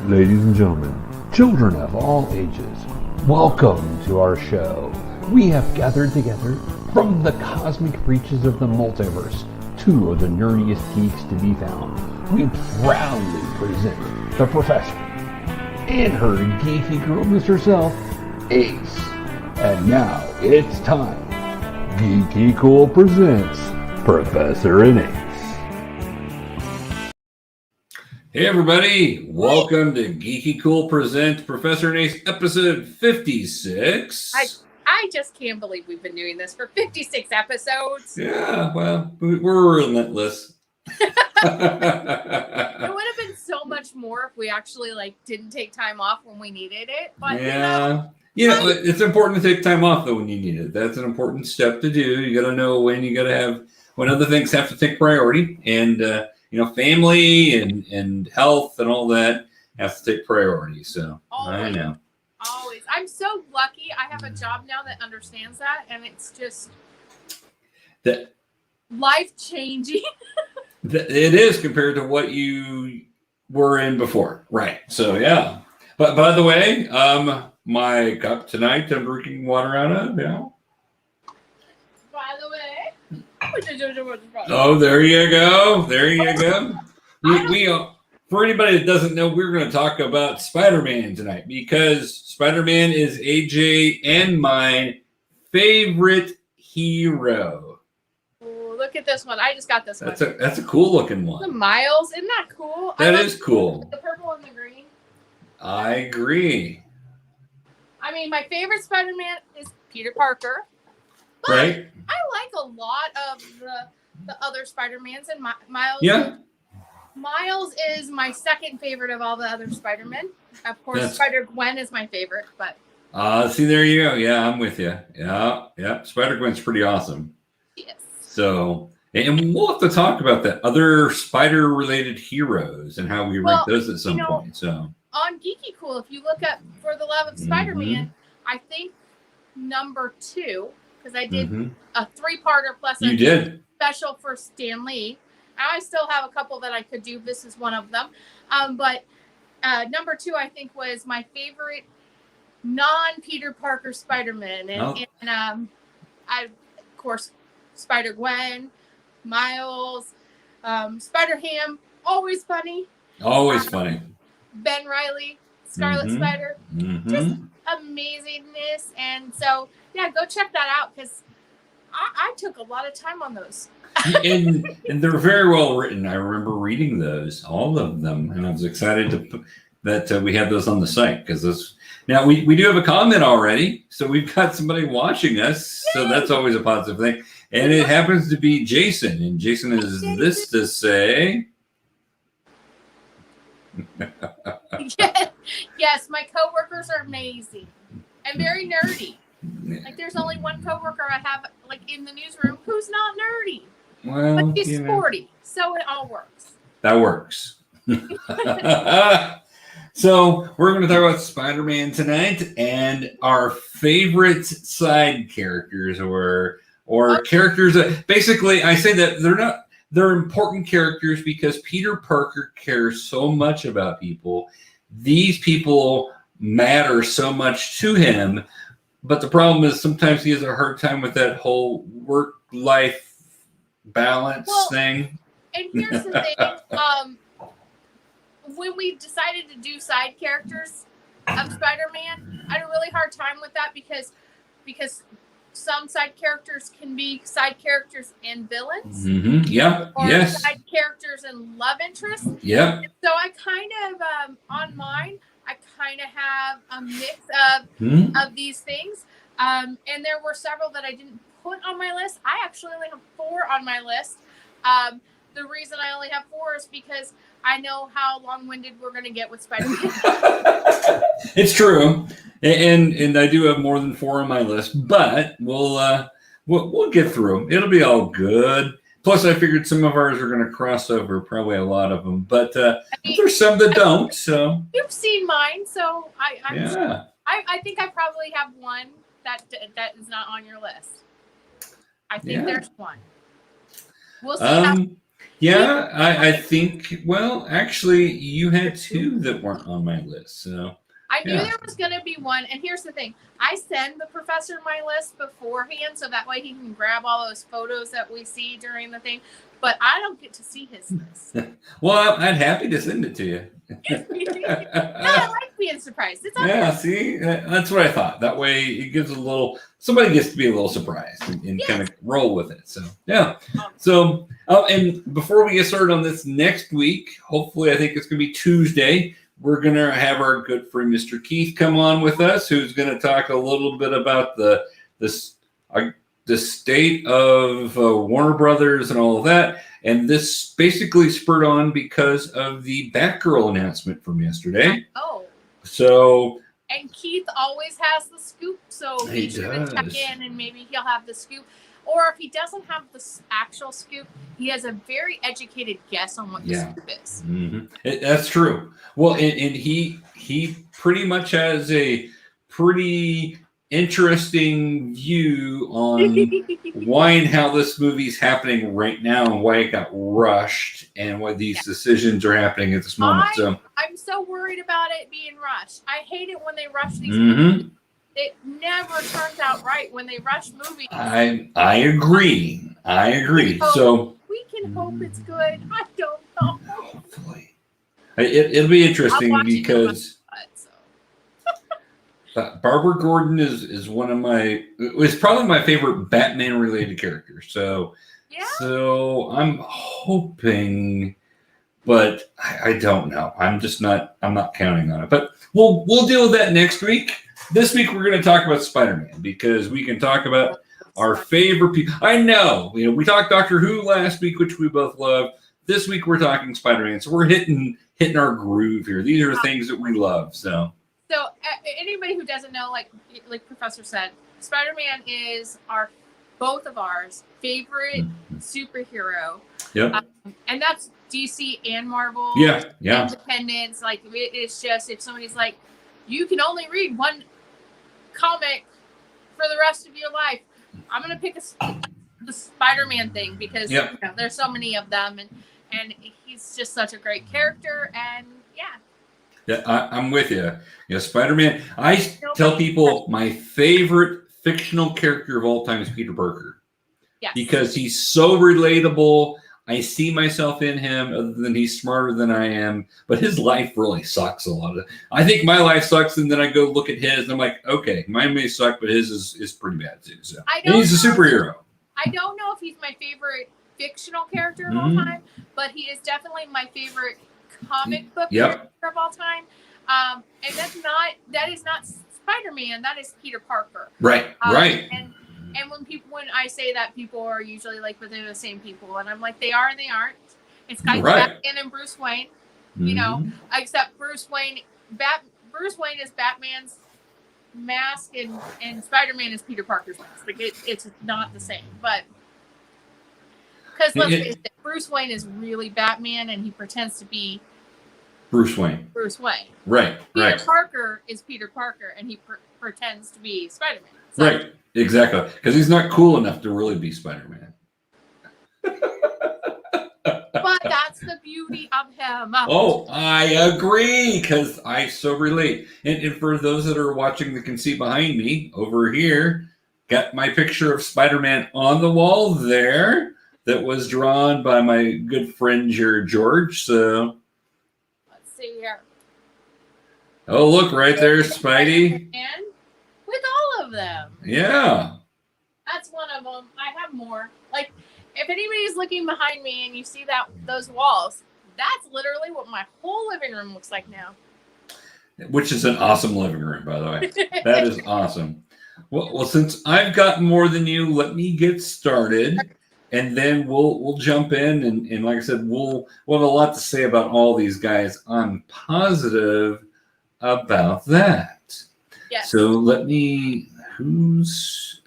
Ladies and gentlemen, children of all ages, welcome to our show. We have gathered together from the cosmic reaches of the multiverse, two of the nerdiest geeks to be found. We proudly present the professor and her geeky girlness herself, Ace. And now it's time. GeekyKOOL presents Professor and Ace. Hey everybody, welcome to GeekyKOOL presents Professor and Ace episode 56. I just can't believe we've been doing this for 56 episodes. Yeah, well, we're relentless. It would have been so much more if we actually didn't take time off when we needed it. But it's important to take time off though when you need it. That's an important step to do. You got to know when other things have to take priority, and family and health and all that has to take priority. So always, I know. Always. I'm so lucky. I have a job now that understands that, and it's just life-changing. It is compared to what you were in before. Right. So, yeah. But by the way, my cup tonight I'm drinking water out of, By the way. Oh, there you go. There you go. We for anybody that doesn't know, we're going to talk about Spider-Man tonight because Spider-Man is AJ and my favorite hero. Ooh, look at this one. I just got this one. That's a cool looking one. The Miles, isn't that cool? That is cool. The purple and the green. I agree. I mean, my favorite Spider-Man is Peter Parker. But right. I like a lot of the other Spider-Mans, and Miles. Yeah. Miles is my second favorite of all the other Spider-Men. Of course, Spider-Gwen is my favorite, but. See, there you go. Yeah, I'm with you. Yeah. Spider-Gwen's pretty awesome. Yes. So, and we'll have to talk about that other spider-related heroes and how we rank those at some point. So. On GeekyKOOL, if you look up For the Love of Spider-Man, I think number 2. Because I did a 3-parter plus a special for Stan Lee. I still have a couple that I could do. This is one of them. But number 2, I think, was my favorite non-Peter Parker Spider-Man. And of course, Spider-Gwen, Miles, Spider-Ham, always funny. Always funny. Ben Reilly, Scarlet Spider, just amazingness. And so, yeah, go check that out because I took a lot of time on those. and they're very well written. I remember reading those, all of them, and I was excited that we have those on the site because those. Now we do have a comment already, so we've got somebody watching us, so that's always a positive thing. And it happens to be Jason, and Jason has this to say. Yes, my coworkers are amazing and very nerdy. There's only one coworker I have in the newsroom who's not nerdy. Well, but he's sporty, so it all works. That works. So we're going to talk about Spider-Man tonight and our favorite side characters or characters that basically I say that they're important characters because Peter Parker cares so much about people. These people matter so much to him. But the problem is sometimes he has a hard time with that whole work-life balance thing. And here's the thing. When we decided to do side characters of Spider-Man, I had a really hard time with that because some side characters can be side characters and villains. Yeah. Or side characters and love interests. Yeah. And so I kind of, on mine, I kind of have a mix of these things. And there were several that I didn't put on my list. I actually only have 4 on my list. The reason I only have 4 is because I know how long-winded we're going to get with Spider-Man. It's true. And I do have more than 4 on my list, but we'll get through them. It'll be all good. Plus, I figured some of ours are going to cross over, probably a lot of them. But there's some that don't. So you've seen mine, so I think I probably have one that is not on your list. I think there's one. We'll see. Yeah, I think, well, actually, you had 2 that weren't on my list. So I knew there was going to be one. And here's the thing. I send the professor my list beforehand so that way he can grab all those photos that we see during the thing. But I don't get to see his list. Well, I'm happy to send it to you. I like being surprised. It's yeah, see, that's what I thought. That way it gives somebody gets to be a little surprised and kind of roll with it. So, yeah. So, and before we get started on this next week, hopefully I think it's going to be Tuesday, we're going to have our good friend Mr. Keith come on with us, who's going to talk a little bit about the state of Warner Brothers and all of that. And this basically spurred on because of the Batgirl announcement from yesterday. Oh. So. And Keith always has the scoop, so be sure to check in and maybe he'll have the scoop. Or if he doesn't have the actual scoop, he has a very educated guess on what the scoop is. Mm-hmm. That's true. Well, and he pretty much has a pretty interesting view on why and how this movie's happening right now and why it got rushed and why these decisions are happening at this moment. I'm so worried about it being rushed. I hate it when they rush these movies. It never turns out right when they rush movies. I agree. So we can hope it's good. I don't know. Hopefully. It'll be interesting because Barbara Gordon is one of was probably my favorite Batman related character. So I'm hoping, but I don't know. I'm not counting on it. But we'll deal with that next week. This week we're going to talk about Spider-Man because we can talk about our favorite people. I know, we talked Doctor Who last week, which we both love. This week we're talking Spider-Man. So we're hitting our groove here. These are things that we love. So anybody who doesn't know, like Professor said, Spider-Man is both of ours favorite superhero. Yep. And that's DC and Marvel. Yeah. Independence. Like it's just if somebody's like, you can only read one comic for the rest of your life, I'm gonna pick the Spider-Man thing because there's so many of them and he's just such a great character and I'm with you. Spider-Man. I tell people my favorite fictional character of all time is Peter Parker. Yes. Because he's so relatable. I see myself in him, other than he's smarter than I am. But his life really sucks a lot of it. I think my life sucks, and then I go look at his, and I'm like, okay, mine may suck, but his is pretty bad too. So and he's a superhero. I don't know if he's my favorite fictional character of all time, but he is definitely my favorite comic book character of all time. And that is not Spider-Man, that is Peter Parker. Right. And when I say that, people are usually like, but they're the same people, and I'm like, they are and they aren't. It's kind of Batman and Bruce Wayne, except Bruce Wayne is Batman's mask, and Spider-Man is Peter Parker's mask. Like it's not the same, but because let's face it, Bruce Wayne is really Batman, and he pretends to be Bruce Wayne. Right. Peter Parker is Peter Parker, and he pretends to be Spider-Man. So, right. Exactly. Because he's not cool enough to really be Spider-Man. But that's the beauty of him. Oh, I agree, because I so relate. And for those that are watching that can see behind me, over here, got my picture of Spider-Man on the wall there that was drawn by my good friend George. So let's see here. Oh, look, right there, Spidey. And with all of them. Yeah. That's one of them. I have more. Like, if anybody's looking behind me and you see those walls, that's literally what my whole living room looks like now. Which is an awesome living room, by the way. That is awesome. Well, since I've got more than you, let me get started, and then we'll jump in, and like I said, we'll have a lot to say about all these guys. I'm positive about that. Yes. So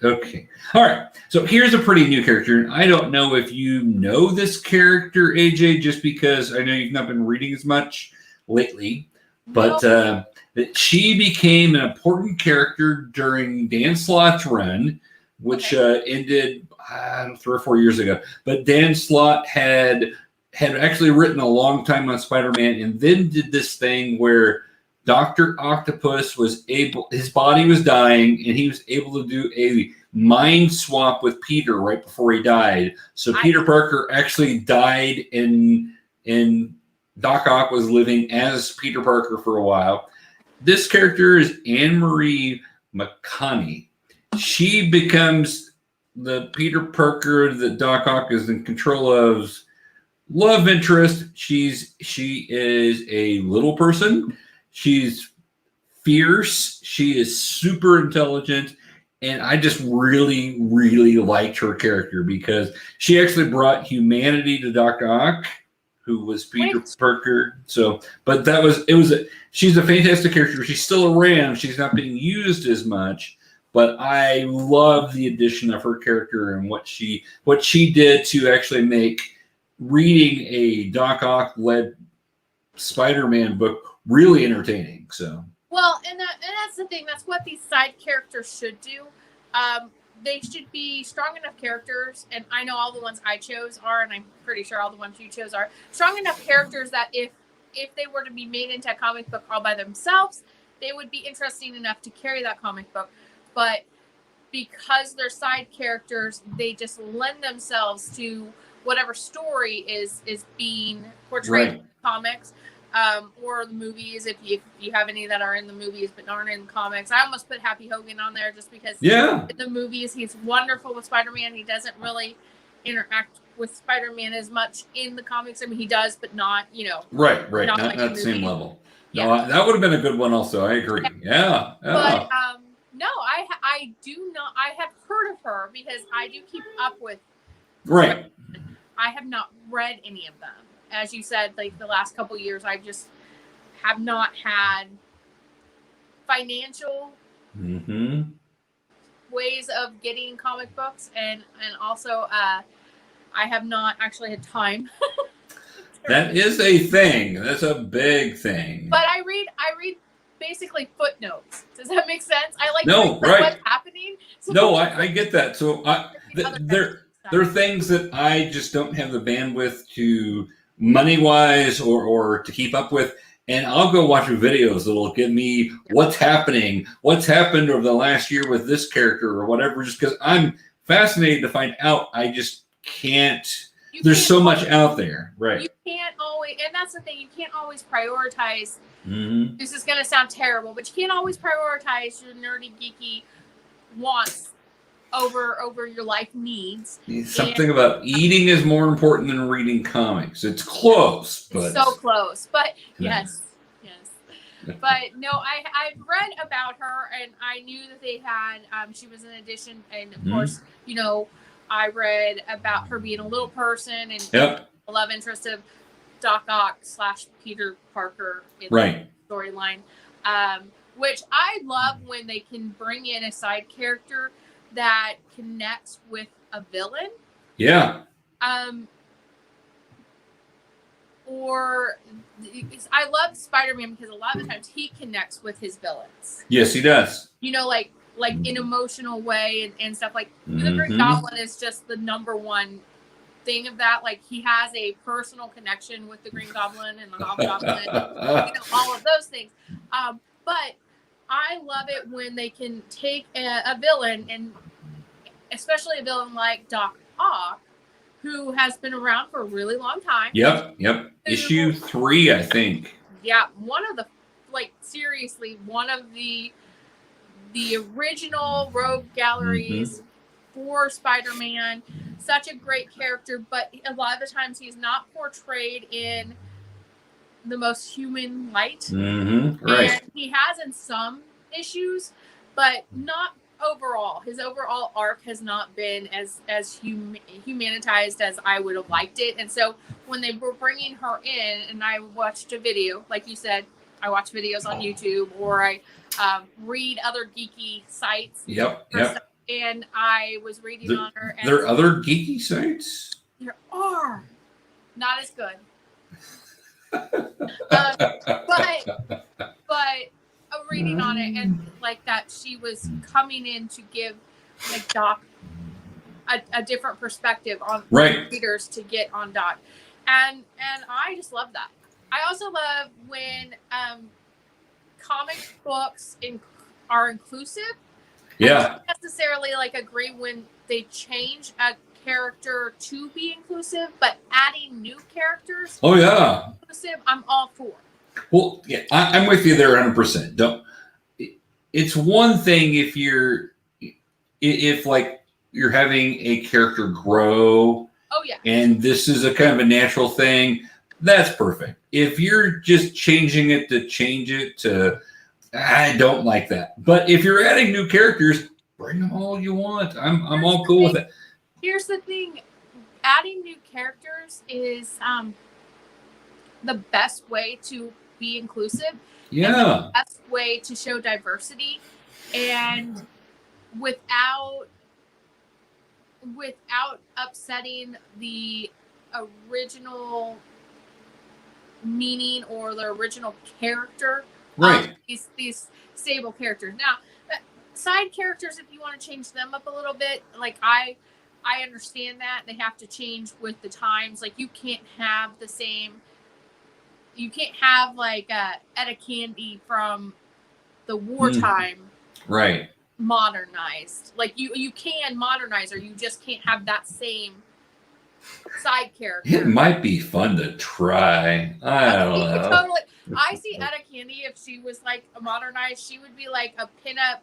okay. All right. So here's a pretty new character. I don't know if you know this character, AJ, just because I know you've not been reading as much lately, but she became an important character during Dan Slott's run, which ended 3 or 4 years ago. But Dan Slott had had actually written a long time on Spider-Man, and then did this thing where Dr. Octopus his body was dying, and he was able to do a mind swap with Peter right before he died. So Peter Parker actually died, and Doc Ock was living as Peter Parker for a while. This character is Anne-Marie McConney. She becomes the Peter Parker that Doc Ock is in control of love interest. She is a little person. She's fierce. She is super intelligent. And I just really, really liked her character because she actually brought humanity to Doc Ock, who was Peter Parker. So, but she's a fantastic character. She's still around. She's not being used as much, but I love the addition of her character and what she did to actually make reading a Doc Ock led Spider-Man book really entertaining. So. Well, and that's the thing. That's what these side characters should do. They should be strong enough characters, and I know all the ones I chose are, and I'm pretty sure all the ones you chose are, strong enough characters that if they were to be made into a comic book all by themselves, they would be interesting enough to carry that comic book. But because they're side characters, they just lend themselves to whatever story is being portrayed in comics. Or the movies, if you have any that are in the movies but aren't in comics. I almost put Happy Hogan on there just because in the movies he's wonderful with Spider-Man. He doesn't really interact with Spider-Man as much in the comics. I mean, he does, but not, Right. Not like the same level. Yeah. No, that would have been a good one also. I agree. Yeah. But no, I do not. I have heard of her because I do keep up with. Right. I have not read any of them. As you said, like the last couple of years, I just have not had financial ways of getting comic books, and also I have not actually had time. That is a thing. That's a big thing. But I read basically footnotes. Does that make sense? I like what's happening. So no, I get that. So there are things that I just don't have the bandwidth to. Money-wise or to keep up with, and I'll go watch videos that'll give me what's happened over the last year with this character or whatever, just because I'm fascinated to find out. I just can't. There's so much out there, right? You can't always, and that's the thing, you can't always prioritize. This is going to sound terrible, but you can't always prioritize your nerdy, geeky wants over your life needs. Something about eating is more important than reading comics. It's close, but so close. But yes. But no, I've read about her, and I knew that they had. She was an addition, and of course, I read about her being a little person and the love interest of Doc Ock / Peter Parker in the storyline, which I love when they can bring in a side character that connects with a villain. Yeah. Or I love Spider-Man because a lot of the times he connects with his villains. Yes, he does. Like in emotional way and stuff like the Green Goblin is just the number one thing of that. Like he has a personal connection with the Green Goblin and the Hobgoblin, all of those things. But I love it when they can take a villain, and especially a villain like Doc Ock, who has been around for a really long time. Yep. Issue 3, I think. Yeah, one of the original rogue galleries for Spider-Man. Such a great character, but a lot of the times he's not portrayed in the most human light. Right. And he has in some issues, but not overall. His overall arc has not been as humanitized as I would have liked it. And so when they were bringing her in, and I watched a video, like you said, I watch videos on YouTube, or I read other geeky sites. Yep. And I was reading on her. There are other geeky sites? There are. Not as good. But reading on it, and like that she was coming in to give Doc a different perspective on readers to get on Doc. And I just love that. I also love when comic books are inclusive. Yeah. I don't necessarily like agree when they change a character to be inclusive, but adding new characters. Oh yeah. Inclusive, I'm all for. Well, yeah, I'm with you there 100%. Don't. It's one thing if like you're having a character grow. Oh yeah. And this is a kind of a natural thing. That's perfect. If you're just changing it to change it to, I don't like that. But if you're adding new characters, bring them all you want. I'm all cool with it. Here's the thing: adding new characters is the best way to be inclusive. Yeah. And the best way to show diversity, and without upsetting the original meaning or the original character. Right. These stable characters. Now, side characters, if you want to change them up a little bit, like I understand that they have to change with the times. Like you can't have like Etta Candy from the wartime. Right. Modernized. Like you can modernize her, you just can't have that same side character. It might be fun to try. I don't know. Totally. I see Etta Candy, if she was like modernized, she would be like a pinup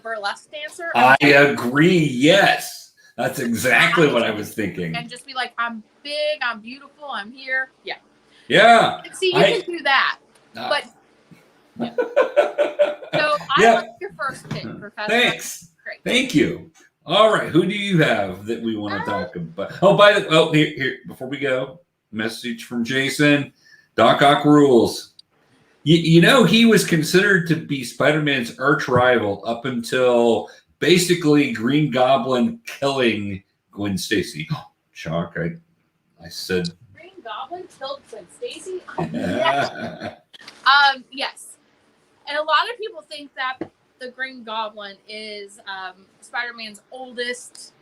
burlesque dancer. I agree. Yes. That's exactly what I was thinking. And just be like, I'm big, I'm beautiful, I'm here. Yeah. Yeah. And see, you can do that. But yeah. So I like your first pick, Professor. Thanks. Great. Thank you. All right. Who do you have that we want to talk about? Oh, here, before we go, message from Jason. Doc Ock rules. You know, he was considered to be Spider-Man's arch rival up until basically Green Goblin killing Gwen Stacy. Oh, shock. I said. Green Goblin killed Gwen Stacy? Yeah. Yes. And a lot of people think that the Green Goblin is Spider-Man's oldest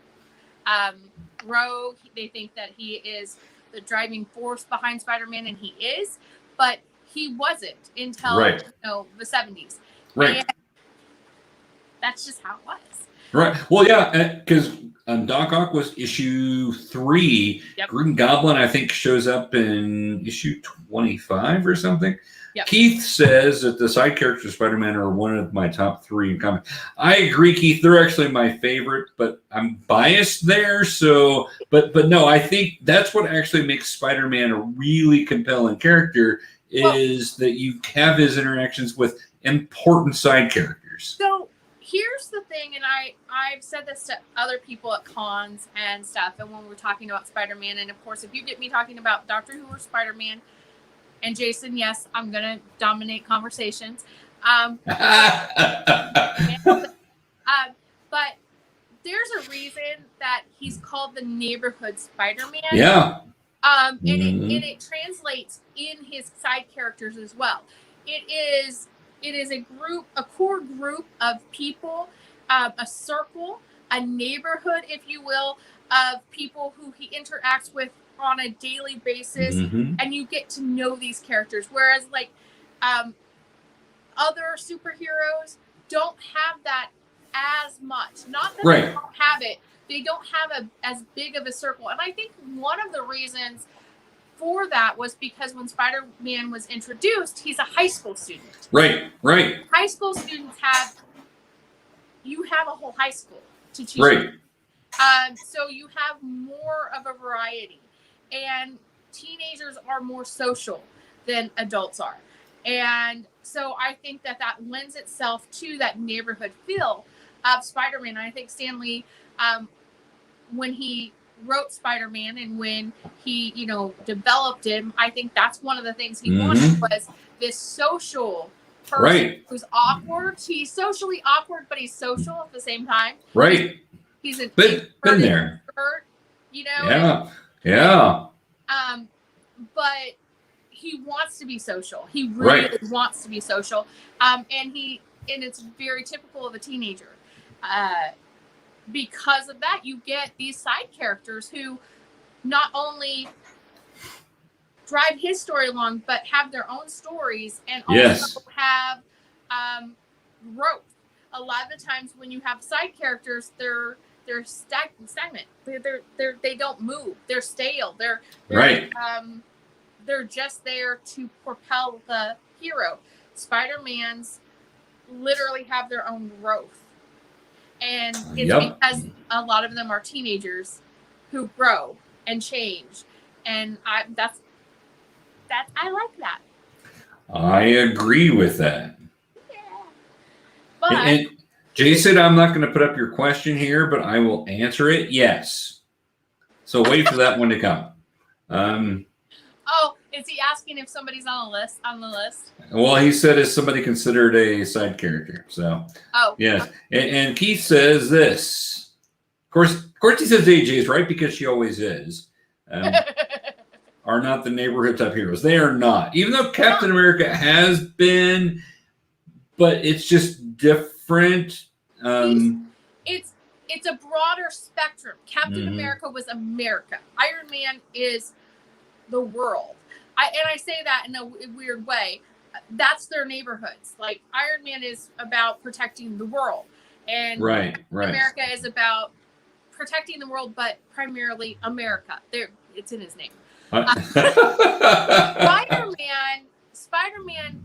rogue. They think that he is the driving force behind Spider-Man, and he is, but he wasn't until the 70s. Right. And that's just how it was. Right. Well, yeah, because Doc Ock was issue 3. Yep. Green Goblin, I think, shows up in issue 25 or something. Yep. Keith says that the side characters of Spider-Man are one of my top 3 in comics. I agree, Keith. They're actually my favorite, but I'm biased there. So, but no, I think that's what actually makes Spider-Man a really compelling character is that you have his interactions with important side characters. So here's the thing, and I've said this to other people at cons and stuff, and when we're talking about Spider-Man, and of course, if you get me talking about Doctor Who or Spider-Man, and Jason, yes, I'm going to dominate conversations. But there's a reason that he's called the neighborhood Spider-Man. Yeah. And it translates in his side characters as well. It is a core group of people, a circle, a neighborhood, if you will, of people who he interacts with on a daily basis, and you get to know these characters. Whereas like other superheroes don't have that as much. Not that they don't have it, they don't have as big of a circle. And I think one of the reasons for that was because when Spider-Man was introduced, he's a high school student. Right. High school students have a whole high school to choose. Right. So you have more of a variety. And teenagers are more social than adults are. And so I think that lends itself to that neighborhood feel of Spider-Man. And I think Stan Lee, when he wrote Spider-Man and when he, developed him, I think that's one of the things he wanted was this social person who's awkward. He's socially awkward, but he's social at the same time. Right. He's an been there. Introvert, Yeah. But he wants to be social. He really wants to be social. And it's very typical of a teenager. Because of that, you get these side characters who not only drive his story along, but have their own stories and also have growth. A lot of the times when you have side characters, they're stagnant. They don't move. They're stale. They're just there to propel the hero. Spider-Man's literally have their own growth, and it's because a lot of them are teenagers who grow and change, and I like that. I agree with that. Yeah. But and Jay said, I'm not going to put up your question here, but I will answer it. Yes. So wait for that one to come. Oh, is he asking if somebody's on the list? Well, he said, is somebody considered a side character? So, yes. And Keith says this. Of course, he says AJ's right because she always is. Are not the neighborhood type heroes. They are not. Even though Captain America has been, but it's just different. It's a broader spectrum. Captain America was America. Iron Man is the world. I say that in a weird way. That's their neighborhoods. Like Iron Man is about protecting the world, and America is about protecting the world, but primarily America. It's in his name. Spider-Man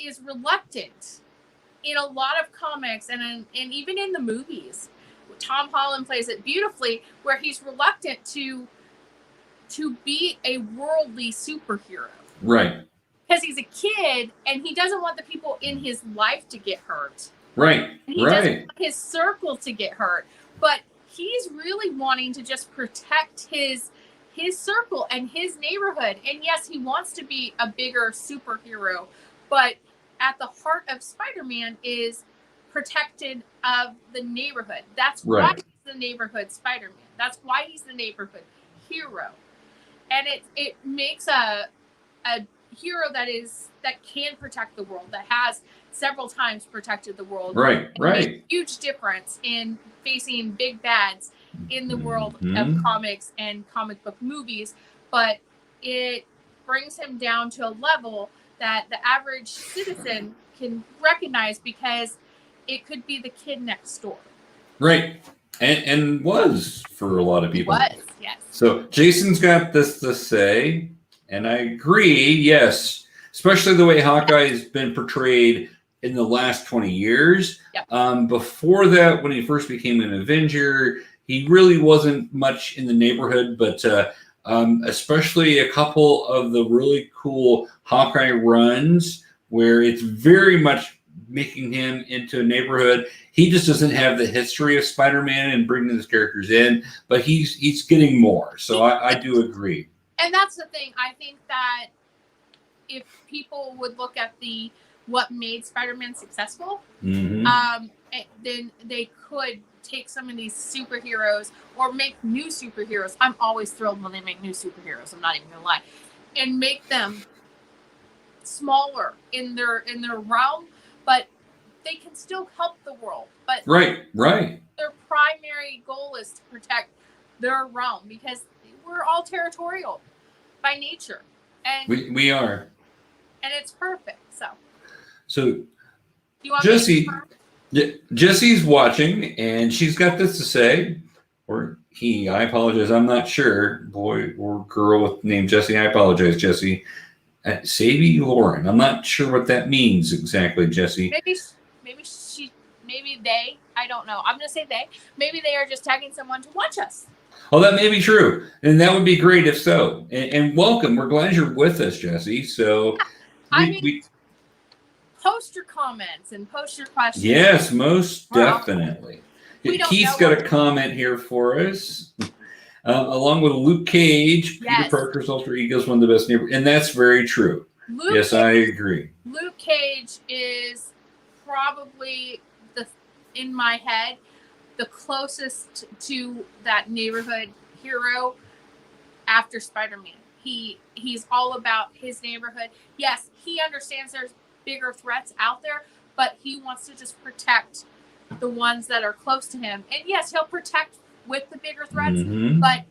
is reluctant in a lot of comics and even in the movies. Tom Holland plays it beautifully, where he's reluctant to be a worldly superhero. Right. Because he's a kid and he doesn't want the people in his life to get hurt. Right. And he doesn't want his circle to get hurt. But he's really wanting to just protect his circle and his neighborhood. And yes, he wants to be a bigger superhero, but at the heart of Spider-Man is protected of the neighborhood. That's why he's the neighborhood Spider-Man. That's why he's the neighborhood hero. And it makes a hero that can protect the world, that has several times protected the world. Right. Makes a huge difference in facing big bads in the world of comics and comic book movies, but it brings him down to a level that the average citizen can recognize because it could be the kid next door. Right. And was for a lot of people. It was, yes. So Jason's got this to say, and I agree, yes, especially the way Hawkeye's been portrayed in the last 20 years. Yep. Before that, when he first became an Avenger, he really wasn't much in the neighborhood, but especially a couple of the really cool Hawkeye runs where it's very much making him into a neighborhood. He just doesn't have the history of Spider-Man and bringing his characters in, but he's getting more. So I do agree. And that's the thing. I think that if people would look at what made Spider-Man successful, then they could take some of these superheroes or make new superheroes. I'm always thrilled when they make new superheroes. I'm not even gonna lie, and make them smaller in their realm, but they can still help the world. But right. Their primary goal is to protect their realm because we're all territorial by nature, and we are, and it's perfect. So you want Jesse's watching, and she's got this to say, or he. I apologize. I'm not sure, boy or girl with name Jesse. I apologize, Jesse. Sadie Lauren. I'm not sure what that means exactly, Jesse. Maybe they. I don't know. I'm gonna say they. Maybe they are just tagging someone to watch us. Oh, that may be true, and that would be great if so. And welcome. We're glad you're with us, Jesse. So, post your comments and post your questions. Yes, most definitely. Keith's got a comment here for us. Along with Luke Cage, Peter Parker's alter ego is one of the best neighbors, and that's very true. I agree. Luke Cage is probably in my head, the closest to that neighborhood hero after Spider-Man. He's all about his neighborhood. Yes, he understands there's bigger threats out there, but he wants to just protect the ones that are close to him. And yes, he'll protect with the bigger threats, but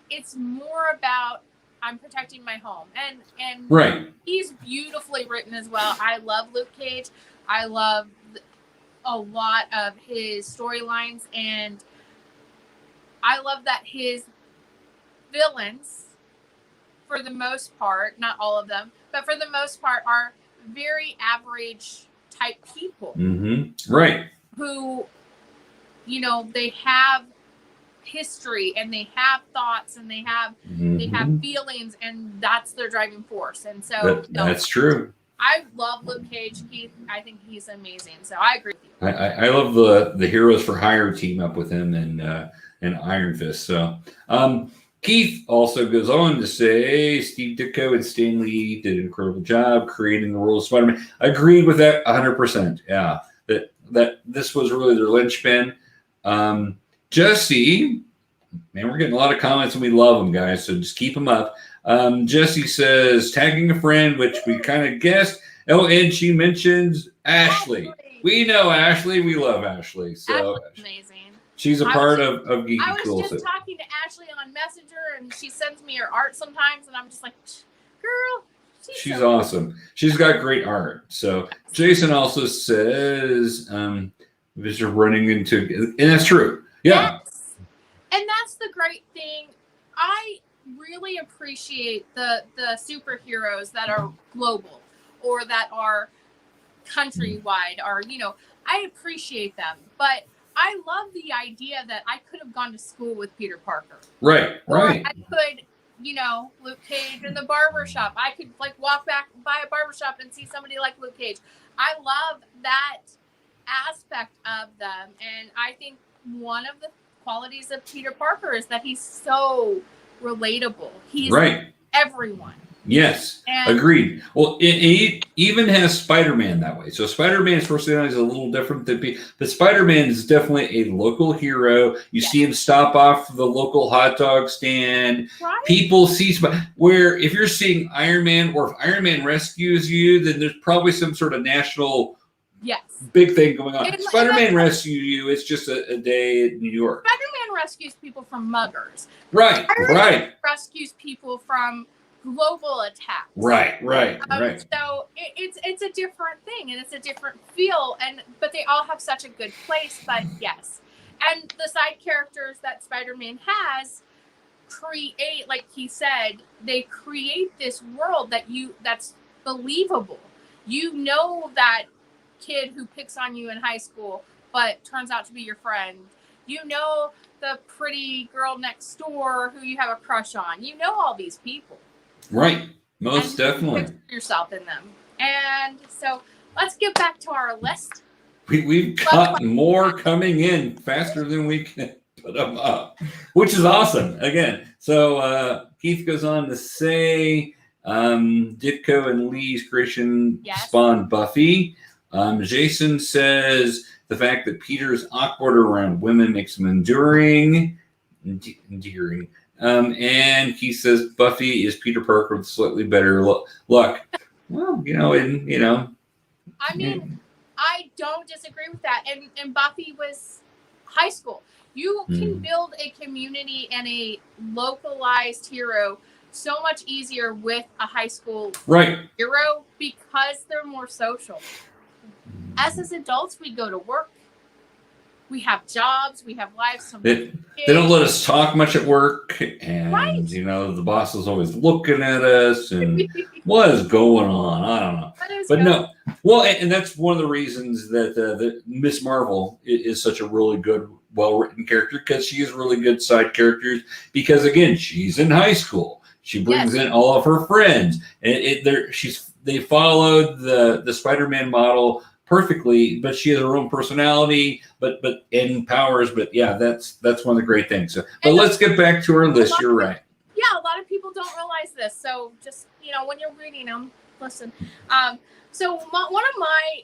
it's more about I'm protecting my home. And right. He's beautifully written as well. I love Luke Cage. I love a lot of his storylines, and I love that his villains, for the most part, not all of them, but for the most part, are very average type people. Mm-hmm. Right. Who, they have history and they have thoughts and they have feelings, and that's their driving force. And so that's true. I love Luke Cage. I think he's amazing. So I agree with you. I love the Heroes for Hire team up with him and Iron Fist. So Keith also goes on to say Steve Ditko and Stan Lee did an incredible job creating the world of Spider-Man. Agreed with that 100%. Yeah, that this was really their linchpin. Jesse, man, we're getting a lot of comments and we love them, guys. So just keep them up. Jesse says tagging a friend, which we kind of guessed. Oh, and she mentions Ashley. We know Ashley. We love Ashley. So Ashley's amazing. She's a part of GeekyKOOL. I was just talking to Ashley on Messenger, and she sends me her art sometimes, and I'm just like, girl, she's so awesome. She's got great art. So Jason also says, "Because you're running into," and that's true. Yeah. Yes. And that's the great thing. I really appreciate the superheroes that are global or that are countrywide, or I appreciate them, but I love the idea that I could have gone to school with Peter Parker. Right. Or I could, Luke Cage in the barbershop. I could walk back by a barbershop and see somebody like Luke Cage. I love that aspect of them. And I think one of the qualities of Peter Parker is that he's so relatable. He's everyone. Yes, agreed. Well, it even has Spider-Man that way. So Spider-Man's personality is a little different than people. But Spider-Man is definitely a local hero. You see him stop off the local hot dog stand. Right. People see where if you're seeing Iron Man, or if Iron Man rescues you, then there's probably some sort of national big thing going on. Spider-Man rescues you. It's just a day in New York. Spider-Man rescues people from muggers. Right. Rescues people from global attacks. Right. So it's a different thing, and it's a different feel, but they all have such a good place. But yes, and the side characters that Spider-Man has create, like he said, they create this world that's believable. That kid who picks on you in high school but turns out to be your friend. The pretty girl next door who you have a crush on. All these people. Right. Most definitely. Picture yourself in them. And so let's get back to our list. We've got more coming in faster than we can put them up, which is awesome. Again, so Keith goes on to say Ditko and Lee's creation spawned Buffy. Jason says the fact that Peter's awkward around women makes him endearing. And he says Buffy is Peter Parker with slightly better luck. Well, I mean, I don't disagree with that. And Buffy was high school. You can build a community and a localized hero so much easier with a high school hero because they're more social. As adults, we go to work. We have jobs. We have lives. They don't let us talk much at work. And, the boss is always looking at us. And what is going on? I don't know. But no. Well, and that's one of the reasons that Miss Marvel is such a really good, well-written character, because she is really good side characters. Because, again, she's in high school. She brings in all of her friends. And they followed the Spider-Man model perfectly, but she has her own personality, but and powers. But yeah, that's one of the great things. So, but let's get back to our list. You're right. Yeah, a lot of people don't realize this. So just when you're reading them, listen. So one of my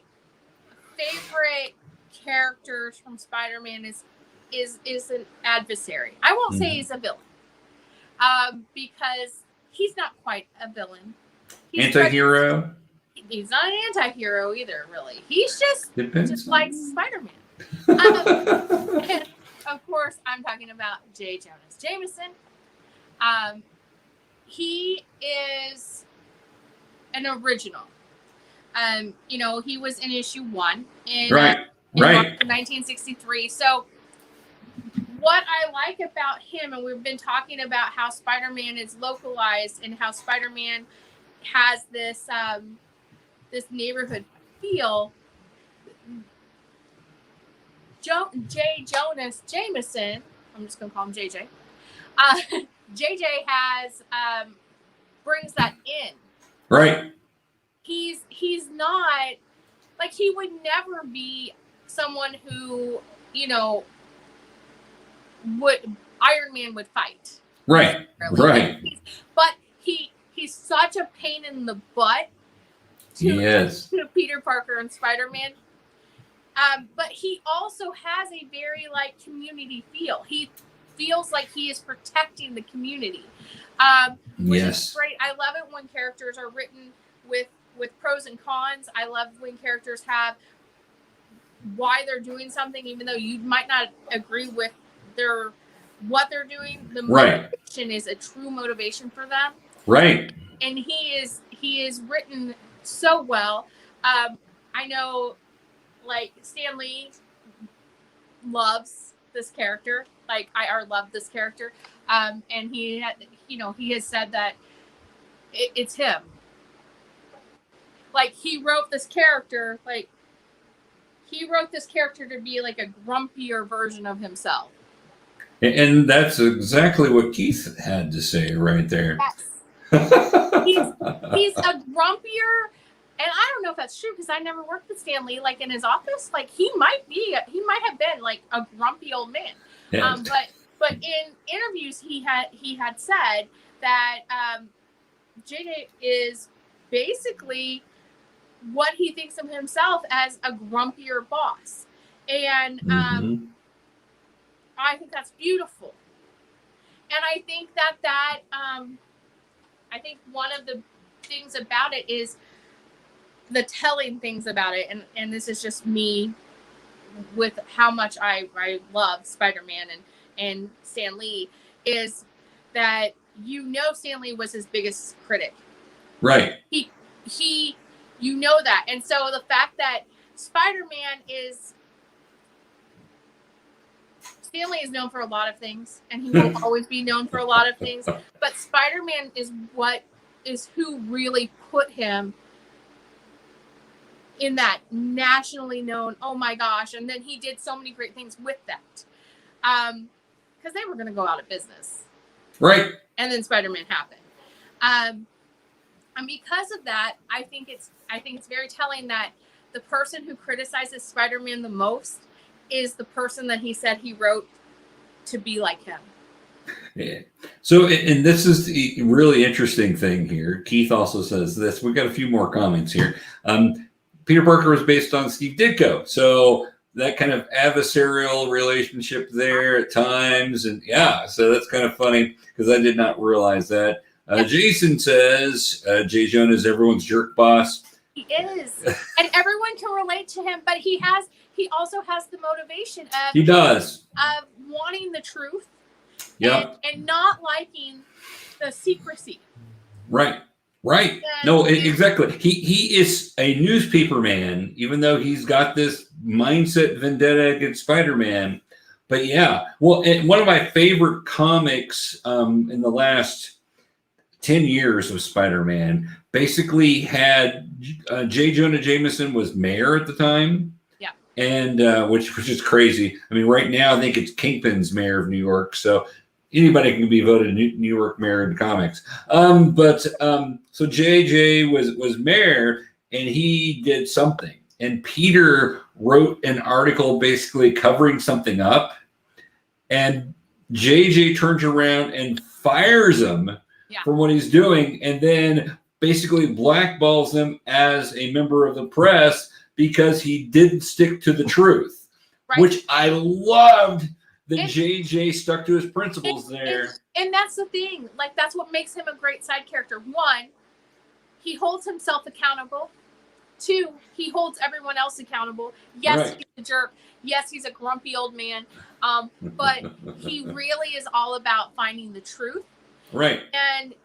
favorite characters from Spider-Man is an adversary. I won't say he's a villain, because he's not quite a villain. Anti-hero. He's not an anti-hero either, really. He's just like Spider-Man. And of course, I'm talking about J. Jonah Jameson. he is an original. You know, he was in issue 1 in March of 1963. So what I like about him, and we've been talking about how Spider-Man is localized and how Spider-Man has this this neighborhood feel. J. Jonah Jameson, I'm just gonna call him JJ. JJ has brings that in. Right. He's not like, he would never be someone who, you know, Iron Man would fight. Right. Right. But he's such a pain in the butt to Peter Parker and Spider-Man. But he also has a very like community feel. He feels like he is protecting the community. Which is great. I love it when characters are written with pros and cons. I love when characters have why they're doing something, even though you might not agree with what they're doing. The motivation is a true motivation for them. Right. And he is written so well. I know, like, Stan Lee loves this character. Like, I love this character. And he has said that it's him. Like, he wrote this character to be like a grumpier version of himself. And that's exactly what Keith had to say right there. Yes. He's a grumpier, and I don't know if that's true because I never worked with Stan Lee like in his office. Like, he might have been like a grumpy old man. Yeah. But in interviews he had said that JJ is basically what he thinks of himself as a grumpier boss. And I think that's beautiful. And I think that I think one of the things about it is the telling things about it. And this is just me with how much I love Spider-Man and Stan Lee, is that, you know, Stan Lee was his biggest critic. Right. He you know that. And so the fact that Spider-Man is, Stan Lee is known for a lot of things, and he will always be known for a lot of things, but Spider-Man is who really put him in that nationally known, oh my gosh. And then he did so many great things with that. Because they were going to go out of business. Right. And then Spider-Man happened. And because of that, I think it's very telling that the person who criticizes Spider-Man the most is the person that he said he wrote to be like him. Yeah. So, and this is the really interesting thing here. Keith also says this. We've got a few more comments here. Peter Parker was based on Steve Ditko. So that kind of adversarial relationship there at times. And yeah, so that's kind of funny because I did not realize that. Jason says, J. Jonah is everyone's jerk boss. He is. And everyone can relate to him, but he also has the motivation of wanting the truth. Yeah. And not liking the secrecy. Right. Right. No, exactly. He is a newspaper man, even though he's got this mindset vendetta against Spider-Man. But yeah, well, one of my favorite comics in the last 10 years of Spider-Man basically had J. Jonah Jameson was mayor at the time. Yeah. And which is crazy. I mean, right now I think it's Kingpin's mayor of New York. So anybody can be voted New York mayor in comics. So JJ was mayor, and he did something. And Peter wrote an article basically covering something up. And JJ turns around and fires him from what he's doing, and then basically blackballs him as a member of the press because he didn't stick to the truth, which I loved. That JJ stuck to his principles there. And that's the thing. Like, that's what makes him a great side character. One, he holds himself accountable. Two, he holds everyone else accountable. Yes, he's a jerk. Yes, he's a grumpy old man. But he really is all about finding the truth. Right. And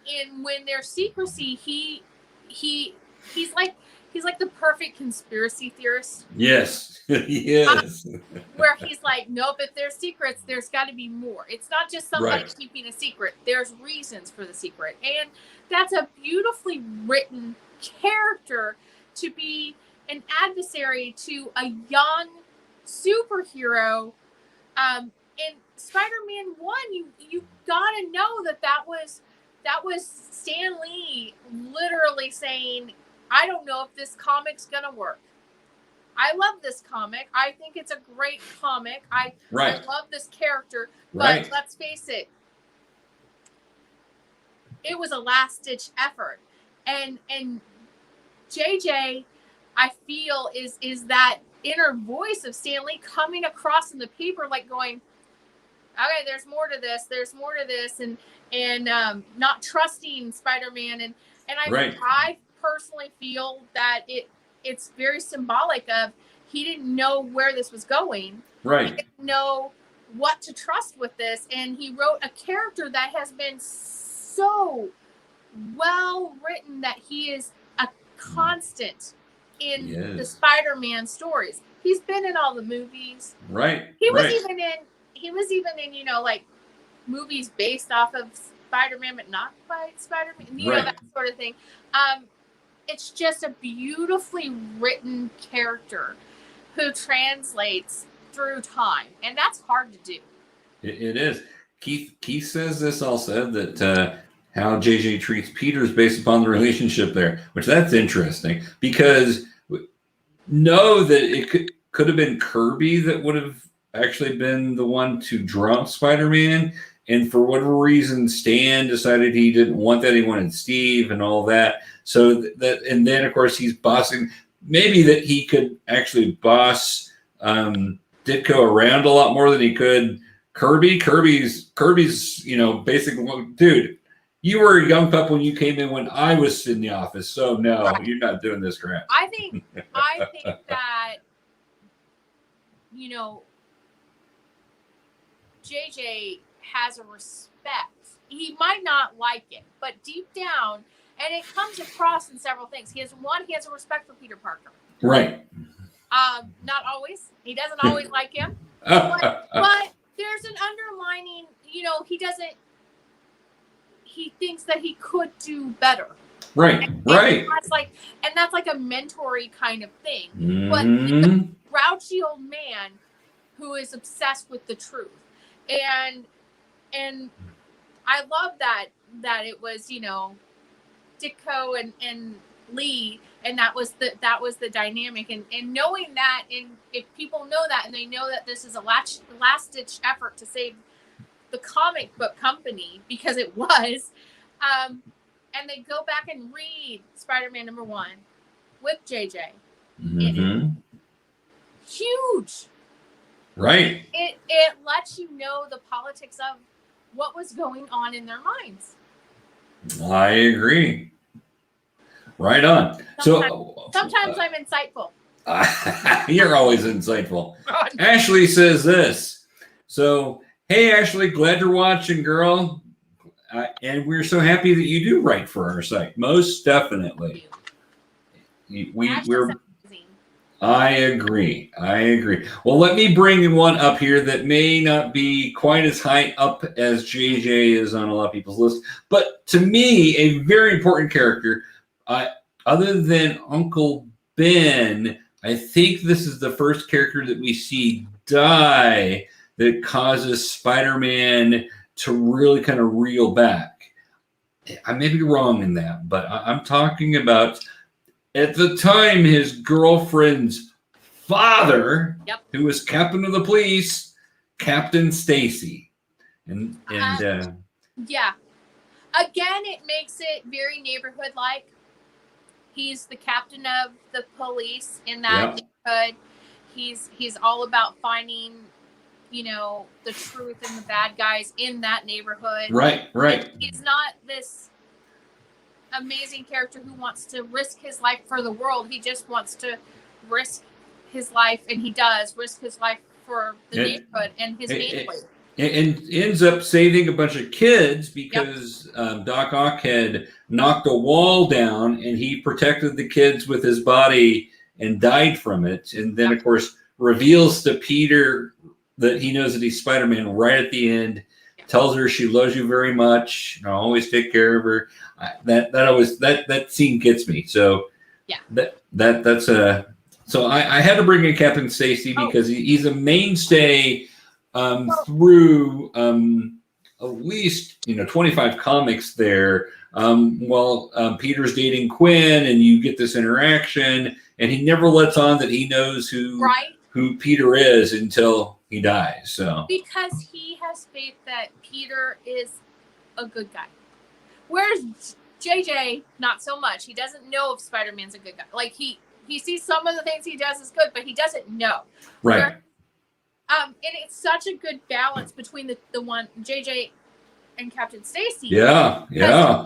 in when there's secrecy, he's like the perfect conspiracy theorist. Yes. Yes. Where he's like, nope, if there's secrets, there's got to be more. It's not just somebody keeping a secret. There's reasons for the secret. And that's a beautifully written character to be an adversary to a young superhero. In Spider-Man 1, you gotta know that was Stan Lee literally saying, I don't know if this comic's gonna work. I love this comic. I think it's a great comic. I love this character. But let's face it, it was a last-ditch effort. And JJ, I feel, is that inner voice of Stan Lee coming across in the paper, like going, okay, there's more to this, and not trusting Spider-Man, and I personally feel that it's very symbolic of he didn't know where this was going. Right. He didn't know what to trust with this, and he wrote a character that has been so well written that he is a constant in the Spider-Man stories. He's been in all the movies. Right. He was even in like movies based off of Spider-Man, but not by Spider-Man. You know, that sort of thing. It's just a beautifully written character who translates through time, and that's hard to do. It is. Keith says this also, that how JJ treats Peter is based upon the relationship there, which that's interesting, because know that it could have been Kirby that would have actually been the one to draw Spider-Man, and for whatever reason Stan decided he didn't want that, he wanted Steve and all that. So that, and then of course he's bossing, maybe that he could actually boss Ditko around a lot more than he could Kirby. Kirby's basically, dude, you were a young pup when you came in when I was in the office, so no, you're not doing this crap. I think that JJ has a respect. He might not like it, but deep down, and it comes across in several things. He has a respect for Peter Parker. Right. Not always. He doesn't always like him. But there's an underlining, he thinks that he could do better. Right. And that's like a mentory kind of thing. Mm-hmm. But he's a grouchy old man who is obsessed with the truth. And I love that it was, Ditko and Lee, and that was the dynamic, and knowing that, and if people know that, and they know that this is a last ditch effort to save the comic book company, because it was, and they go back and read Spider-Man #1 with JJ. Mm-hmm. Huge. Right. It lets you know the politics of what was going on in their minds. I agree. Right on. Sometimes I'm insightful. You're always insightful. Ashley says this. So, hey, Ashley, glad you're watching, girl. And we're so happy that you do write for our site. Most definitely. We're. I agree. Well, let me bring one up here that may not be quite as high up as JJ is on a lot of people's list, but to me, a very important character. Other than Uncle Ben, I think this is the first character that we see die that causes Spider-Man to really kind of reel back. I may be wrong in that, but I'm talking about, at the time, his girlfriend's father, who was captain of the police, Captain Stacy. And yeah. Again, it makes it very neighborhood-like. He's the captain of the police in that neighborhood. He's all about finding, the truth and the bad guys in that neighborhood. Right. He's not this amazing character who wants to risk his life for the world. He just wants to risk his life, and he does risk his life for the neighborhood and his family. and ends up saving a bunch of kids because Doc Ock had knocked a wall down and he protected the kids with his body and died from it. And then, of course, reveals to Peter that he knows that he's Spider-Man right at the end. Tells her she loves you very much. I'll always take care of her. That scene gets me. So so I had to bring in Captain Stacy because he's a mainstay through at least 25 comics there. While Peter's dating Quinn, and you get this interaction, and he never lets on that he knows who Peter is until he dies. So because he has faith that Peter is a good guy, whereas JJ not so much. He doesn't know if Spider-Man's a good guy. Like he sees some of the things he does is good, but he doesn't know. Right. And it's such a good balance between the one JJ and Captain Stacy. Yeah.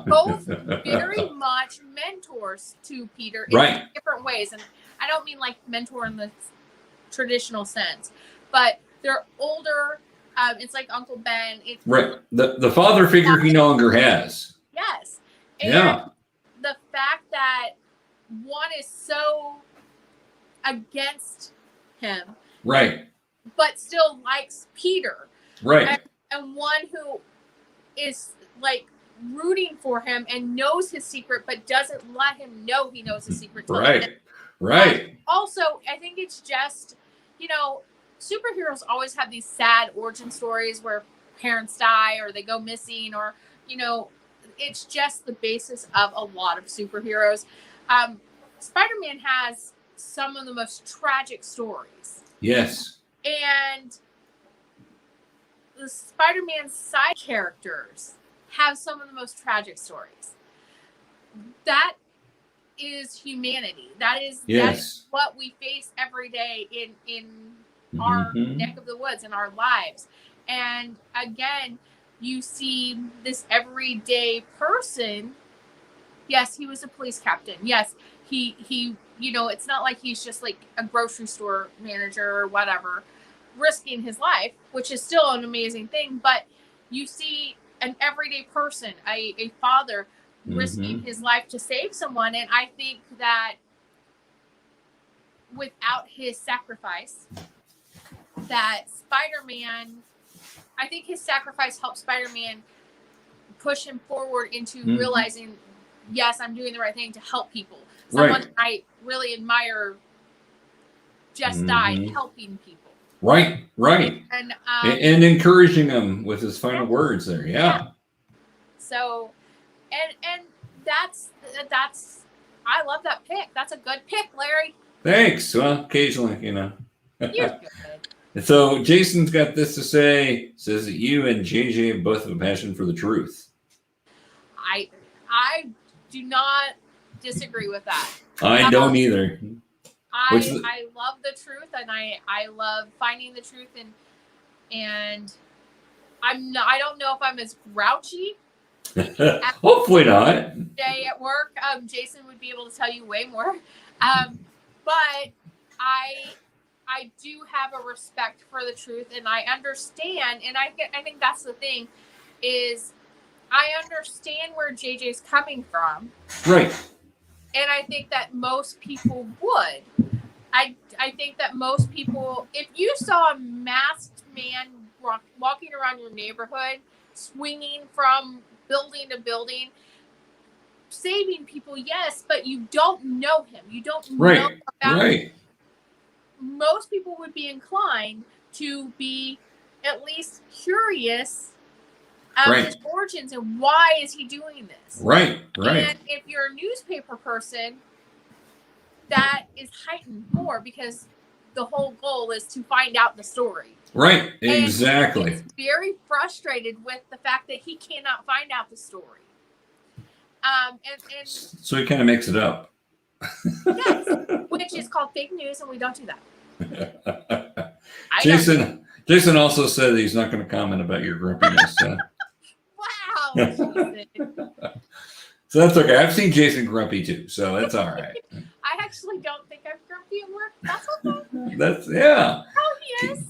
Both very much mentors to Peter in different ways. And I don't mean like mentor in the traditional sense, but they're older. It's like Uncle Ben. It's the father figure he no longer has. Yes. And the fact that one is so against him. Right. But still likes Peter. Right. And one who is like rooting for him and knows his secret, but doesn't let him know he knows his secret. Right. Also, I think it's just, superheroes always have these sad origin stories where parents die or they go missing or, it's just the basis of a lot of superheroes. Spider-Man has some of the most tragic stories. Yes. And the Spider-Man side characters have some of the most tragic stories. That is humanity. That is what we face every day in our neck of the woods, in our lives. And again, you see this everyday person. Yes, he was a police captain. Yes, he it's not like he's just like a grocery store manager or whatever, risking his life, which is still an amazing thing. But you see an everyday person, a father risking his life to save someone. And I think that without his sacrifice, that Spider-Man, I think his sacrifice helped Spider-Man push him forward into realizing, yes, I'm doing the right thing to help people. Someone I really admire just died helping people. Right. And encouraging them with his final words there. Yeah. So, and that's I love that pick. That's a good pick, Larry. Thanks. Well, occasionally, You're good. So Jason's got this to say. Says that you and JJ both have a passion for the truth. I do not disagrey with that. I don't either. I love the truth, and I love finding the truth, and I don't know if I'm as grouchy. Hopefully not. Day at work, Jason would be able to tell you way more. But I do have a respect for the truth, and I understand, and I think that's the thing, is I understand where JJ's coming from. Right. And I think that most people would. I think that most people, if you saw a masked man walking around your neighborhood, swinging from building to building, saving people, yes, but you don't know him. You don't know about him. Most people would be inclined to be at least curious of his origins and why is he doing this. Right. And if you're a newspaper person, that is heightened more because the whole goal is to find out the story. Right, exactly. And he's very frustrated with the fact that he cannot find out the story. And so he kind of makes it up. Yes, which is called fake news, and we don't do that. Jason also said that he's not going to comment about your grumpiness. Wow, Jason. So that's okay. I've seen Jason grumpy too, so that's all right. I actually don't think I'm grumpy at work. That's okay. That's Oh, he is.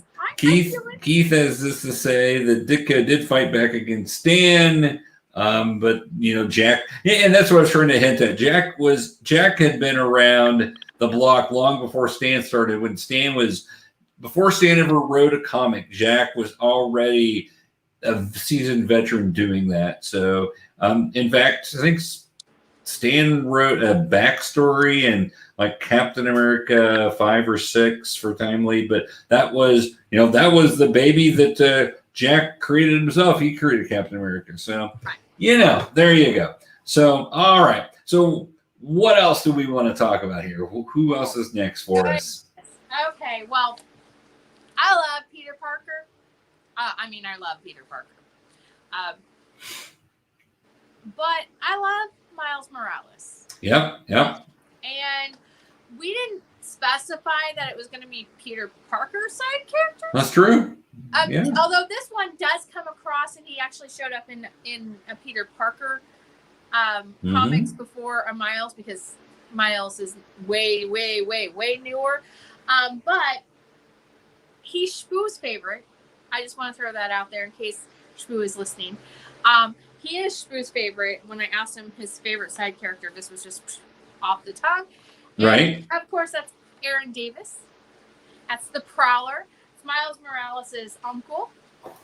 Keith has this to say that Ditka did fight back against Stan, but Jack, and that's what I was trying to hint at. Jack had been around the block long before Stan started. Before Stan ever wrote a comic, Jack was already a seasoned veteran doing that. So, in fact, I think Stan wrote a backstory and like Captain America 5 or 6 for Timely, but that was the baby that Jack created himself. He created Captain America. So, there you go. So, all right. So, what else do we want to talk about here? Who else is next for us? Okay, well, I love Peter Parker. I love Peter Parker. But I love Miles Morales. Yep. And we didn't specify that it was going to be Peter Parker's side character. That's true. Although this one does come across, and he actually showed up in a Peter Parker comics before a Miles, because Miles is way, way, way, way newer. But he's Shpoo's favorite. I just want to throw that out there in case Shpoo is listening. He is Shpoo's favorite. When I asked him his favorite side character, this was just off the tongue. And right. Of course, that's Aaron Davis. That's the Prowler. It's Miles Morales' uncle.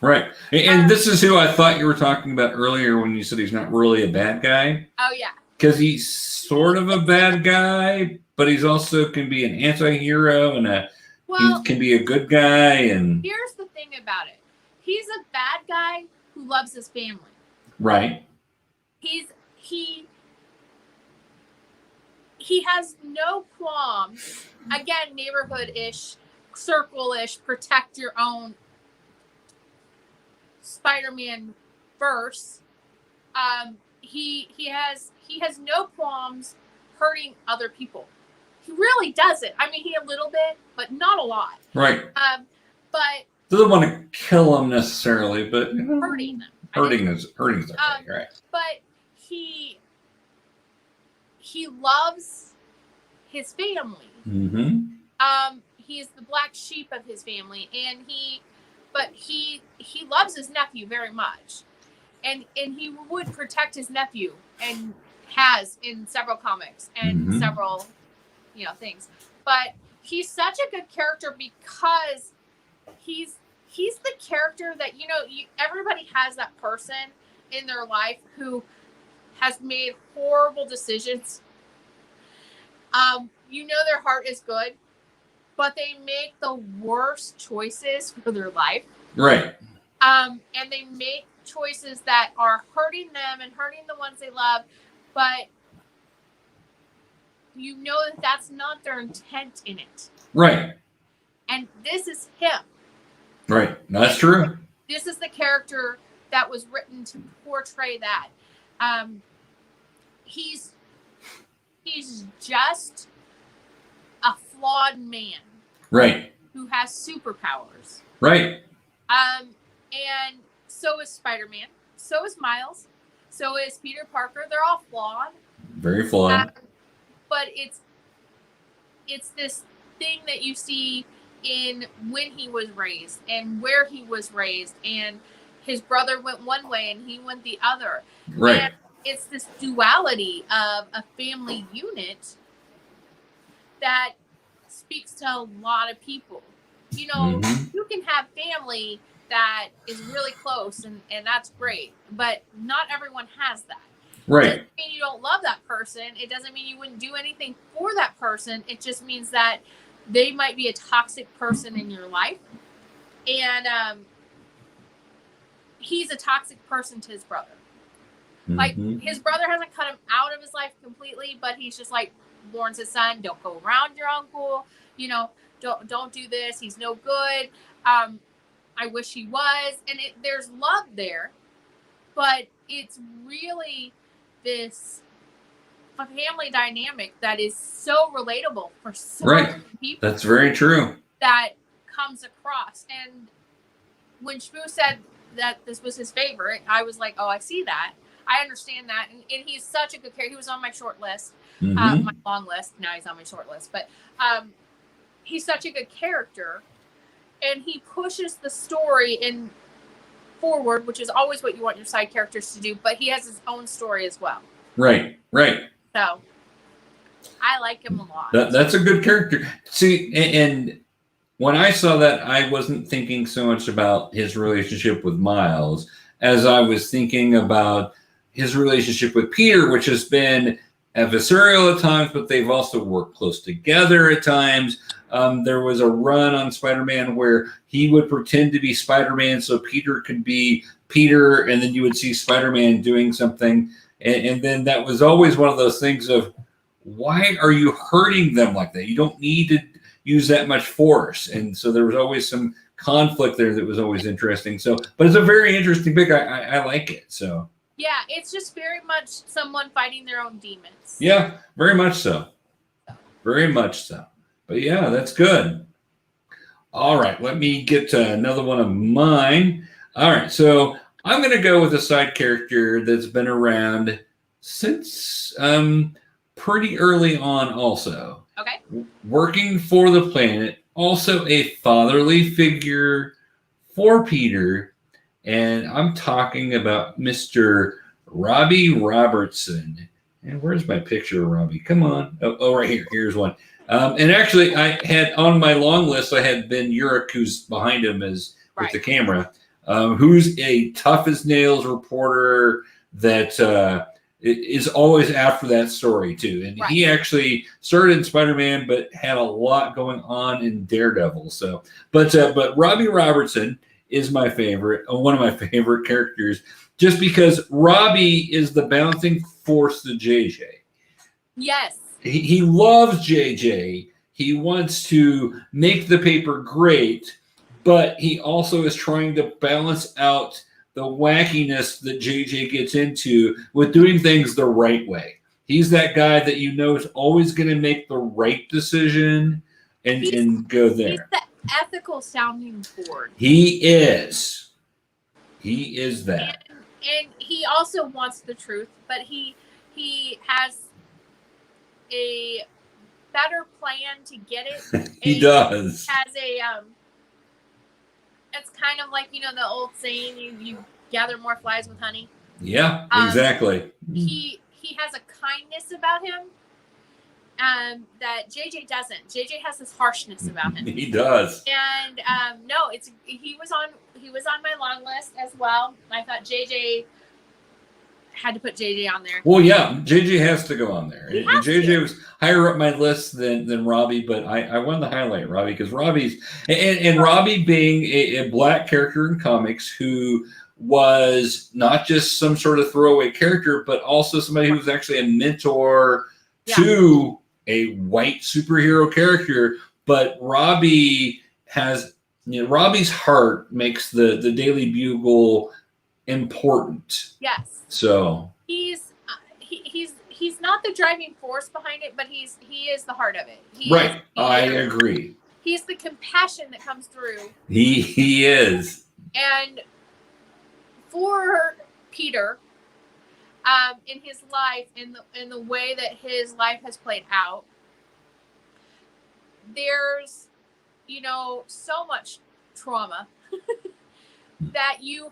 Right. And this is who I thought you were talking about earlier when you said he's not really a bad guy. Oh, yeah. Because he's sort of a bad guy, but he's also can be an anti-hero and he can be a good guy. And here's the thing about it. He's a bad guy who loves his family. Right. He has no qualms. Again, neighborhood-ish, circle-ish, protect your own Spider-Man verse. He has no qualms hurting other people. He really doesn't. I mean, he a little bit, but not a lot. Right. But doesn't want to kill them necessarily, but hurting them. Hurting is okay, right? But he loves his family. Mm-hmm. He is the black sheep of his family, and he loves his nephew very much, and he would protect his nephew, and has in several comics and several things. But he's such a good character because he's the character that everybody has that person in their life who has made horrible decisions. Their heart is good, but they make the worst choices for their life. Right. And they make choices that are hurting them and hurting the ones they love, but that that's not their intent in it. Right. And this is him. Right. That's true. This is the character that was written to portray that. He's just a flawed man. Right. Who has superpowers. Right. And so is Spider-Man. So is Miles. So is Peter Parker. They're all flawed. Very flawed. But it's this thing that you see in when he was raised and where he was raised, and his brother went one way and he went the other. Right. And it's this duality of a family unit that speaks to a lot of people. You can have family that is really close and that's great, but not everyone has that. Right. It doesn't mean you don't love that person. It doesn't mean you wouldn't do anything for that person. It just means that they might be a toxic person in your life. And he's a toxic person to his brother. Like, his brother hasn't cut him out of his life completely, but he's just like warns his son, don't go around your uncle. Don't do this. He's no good. I wish he was. And there's love there, but it's really this family dynamic that is so relatable for so many people. That's very true. That comes across. And when Shpoo said that this was his favorite, I was like, oh, I see that. I understand that. And he's such a good character. He was on my short list, my long list. Now he's on my short list. But he's such a good character. and he pushes the story in forward, which is always what you want your side characters to do, but he has his own story as well. Right. So I like him a lot. That's a good character. See, and when I saw that, I wasn't thinking so much about his relationship with Miles as I was thinking about his relationship with Peter, which has been adversarial at times, but they've also worked close together at times. There was a run on Spider-Man where he would pretend to be Spider-Man so Peter could be Peter, and then you would see Spider-Man doing something. And then that was always one of those things of, why are you hurting them like that? You don't need to use that much force. And so there was always some conflict there that was always interesting. So, but it's a very interesting pick. I like it. So yeah, it's just very much someone fighting their own demons. Yeah, very much so. Very much so. But yeah, that's good. All right, let me get to another one of mine. All right, so I'm going to go with a side character that's been around since pretty early on also. Okay. Working for the planet, also a fatherly figure for Peter, and I'm talking about Mr. Robbie Robertson. And where's my picture of Robbie? Come on. Oh, right here. Here's one. And actually, I had on my long list, I had Ben Urich, who's behind him as with the camera, who's a tough as nails reporter that is always after that story too. And he actually started in Spider-Man, but had a lot going on in Daredevil. So, but Robbie Robertson is my favorite, one of my favorite characters, just because Robbie is the balancing force to JJ. Yes. He loves JJ. He wants to make the paper great, but he also is trying to balance out the wackiness that JJ gets into with doing things the right way. He's that guy that you know is always going to make the right decision and go there. He's the ethical sounding board. He is. He is that. And he also wants the truth, but he has a better plan to get it. He does. Has a it's kind of like, you know, the old saying, you gather more flies with honey. Yeah, exactly. He has a kindness about him that JJ doesn't. JJ has this harshness about him. He does. And no, he was on my long list as well. I thought JJ had to put JJ on there. Well, yeah, JJ has to go on there. And JJ was higher up my list than Robbie, but I wanted to highlight Robbie because Robbie's and Robbie being a black character in comics who was not just some sort of throwaway character, but also somebody who was actually a mentor to a white superhero character. But Robbie has, you know, Robbie's heart makes the Daily Bugle important. Yes. So he's not the driving force behind it, but he is the heart of it. I agree. He's the compassion that comes through. He is. And for Peter, in his life, in the way that his life has played out, there's, you know, so much trauma that you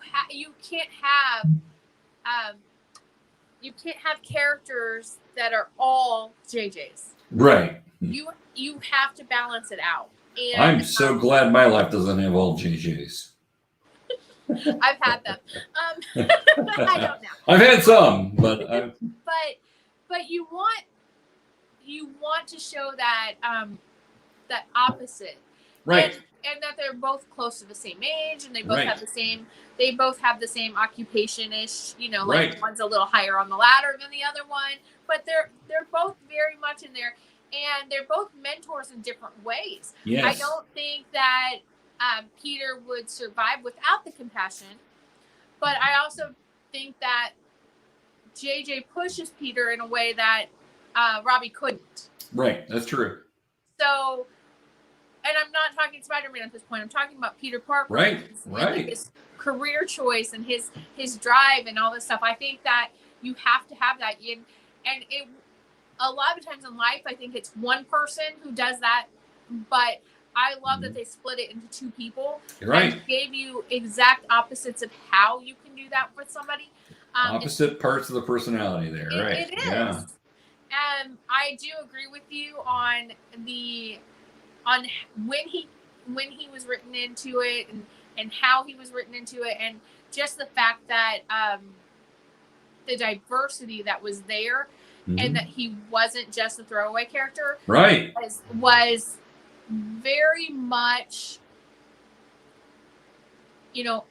can't have characters that are all JJ's. Right. You have to balance it out. And I'm so glad my life doesn't have all JJ's. I've had them. I don't know. I've had some, but you want to show that that opposite, right? And that they're both close to the same age, and they both have the same occupation-ish. You know, like one's a little higher on the ladder than the other one, but they're both very much in there, and they're both mentors in different ways. Yes. I don't think that Peter would survive without the compassion, but I also think that JJ pushes Peter in a way that Robbie couldn't. Right, that's true. So, and I'm not talking Spider-Man at this point. I'm talking about Peter Parker. Right. His career choice and his drive and all this stuff. I think that you have to have that. And a lot of times in life, I think it's one person who does that. But I love that they split it into two people. Right. And gave you exact opposites of how you can do that with somebody. Opposite parts of the personality there, right? It is. Yeah. And I do agree with you on when he was written into it and how he was written into it, and just the fact that the diversity that was there, and that he wasn't just a throwaway character, right, was very much, an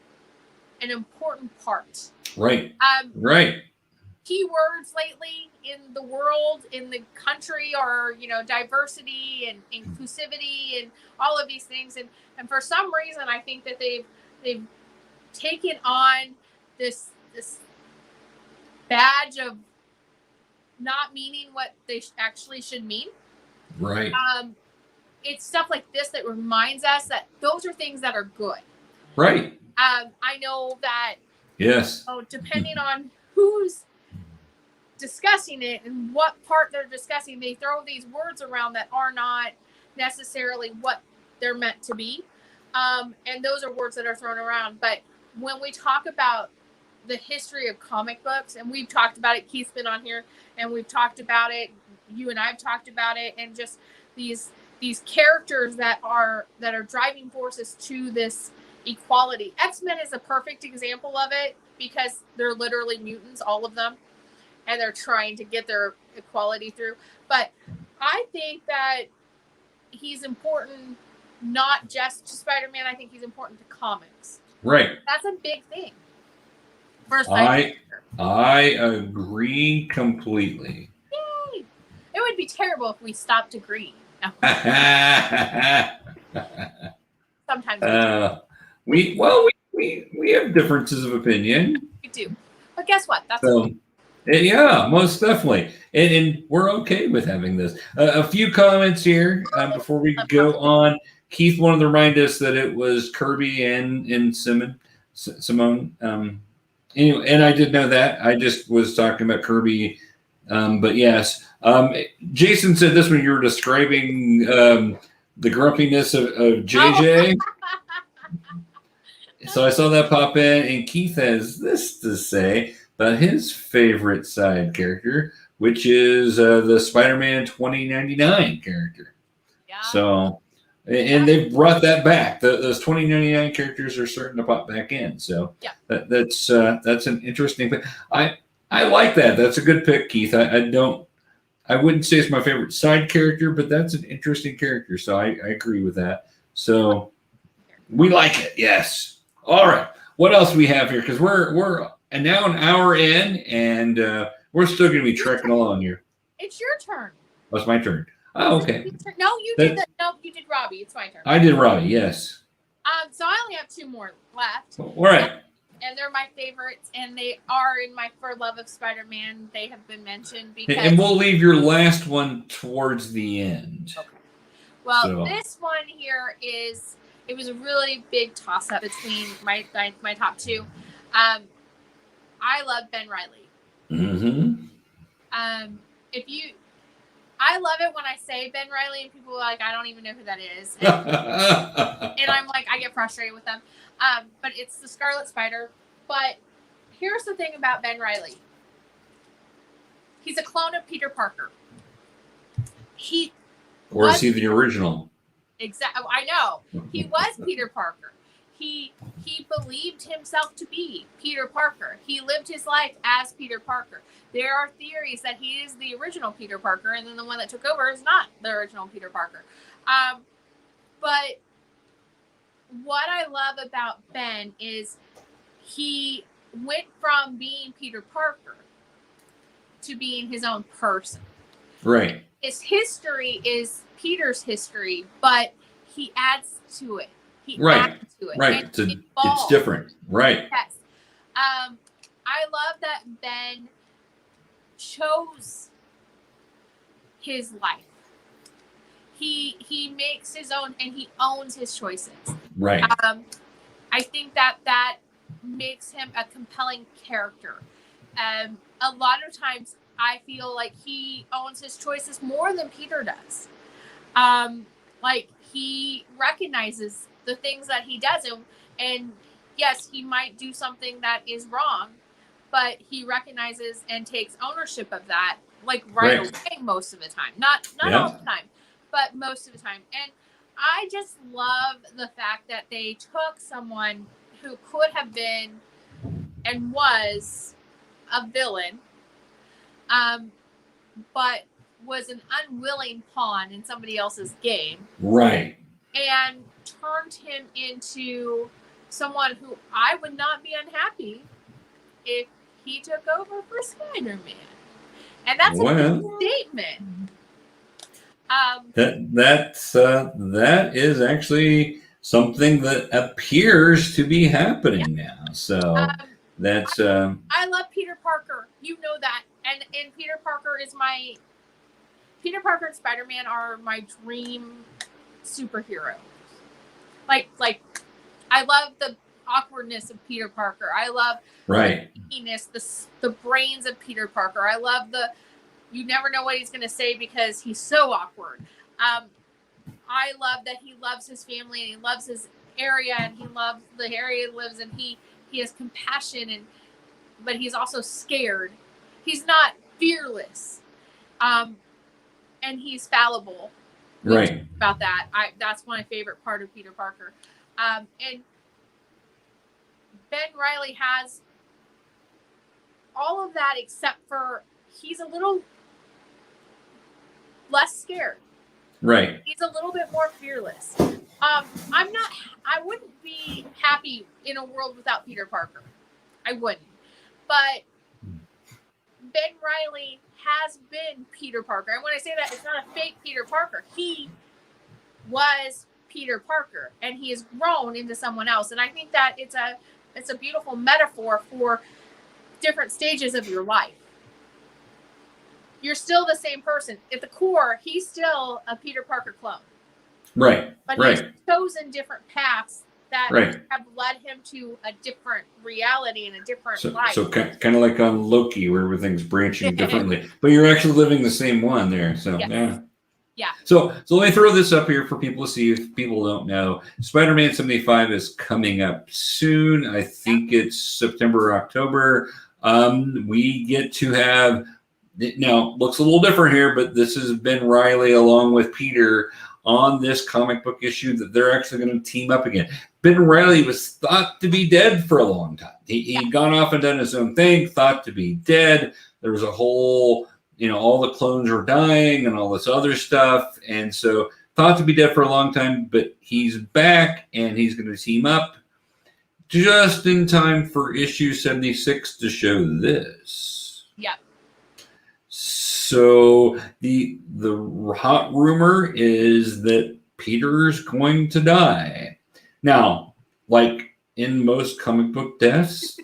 important part. Right. Right. Keywords lately in the world, in the country, are diversity and inclusivity and all of these things, and for some reason I think that they've taken on this badge of not meaning what they actually should mean. Right. It's stuff like this that reminds us that those are things that are good. Right. I know that. Yes. Depending on who's discussing it and what part they're discussing, they throw these words around that are not necessarily what they're meant to be. And those are words that are thrown around. But when we talk about the history of comic books, and we've talked about it, Keith's been on here and we've talked about it, you and I've talked about it, and just these characters that are driving forces to this equality. X-Men is a perfect example of it, because they're literally mutants, all of them, and they're trying to get their equality through. But I think that he's important not just to Spider-Man. I think he's important to comics. Right. That's a big thing. I agree completely. Yay! It would be terrible if we stopped agreeing. No. Sometimes we have differences of opinion. We do. But guess what? That's okay. Yeah, most definitely. And we're okay with having this. A few comments here before we go on. Keith wanted to remind us that it was Kirby and Simone. Anyway, and I did know that. I just was talking about Kirby. But yes. Jason said this when you were describing the grumpiness of JJ. So I saw that pop in, and Keith has this to say about his favorite side character, which is the Spider-Man 2099 character. Yeah. So, and they've brought that back. Those 2099 characters are starting to pop back in. So yeah. That's an interesting thing. I like that. That's a good pick, Keith. I wouldn't say it's my favorite side character, but that's an interesting character. So I agree with that. So we like it. Yes. All right. What else we have here? Because we're now an hour in, and we're still going to be trekking along here. It's your turn. Oh, it's my turn. Oh, okay. No, you did that. No, you did Robbie. It's my turn. I did Robbie. Yes. So I only have two more left. All right. And they're my favorites, and they are in my For Love of Spider-Man. They have been mentioned because. And we'll leave your last one towards the end. Okay. Well, this one here is. It was a really big toss-up between my top two. I love Ben Reilly. Mm-hmm. I love it when I say Ben Reilly and people are like, I don't even know who that is. And I'm like, I get frustrated with them. But it's the Scarlet Spider. But here's the thing about Ben Reilly. He's a clone of Peter Parker. Or is he the original? Exactly. I know. He was Peter Parker. He believed himself to be Peter Parker. He lived his life as Peter Parker. There are theories that he is the original Peter Parker, and then the one that took over is not the original Peter Parker. But what I love about Ben is he went from being Peter Parker to being his own person. Right. His history is Peter's history, but he adds to it. He adds to it. Right. It's different. Right. Yes. I love that Ben chose his life. He makes his own, and he owns his choices. Right. I think that makes him a compelling character. A lot of times I feel like he owns his choices more than Peter does. Like, he recognizes the things that he does, and yes, he might do something that is wrong, but he recognizes and takes ownership of that, like right away most of the time. Not all the time, but most of the time. And I just love the fact that they took someone who could have been and was a villain, but was an unwilling pawn in somebody else's game. Right. And turned him into someone who I would not be unhappy if he took over for Spider-Man. And that's a big statement. That is actually something that appears to be happening now. So that's I love Peter Parker. You know that. And Peter Parker and Spider-Man are my dream superhero. Like I love the awkwardness of Peter Parker. I love the geekiness, the brains of Peter Parker. I love you never know what he's going to say because he's so awkward. I love that he loves his family and he loves his area and he loves the area he lives in. He has compassion but he's also scared. He's not fearless. And he's fallible. Right. About that. That's my favorite part of Peter Parker. And Ben Reilly has all of that except for he's a little less scared. Right. He's a little bit more fearless. I wouldn't be happy in a world without Peter Parker. I wouldn't. But Ben Reilly has been Peter Parker. And when I say that, it's not a fake Peter Parker. He was Peter Parker, and he has grown into someone else. And I think that it's a beautiful metaphor for different stages of your life. You're still the same person. At the core, he's still a Peter Parker clone. Right. But he's chosen different paths that have led him to a different reality and a different life. So kind of like on Loki, where everything's branching differently, but you're actually living the same one there. So yeah. So let me throw this up here for people to see if people don't know. Spider-Man 75 is coming up soon. I think it's September or October. We get to have, now looks a little different here, but this is Ben Reilly along with Peter on this comic book issue that they're actually going to team up again. Ben Reilly was thought to be dead for a long time. He'd gone off and done his own thing, thought to be dead. There was a whole, all the clones were dying and all this other stuff. And so thought to be dead for a long time, but he's back and he's going to team up just in time for issue 76 to show this. Yeah. So the hot rumor is that Peter's going to die. Now, like in most comic book deaths,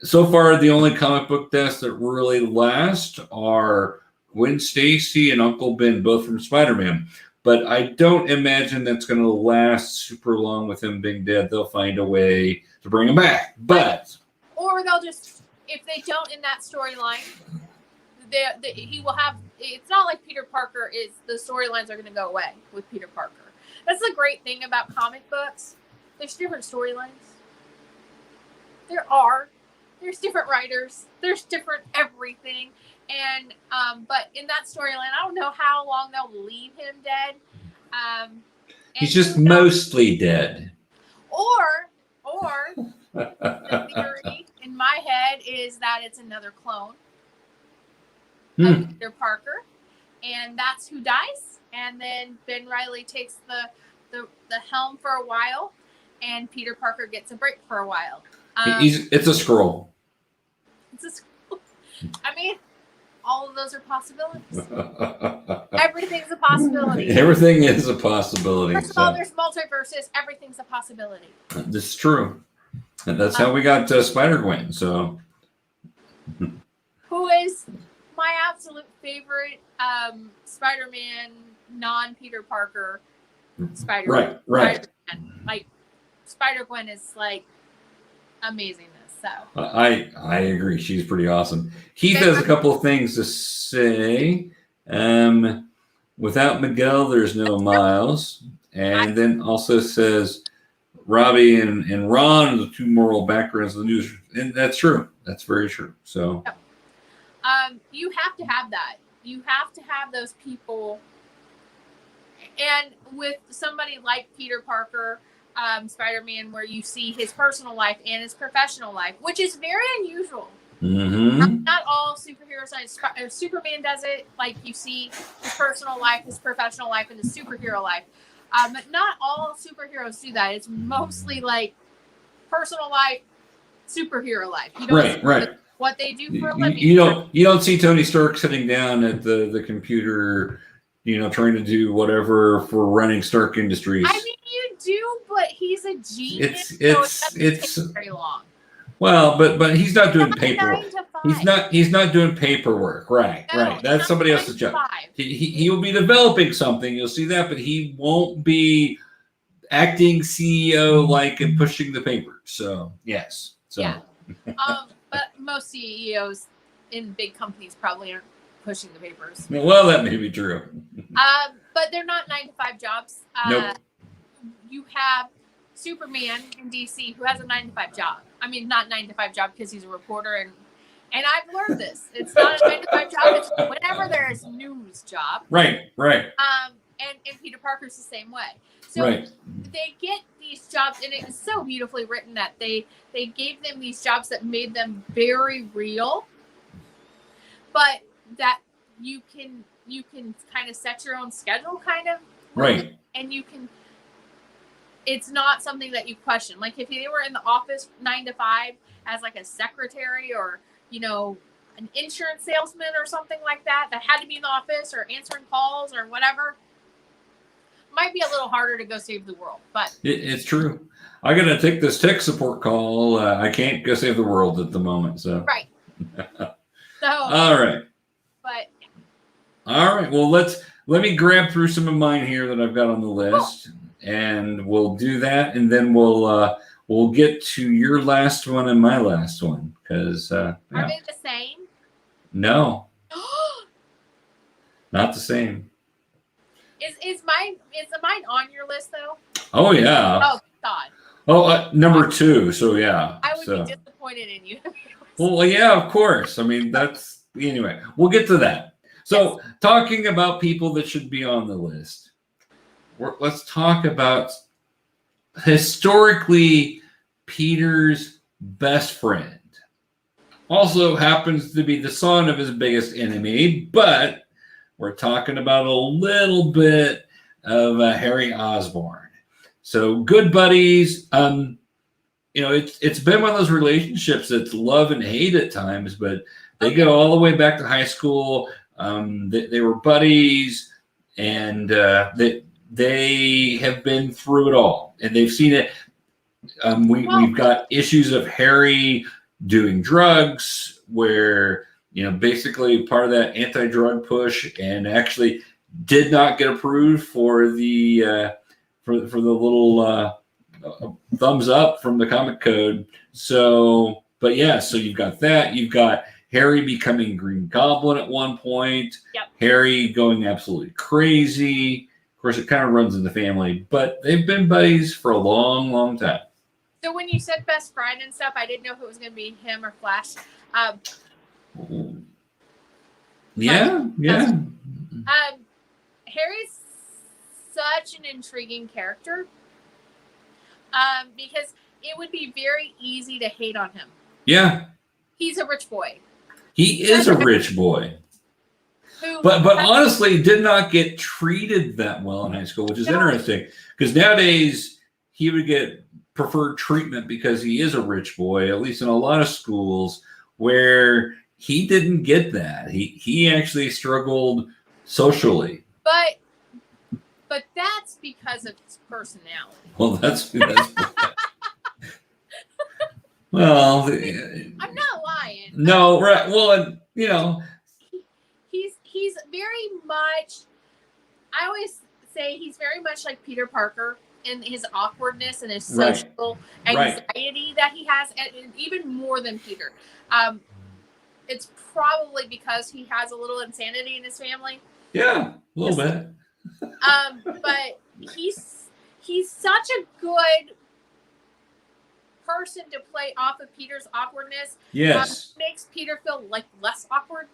so far the only comic book deaths that really last are Gwen Stacy and Uncle Ben, both from Spider-Man. But I don't imagine that's going to last super long with him being dead. They'll find a way to bring him back. Or they'll just, if they don't in that storyline, he will have, it's not like Peter Parker is, the storylines are going to go away with Peter Parker. That's the great thing about comic books. There's different storylines. There's different writers. There's different everything. And, but in that storyline, I don't know how long they'll leave him dead. He's just mostly dead. Or the theory in my head is that it's another clone of Peter Parker, and that's who dies. And then Ben Reilly takes the helm for a while, and Peter Parker gets a break for a while. It's a scroll. It's a scroll. I mean, all of those are possibilities. Everything's a possibility. Everything is a possibility. First of all, there's multiverses. Everything's a possibility. This is true. And that's how we got Spider-Gwen. So, who is my absolute favorite Spider-Man, non-Peter Parker Spider-Man. Right. Spider-Man. Like, Spider-Gwen is like amazingness. So I agree. She's pretty awesome. Keith has a couple of things to say. Without Miguel, there's no Miles. And then also says Robbie and Ron are the two moral backgrounds of the news. And that's true. That's very true. So you have to have that. You have to have those people. And with somebody like Peter Parker, Spider-Man, where you see his personal life and his professional life, which is very unusual. Mm-hmm. Not all superheroes. Superman does it. Like you see his personal life, his professional life, and his superhero life. But not all superheroes do that. It's mostly like personal life, superhero life. You don't right. What they do for a living. You don't see Tony Stark sitting down at the computer, trying to do whatever for running Stark Industries. I mean, you do, but he's a genius. So it doesn't take very long. Well, but he's not doing paperwork. He's not doing paperwork. Right. That's somebody else's job. He will be developing something. You'll see that, but he won't be acting CEO like and pushing the papers. So yes. So. Yeah. But most CEOs in big companies probably aren't pushing the papers. Well, that may be true. But they're not 9-to-5 jobs. Nope. You have Superman in DC who has a 9-to-5 job. I mean, not 9-to-5 job because he's a reporter, and I've learned this. It's not a 9-to-5 job. It's whenever there's news job. Right. And Peter Parker's the same way. So they get these jobs, and it is so beautifully written that they gave them these jobs that made them very real, but that you can kind of set your own schedule, kind of. Right. And it's not something that you question. Like if they were in the office 9 to 5 as like a secretary or, an insurance salesman or something like that had to be in the office or answering calls or whatever, might be a little harder to go save the world. But it's true. I got to take this tech support call. I can't go save the world at the moment. So right. So all right. But all right. Well, let me grab through some of mine here that I've got on the list, and we'll do that, and then we'll get to your last one and my last one because are they the same? No, not the same. Is mine on your list though? Oh yeah. Oh God. Oh, number 2. So yeah. I would be disappointed in you. Well, yeah, of course. I mean, anyway. We'll get to that. So, talking about people that should be on the list, let's talk about historically Peter's best friend. Also happens to be the son of his biggest enemy, but we're talking about a little bit of Harry Osborn. So good buddies. It's been one of those relationships that's love and hate at times, but they go all the way back to high school. They were buddies, and they have been through it all, and they've seen it. We've got issues of Harry doing drugs, where basically part of that anti-drug push, and actually did not get approved for the for the little thumbs up from the comic code. So, but yeah, so you've got that. You've got Harry becoming Green Goblin at one point. Yep. Harry going absolutely crazy. Of course, it kind of runs in the family, but they've been buddies for a long, long time. So when you said best friend and stuff, I didn't know if it was going to be him or Flash. Yeah. Harry's such an intriguing character because it would be very easy to hate on him. Yeah. He's a rich boy. He is a rich boy. But honestly, did not get treated that well in high school, which is interesting. Because nowadays, he would get preferred treatment because he is a rich boy, at least in a lot of schools, where he didn't get that. He actually struggled socially. But that's because of his personality. Well, that's well, I'm not lying. No, right. Well, and he's very much. I always say he's very much like Peter Parker in his awkwardness and his social anxiety that he has, and even more than Peter. It's probably because he has a little insanity in his family. Yeah, a little bit. But he's such a good person to play off of Peter's awkwardness. Yes. Makes Peter feel like less awkward.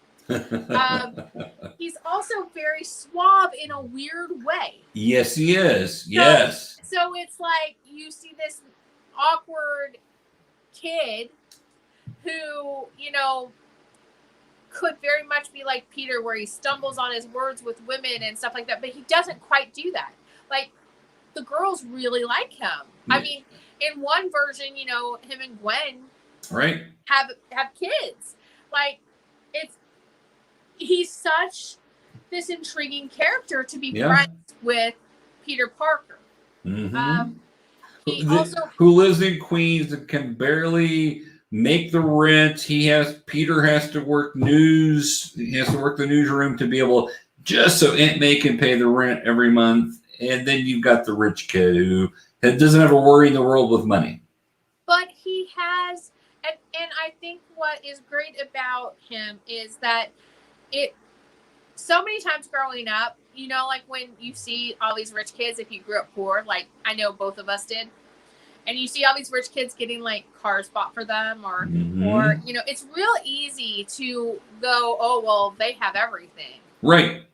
He's also very suave in a weird way. Yes, he is. Yes. So it's like you see this awkward kid who, you know, could very much be like Peter, where he stumbles on his words with women and stuff like that, but he doesn't quite do that. Like, the girls really like him. I mean, in one version, you know, him and Gwen have kids. Like, he's such this intriguing character to be friends with Peter Parker. Who lives in Queens and can barely make the rent. Peter has to work news. He has to work the newsroom to be able, just so Aunt May can pay the rent every month. And then you've got the rich kid who doesn't have a worry in the world with money. But he has, and I think what is great about him is that so many times growing up, you know, like when you see all these rich kids, if you grew up poor, like I know both of us did, and you see all these rich kids getting like cars bought for them, or you know, it's real easy to go, oh well, they have everything. Right.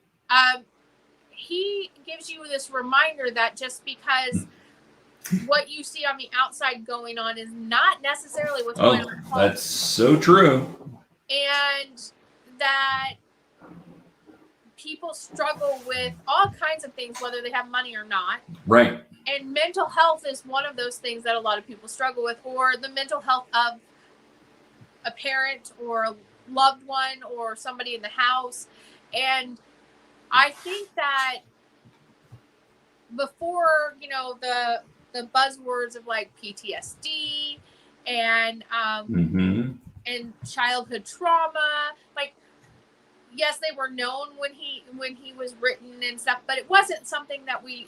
He gives you this reminder that just because what you see on the outside going on is not necessarily what's going on at home. That's so true. And that people struggle with all kinds of things, whether they have money or not. Right. And mental health is one of those things that a lot of people struggle with, or the mental health of a parent or a loved one or somebody in the house. And I think that before, you know, the buzzwords of like PTSD and and childhood trauma, like, yes, they were known when he was written and stuff, but it wasn't something that we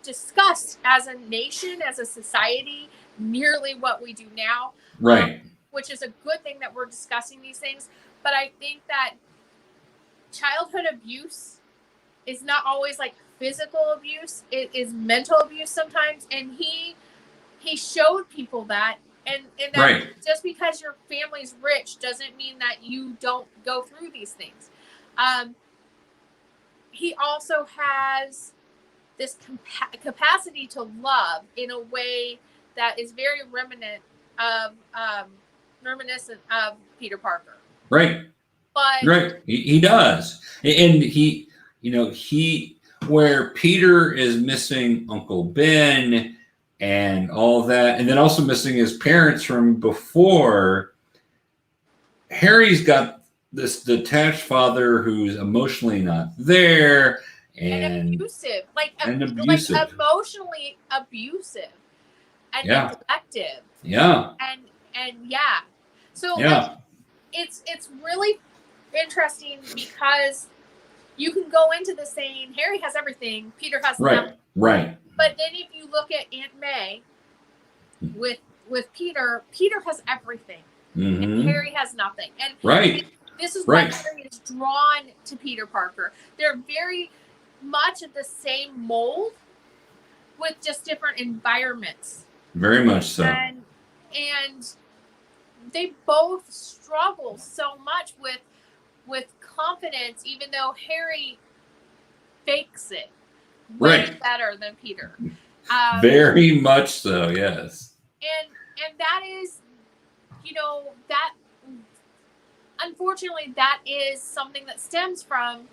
discussed as a nation, as a society, nearly what we do now. Right. Which is a good thing that we're discussing these things. But I think that childhood abuse is not always like physical abuse. It is mental abuse sometimes. And he showed people that. And that just because your family's rich doesn't mean that you don't go through these things. He also has this capacity to love in a way that is very reminiscent of Peter Parker. Right. But he does. And he, you know, where Peter is missing Uncle Ben and all that, and then also missing his parents from before, Harry's got this detached father who's emotionally not there and abusive, like abusive. like emotionally abusive and neglective. Yeah. And yeah. So like, it's really interesting because you can go into this saying Harry has everything, Peter has nothing. Right. But then if you look at Aunt May with Peter has everything. And Harry has nothing. And this is why Harry is drawn to Peter Parker. They're very much of the same mold with just different environments. Very much so. And they both struggle so much with confidence, even though Harry fakes it way better than Peter. Very much so, yes. And that is, you know, that unfortunately that is something that stems from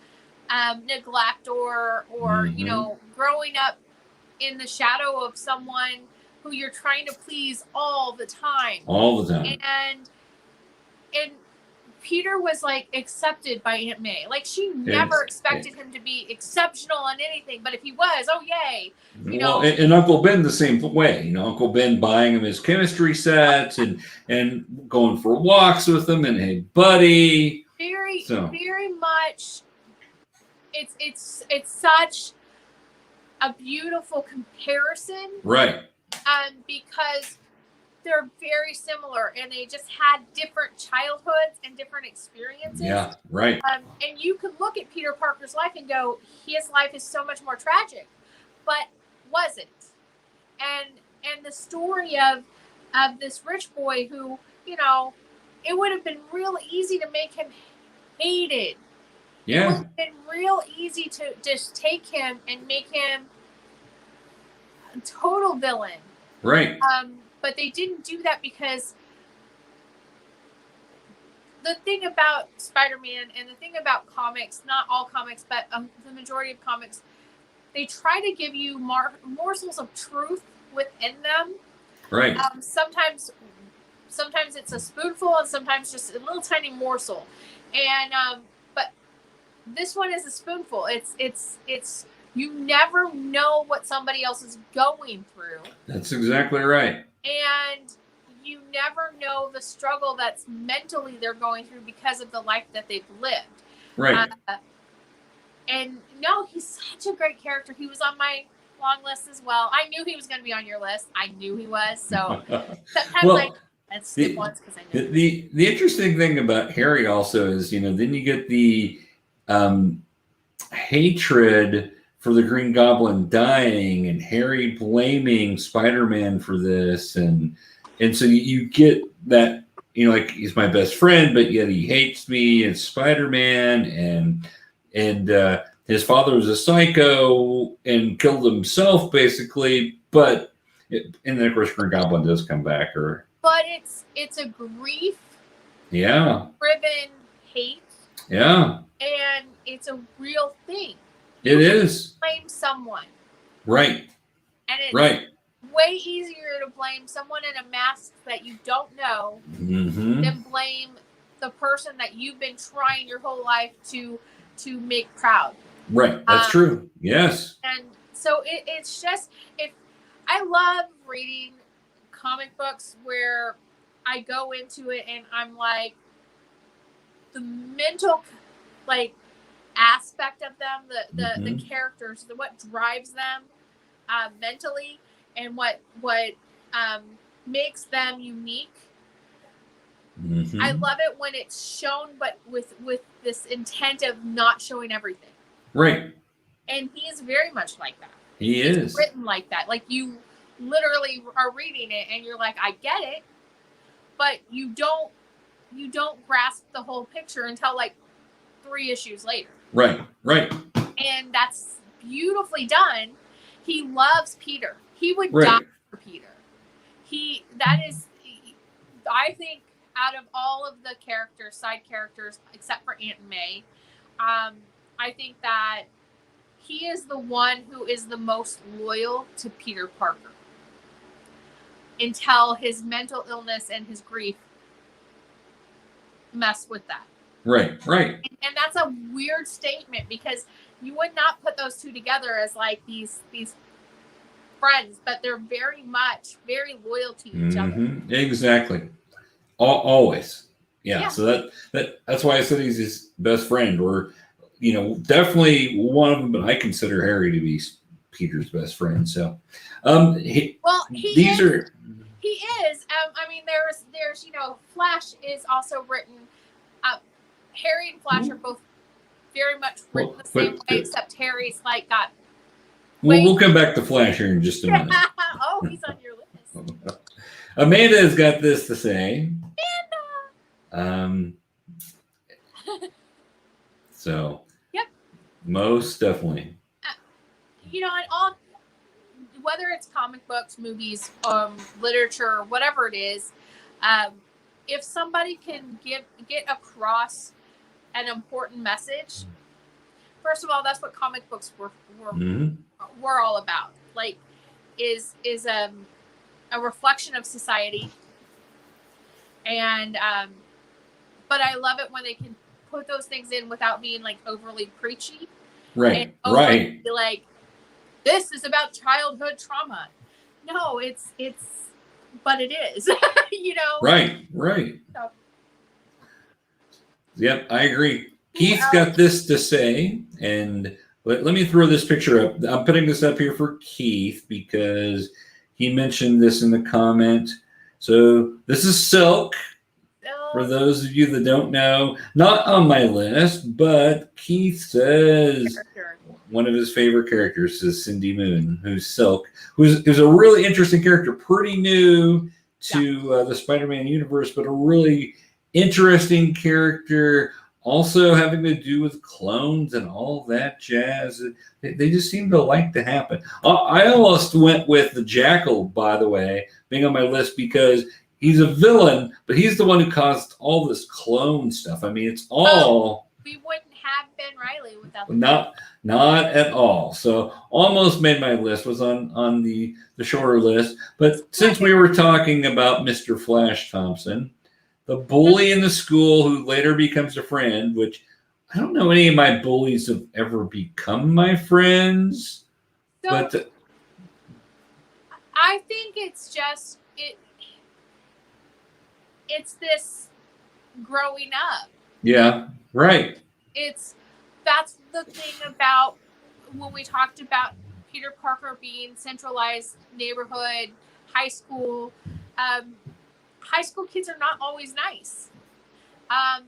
neglect or you know, growing up in the shadow of someone who you're trying to please all the time. And Peter was like accepted by Aunt May. Like she never expected him to be exceptional on anything, but if he was, oh yay! You know. And Uncle Ben the same way. You know, Uncle Ben buying him his chemistry sets and going for walks with him, and hey, buddy. Very much. It's such a beautiful comparison, right? Because they're very similar, and they just had different childhoods and different experiences. Yeah, right. And you could look at Peter Parker's life and go, his life is so much more tragic, but wasn't. And the story of this rich boy who, you know, it would have been real easy to make him hated. Yeah. It would have been real easy to just take him and make him a total villain. Right. But they didn't do that because the thing about Spider-Man and the thing about comics, not all comics, but the majority of comics, they try to give you morsels of truth within them. Right. Sometimes it's a spoonful, and sometimes just a little tiny morsel. And but this one is a spoonful. It's you never know what somebody else is going through. That's exactly right. And you never know the struggle that's mentally they're going through because of the life that they've lived. Right. And no, he's such a great character. He was on my long list as well. I knew he was going to be on your list. I knew he was. So sometimes I'd skip once because I knew. The interesting thing about Harry also is, you know, then you get the hatred for the Green Goblin dying and Harry blaming Spider-Man for this. And so you get that, you know, like, he's my best friend, but yet he hates me. It's Spider-Man. And his father was a psycho and killed himself, basically. And then, of course, Green Goblin does come back. But it's a grief. Yeah. Driven hate. Yeah. And it's a real thing. It is. Blame someone. Right. And it's right. way easier to blame someone in a mask that you don't know than blame the person that you've been trying your whole life to make proud. Right. That's true. Yes. And so it's just, if I love reading comic books where I go into it and I'm like, the mental aspect of them, the characters, what drives them mentally, and what makes them unique. I love it when it's shown, but with this intent of not showing everything. Right. And he is very much like that. He's written like that. Like, you literally are reading it and you're like, I get it, but you don't grasp the whole picture until like 3 issues later. Right. And that's beautifully done. He loves Peter. He would die for Peter. I think, out of all of the characters, side characters, except for Aunt May, I think that he is the one who is the most loyal to Peter Parker until his mental illness and his grief mess with that. Right. And that's a weird statement, because you would not put those two together as like these friends, but they're very loyal to each other. Exactly. Always. Yeah. So that's why I said he's his best friend, or, you know, definitely one of them, but I consider Harry to be Peter's best friend. So, he is. I mean, there's, you know, Flash is also written. Harry and Flash are both very much written the same way, except Harry's like got. We'll come back to Flash here in just a minute. Oh, he's on your list. Amanda has got this to say. So. Yep. Most definitely. You know, and all, whether it's comic books, movies, literature, whatever it is, if somebody can get across an important message, first of all, that's what comic books were all about. Like, is a reflection of society, and but I love it when they can put those things in without being like overly preachy, right? Be like, this is about childhood trauma. No, but it is, you know. Right. So. Yep, I agree. Keith's got this to say, and let me throw this picture up. I'm putting this up here for Keith because he mentioned this in the comment. So this is Silk. For those of you that don't know, not on my list, but Keith says one of his favorite characters is Cindy Moon, who's Silk, who's a really interesting character, pretty new to the Spider-Man universe, but a really interesting character, also having to do with clones and all that jazz. They just seem to like to happen. I almost went with the Jackal, by the way, being on my list because he's a villain, but he's the one who caused all this clone stuff. I mean, it's all... we wouldn't have Ben Reilly without not at all. So almost made my list, was on the shorter list. But since we were talking about Mr. Flash Thompson, the bully in the school who later becomes a friend, which I don't know any of my bullies have ever become my friends. So, but I think it's just it's this growing up. Yeah, right. That's the thing about when we talked about Peter Parker being centralized neighborhood, high school. High school kids are not always nice.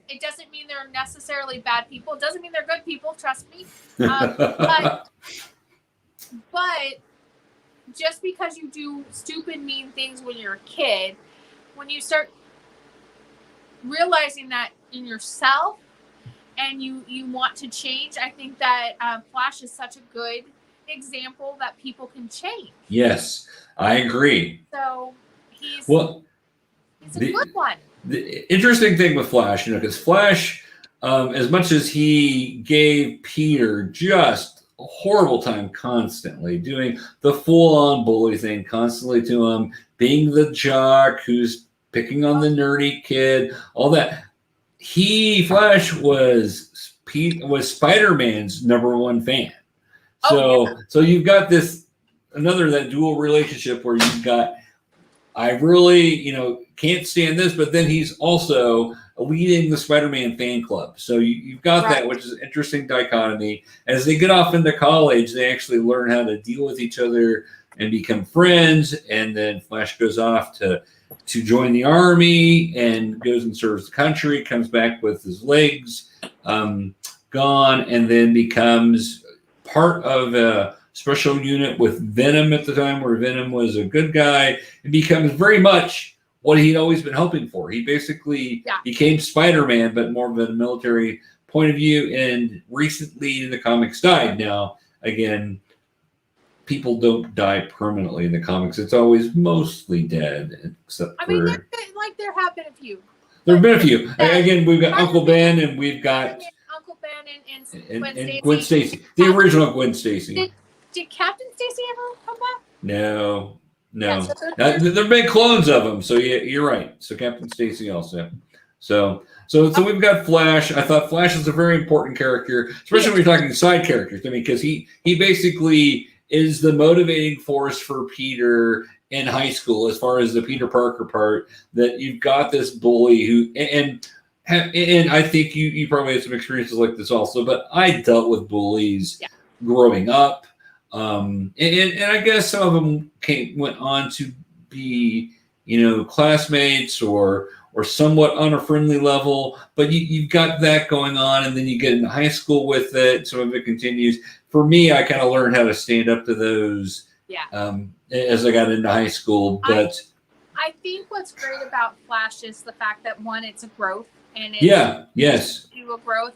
It doesn't mean they're necessarily bad people. It doesn't mean they're good people, trust me. But just because you do stupid, mean things when you're a kid, when you start realizing that in yourself and you want to change, I think that Flash is such a good example that people can change. Yes, I agree. So he's a good one. The interesting thing with Flash, because Flash, as much as he gave Peter just a horrible time constantly, doing the full-on bully thing constantly to him, being the jock who's picking on the nerdy kid, all that. Flash was Spider-Man's #1 fan. So you've got that dual relationship where you've got, I really, can't stand this, but then he's also leading the Spider-Man fan club. So you've got that, which is an interesting dichotomy. As they get off into college, they actually learn how to deal with each other and become friends. And then Flash goes off to join the army and goes and serves the country, comes back with his legs gone, and then becomes part of a special unit with Venom at the time, where Venom was a good guy, and becomes very much what he'd always been hoping for. He basically became Spider-Man, but more of a military point of view, and recently in the comics died. Now, again, people don't die permanently in the comics. It's always mostly dead, except there have been a few. There have been a few. Again, we've got Uncle Ben, and we've got Uncle Ben and Gwen Stacy. The original Gwen Stacy. Did Captain Stacy ever come back? No. Yeah, there've been clones of them, so yeah, you're right. So Captain Stacy also. So we've got Flash. I thought Flash is a very important character, especially when you're talking side characters. I mean, because he basically is the motivating force for Peter in high school, as far as the Peter Parker part. That you've got this bully who and I think you probably had some experiences like this also. But I dealt with bullies growing up. And I guess some of them went on to be, classmates or somewhat on a friendly level, but you've got that going on, and then you get into high school with it. Some of it continues. For me, I kind of learned how to stand up to those as I got into high school. But I think what's great about Flash is the fact that, one, it's a growth, and it's a growth.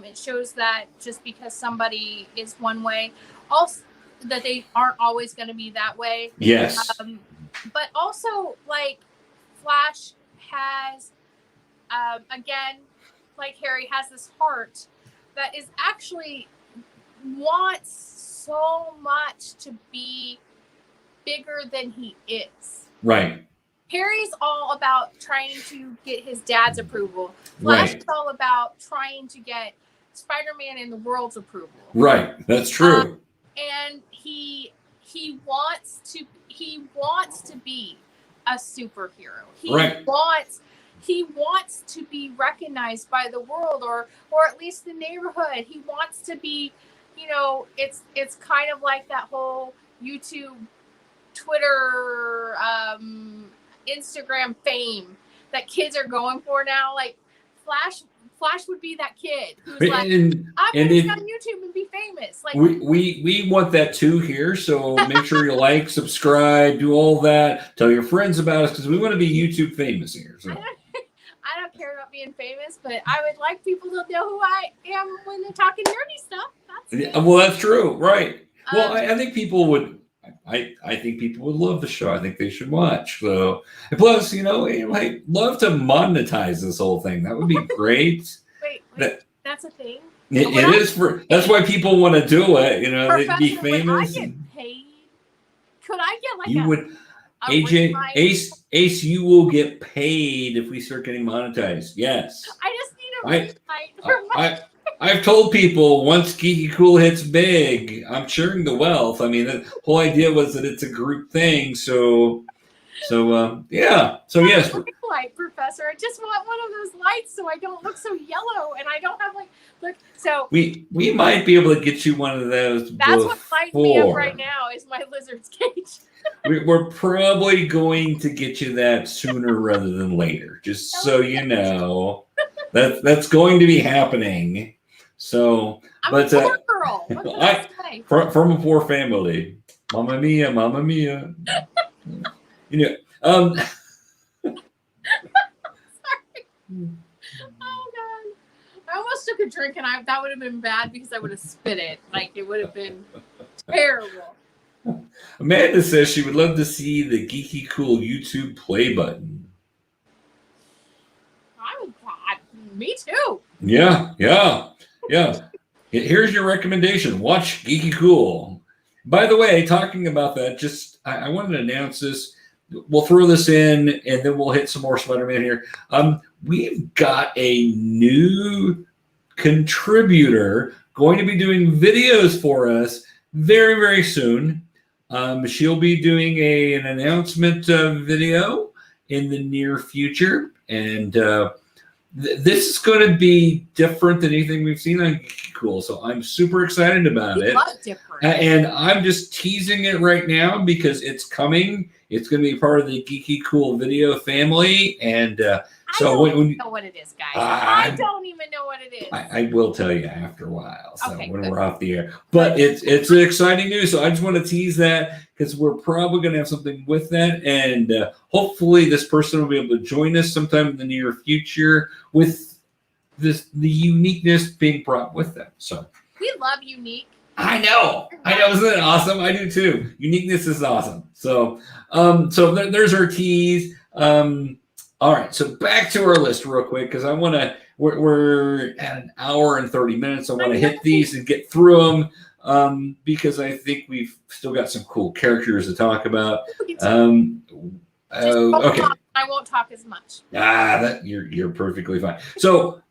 It shows that just because somebody is one way, also that they aren't always going to be that way. Yes. But also, like, Flash has, again, like Harry, has this heart that is actually wants so much to be bigger than he is. Right. Harry's all about trying to get his dad's approval. Flash is all about trying to get Spider-Man and the world's approval. Right. That's true. And he wants to be a superhero. He wants to be recognized by the world or at least the neighborhood. He wants to be, it's kind of like that whole YouTube, Twitter Instagram fame that kids are going for now. Like Flash would be that kid who's like, I'm going to be on YouTube and be famous. Like we want that too here. So make sure you like, subscribe, do all that. Tell your friends about us because we want to be YouTube famous here. So. I don't care about being famous, but I would like people to know who I am when they're talking nerdy stuff. Well, that's true, right? Well, I think people would. I think people would love the show. I think they should watch. So, and plus, you know, I'd love to monetize this whole thing. That would be great. Wait, that's a thing. It is for. That's why people want to do it. You know, they'd be famous. Would I get paid? Could I get like you would? AJ, Ace, you will get paid if we start getting monetized. Yes. I just need a ring I've told people once GeekyKOOL hits big, I'm sharing the wealth. I mean, the whole idea was that it's a group thing. So yeah. So yes. Light, Professor. I just want one of those lights so I don't look so yellow and I don't have look. So we might be able to get you one of those. That's what lights me up right now is my lizard's cage. We're probably going to get you that sooner rather than later. Just so you know, that's going to be happening. So, I'm a poor girl. What can I say? From a poor family. Mamma mia, mamma mia. You know. Sorry. Oh God. I almost took a drink and that would have been bad because I would have spit it. Like it would have been terrible. Amanda says she would love to see the GeekyKOOL YouTube play button. Me too. Yeah. Here's your recommendation. Watch GeekyKOOL. By the way, talking about that, just I wanted to announce this. We'll throw this in, and then we'll hit some more Spider-Man here. We've got a new contributor going to be doing videos for us very, very soon. She'll be doing an announcement video in the near future, and this is going to be different than anything we've seen on GeekyKOOL. So I'm super excited about it. And I'm just teasing it right now because it's coming. It's going to be part of the GeekyKOOL video family, and so when you know what it is, guys. I don't even know what it is. I will tell you after a while. So when we're off the air, but it's exciting news. So I just want to tease that because we're probably going to have something with that, and hopefully this person will be able to join us sometime in the near future with the uniqueness being brought with them. So we love unique. I know. Isn't it awesome? I do too. Uniqueness is awesome. So there's our tease. All right, so back to our list real quick because we're at an hour and 30 minutes. I want to hit these and get through them because I think we've still got some cool characters to talk about. Okay. I won't talk as much. You're perfectly fine. So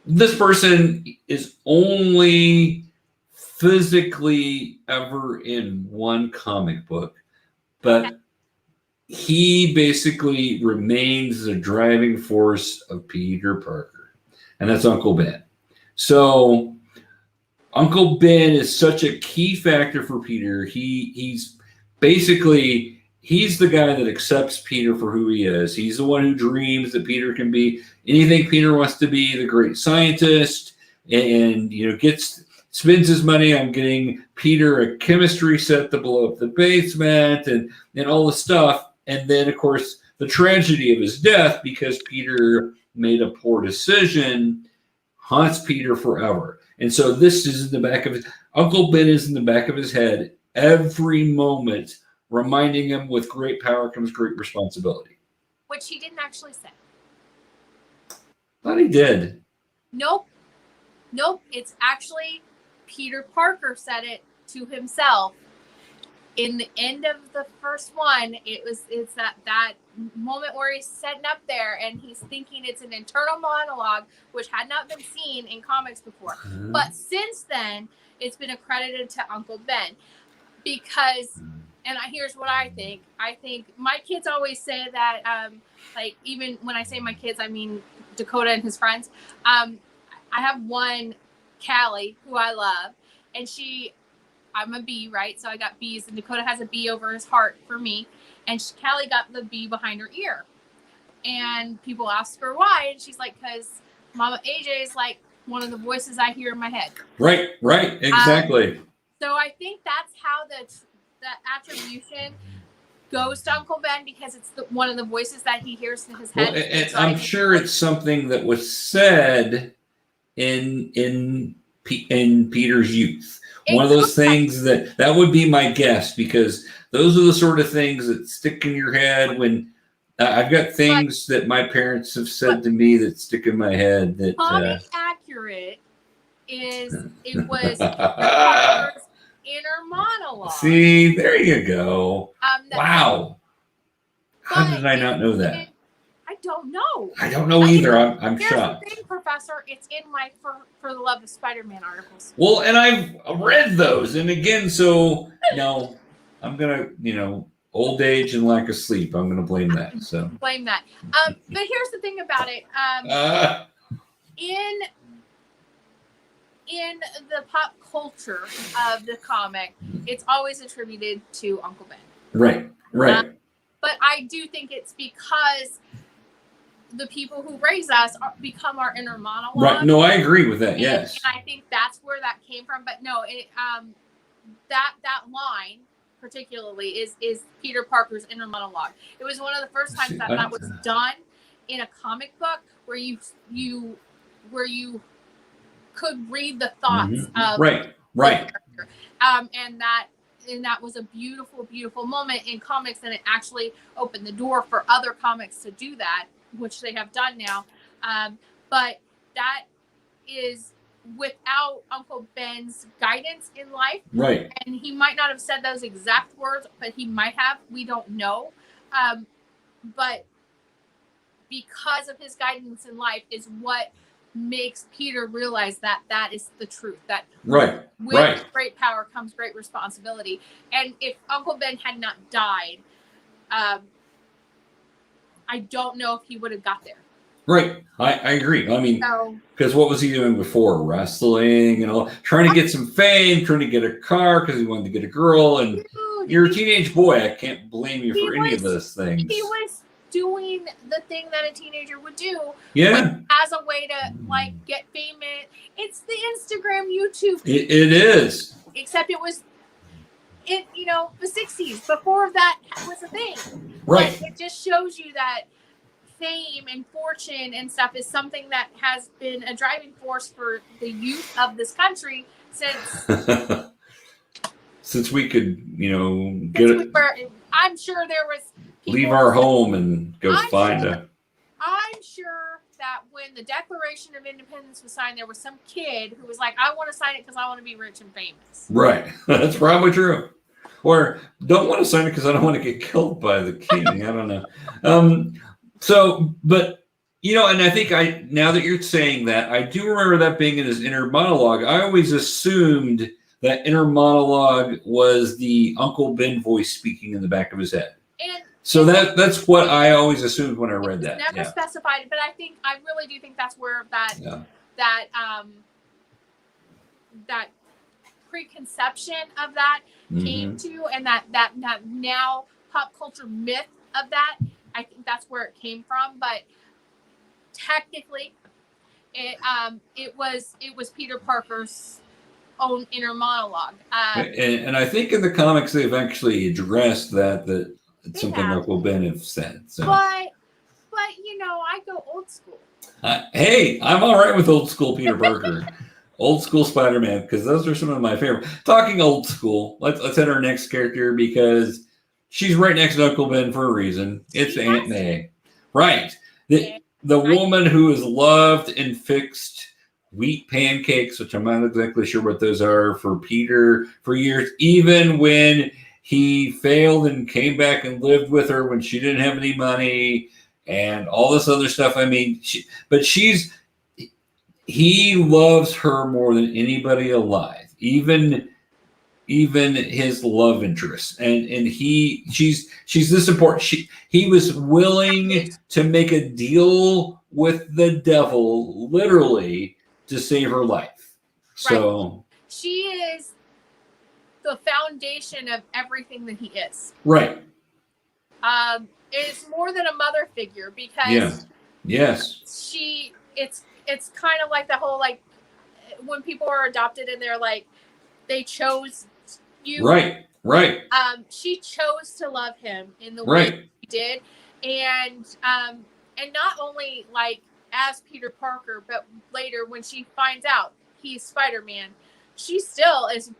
this person is only physically ever in one comic book, but he basically remains the driving force of Peter Parker, and that's Uncle Ben. So Uncle Ben is such a key factor for Peter. He's the guy that accepts Peter for who he is. He's the one who dreams that Peter can be anything Peter wants to be, the great scientist, and spends his money on getting Peter a chemistry set to blow up the basement and all the stuff. And then, of course, the tragedy of his death because Peter made a poor decision haunts Peter forever. And so this is in the back of his Uncle Ben is in the back of his head every moment, reminding him with great power comes great responsibility. Which he didn't actually say. Thought he did. Nope. It's actually Peter Parker said it to himself. In the end of the first one, it's that moment where he's sitting up there and he's thinking it's an internal monologue, which had not been seen in comics before. Mm-hmm. But since then, it's been accredited to Uncle Ben because, and here's what I think. I think my kids always say that, even when I say my kids, I mean Dakota and his friends. I have one, Callie, who I love, and I'm a B, right? So I got B's, and Dakota has a B over his heart for me. and Callie got the bee behind her ear. And people ask her why, and she's like, because Mama AJ is like one of the voices I hear in my head. Right, exactly. So I think that's how that attribution goes to Uncle Ben, because it's one of the voices that he hears in his head. Well, and I'm sure it's something that was said in Peter's youth. One of those things that would be my guess, because those are the sort of things that stick in your head when I've got things that my parents have said to me that stick in my head. That comic accurate is it was Parker's inner monologue. See, there you go. Wow. How did I not know that? I don't know. I don't know either. I'm shocked. Here's the thing, Professor. It's in my For the Love of Spider-Man articles. Well, and I've read those. And again, so now I'm going to, old age and lack of sleep. I'm going to blame that. So blame that. But here's the thing about it. In the pop culture of the comic, it's always attributed to Uncle Ben. Right. But I do think it's because the people who raise us become our inner monologue. Right. No, I agree with that. Yes. And I think that's where that came from. But no, that line particularly is Peter Parker's inner monologue. It was one of the first times that was done in a comic book where you could read the thoughts of right. the character. And that was a beautiful, beautiful moment in comics, and it actually opened the door for other comics to do that, which they have done now. But that is without Uncle Ben's guidance in life. Right. And he might not have said those exact words, but he might have. We don't know. But because of his guidance in life is what makes Peter realize that is the truth. That with great power comes great responsibility. And if Uncle Ben had not died, I don't know if he would have got there. Right. I agree. I mean, because what was he doing before? Wrestling and all, trying to get some fame, trying to get a car because he wanted to get a girl. And you're a teenage boy. I can't blame you for any of those things. He was doing the thing that a teenager would do. Yeah. As a way to get famous. It's the Instagram, YouTube. It is. Except it was the 60s. Before that was a thing. Right. But it just shows you that fame and fortune and stuff is something that has been a driving force for the youth of this country since we could, get it. I'm sure there was leave our home and go I'm sure that when the Declaration of Independence was signed, there was some kid who was like, I want to sign it because I want to be rich and famous. Right. That's probably true. Or don't want to sign it because I don't want to get killed by the king. I don't know. So, but, and I think now that you're saying that, I do remember that being in his inner monologue. I always assumed that inner monologue was the Uncle Ben voice speaking in the back of his head. So that's what I always assumed when I read that. Never specified, but I really do think that's where that preconception of that came to, and that now pop culture myth of that. I think that's where it came from, but technically, it was Peter Parker's own inner monologue. And I think in the comics they've actually addressed that it's something Uncle Ben have said. So. But I go old school. Hey, I'm all right with old school Peter Parker, old school Spider-Man, because those are some of my favorite. Talking old school, let's hit our next character because she's right next to Uncle Ben for a reason. It's Aunt May. Right. The woman who has loved and fixed wheat pancakes, which I'm not exactly sure what those are, for Peter for years, even when he failed and came back and lived with her when she didn't have any money and all this other stuff. I mean, he loves her more than anybody alive, even his love interest, and she's this important. He was willing to make a deal with the devil, literally, to save her life. So she is the foundation of everything that he is. Right. is more than a mother figure because it's kind of like the whole like when people are adopted and they're like they chose you. Right. She chose to love him in the way she did, and not only like as Peter Parker, but later when she finds out he's Spider-Man, she still is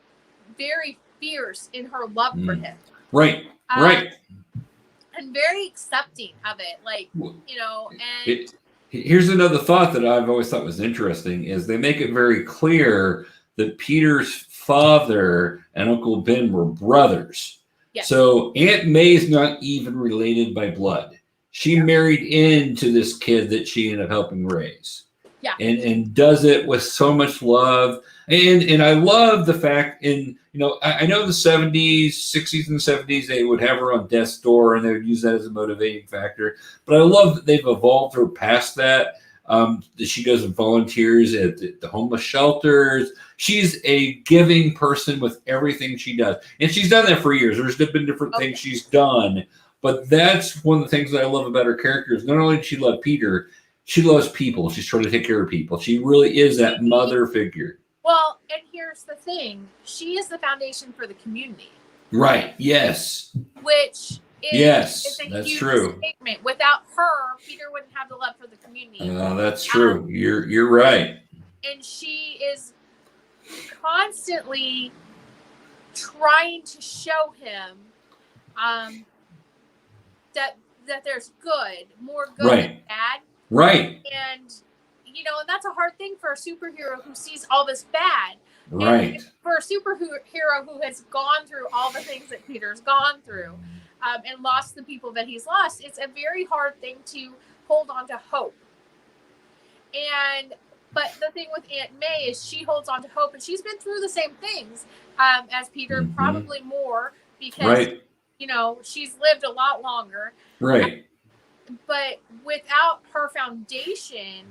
very fierce in her love for him. Right. And very accepting of it, like and here's another thought that I've always thought was interesting is they make it very clear that Peter's father and Uncle Ben were brothers. Yes. So Aunt May's not even related by blood. She married into this kid that she ended up helping raise. Yeah. And does it with so much love. And I love the fact I know the 70s, 60s and 70s, they would have her on death's door and they would use that as a motivating factor. But I love that they've evolved her past that. That she goes and volunteers at the homeless shelters. She's a giving person with everything she does. And she's done that for years. There's been different things she's done. But that's one of the things that I love about her character is not only does she love Peter, she loves people. She's trying to take care of people. She really is that mother figure. Well, and here's the thing. She is the foundation for the community. Right. Yes. Which is a that's huge true. statement. Without her, Peter wouldn't have the love for the community. That's true. You're right. And she is constantly trying to show him that there's good, more good than bad. Right. And and that's a hard thing for a superhero who sees all this bad. Right. And for a superhero who has gone through all the things that Peter's gone through and lost the people that he's lost, it's a very hard thing to hold on to hope. But the thing with Aunt May is she holds on to hope, and she's been through the same things as Peter, probably more because, she's lived a lot longer. Right. But without her foundation,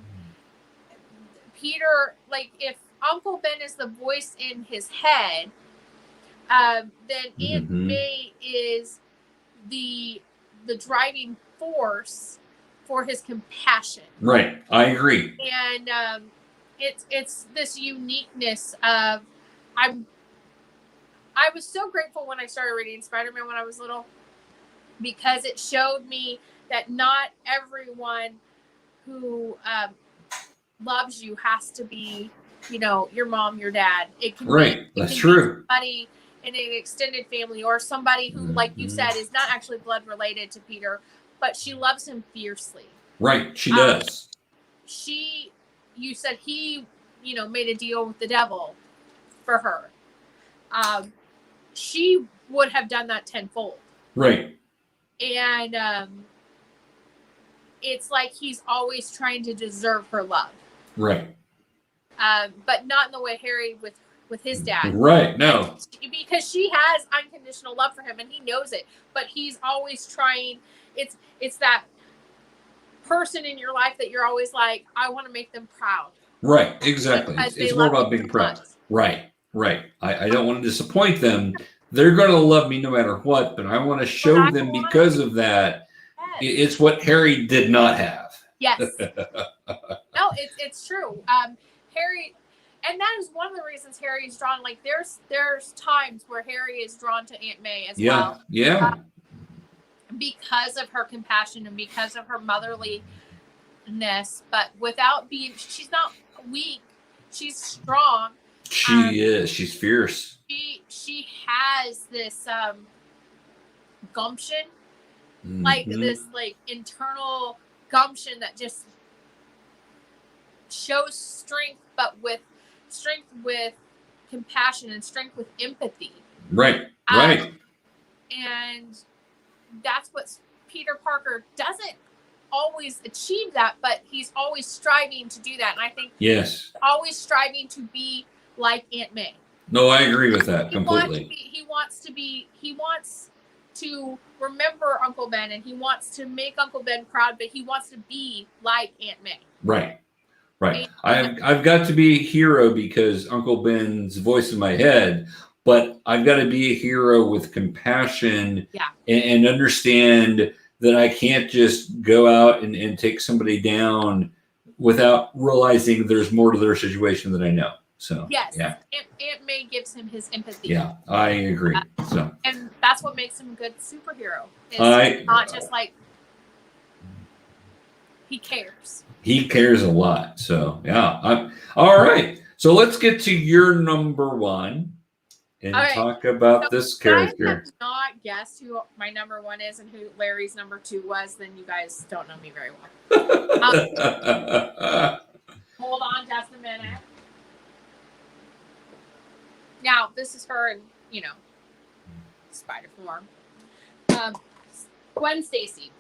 Peter, like if Uncle Ben is the voice in his head, then Aunt May is the driving force for his compassion. Right. I agree. And it's this uniqueness of I was so grateful when I started reading Spider-Man when I was little because it showed me that not everyone who loves you has to be, your mom, your dad. It can be, that's true. Somebody in an extended family or somebody who, like you said, is not actually blood related to Peter, but she loves him fiercely. Right, she does. You said he, made a deal with the devil for her. She would have done that tenfold. Right. And it's like he's always trying to deserve her love. Right. But not in the way Harry with his dad. Right. No. Because she has unconditional love for him and he knows it. But he's always trying. It's that person in your life that you're always like, I want to make them proud. Right. Exactly. It's more about being proud. Right. I don't want to disappoint them. They're going to love me no matter what, but I want to show them because of that. Yes. It's what Harry did not have. Yes. No, it's true. Harry, and that is one of the reasons Harry is drawn. Like there's times where Harry is drawn to Aunt May as well. Yeah. Because of her compassion and because of her motherliness, but without she's not weak. She's strong. She is. She's fierce. She has this gumption, like this internal gumption that just shows strength, but with compassion and strength with empathy. Right. And that's what Peter Parker doesn't always achieve that, but he's always striving to do that. And I think always striving to be like Aunt May. No, I agree with that completely. He wants to remember Uncle Ben and he wants to make Uncle Ben proud, but he wants to be like Aunt May. Right. I've got to be a hero because Uncle Ben's voice in my head, but I've got to be a hero with compassion Yeah. and understand that I can't just go out and take somebody down without realizing there's more to their situation than I know. So yes, yeah, it may gives him his empathy. yeah, I agree. So and that's what makes him a good superhero. Is not just like he cares. He cares a lot. So yeah, all right. So let's get to your number one and talk about this character. If you guys have not guessed who my number one is and who Larry's number two was, then you guys don't know me very well. Hold on just a minute. Now, this is her in, spider form. Gwen Stacy.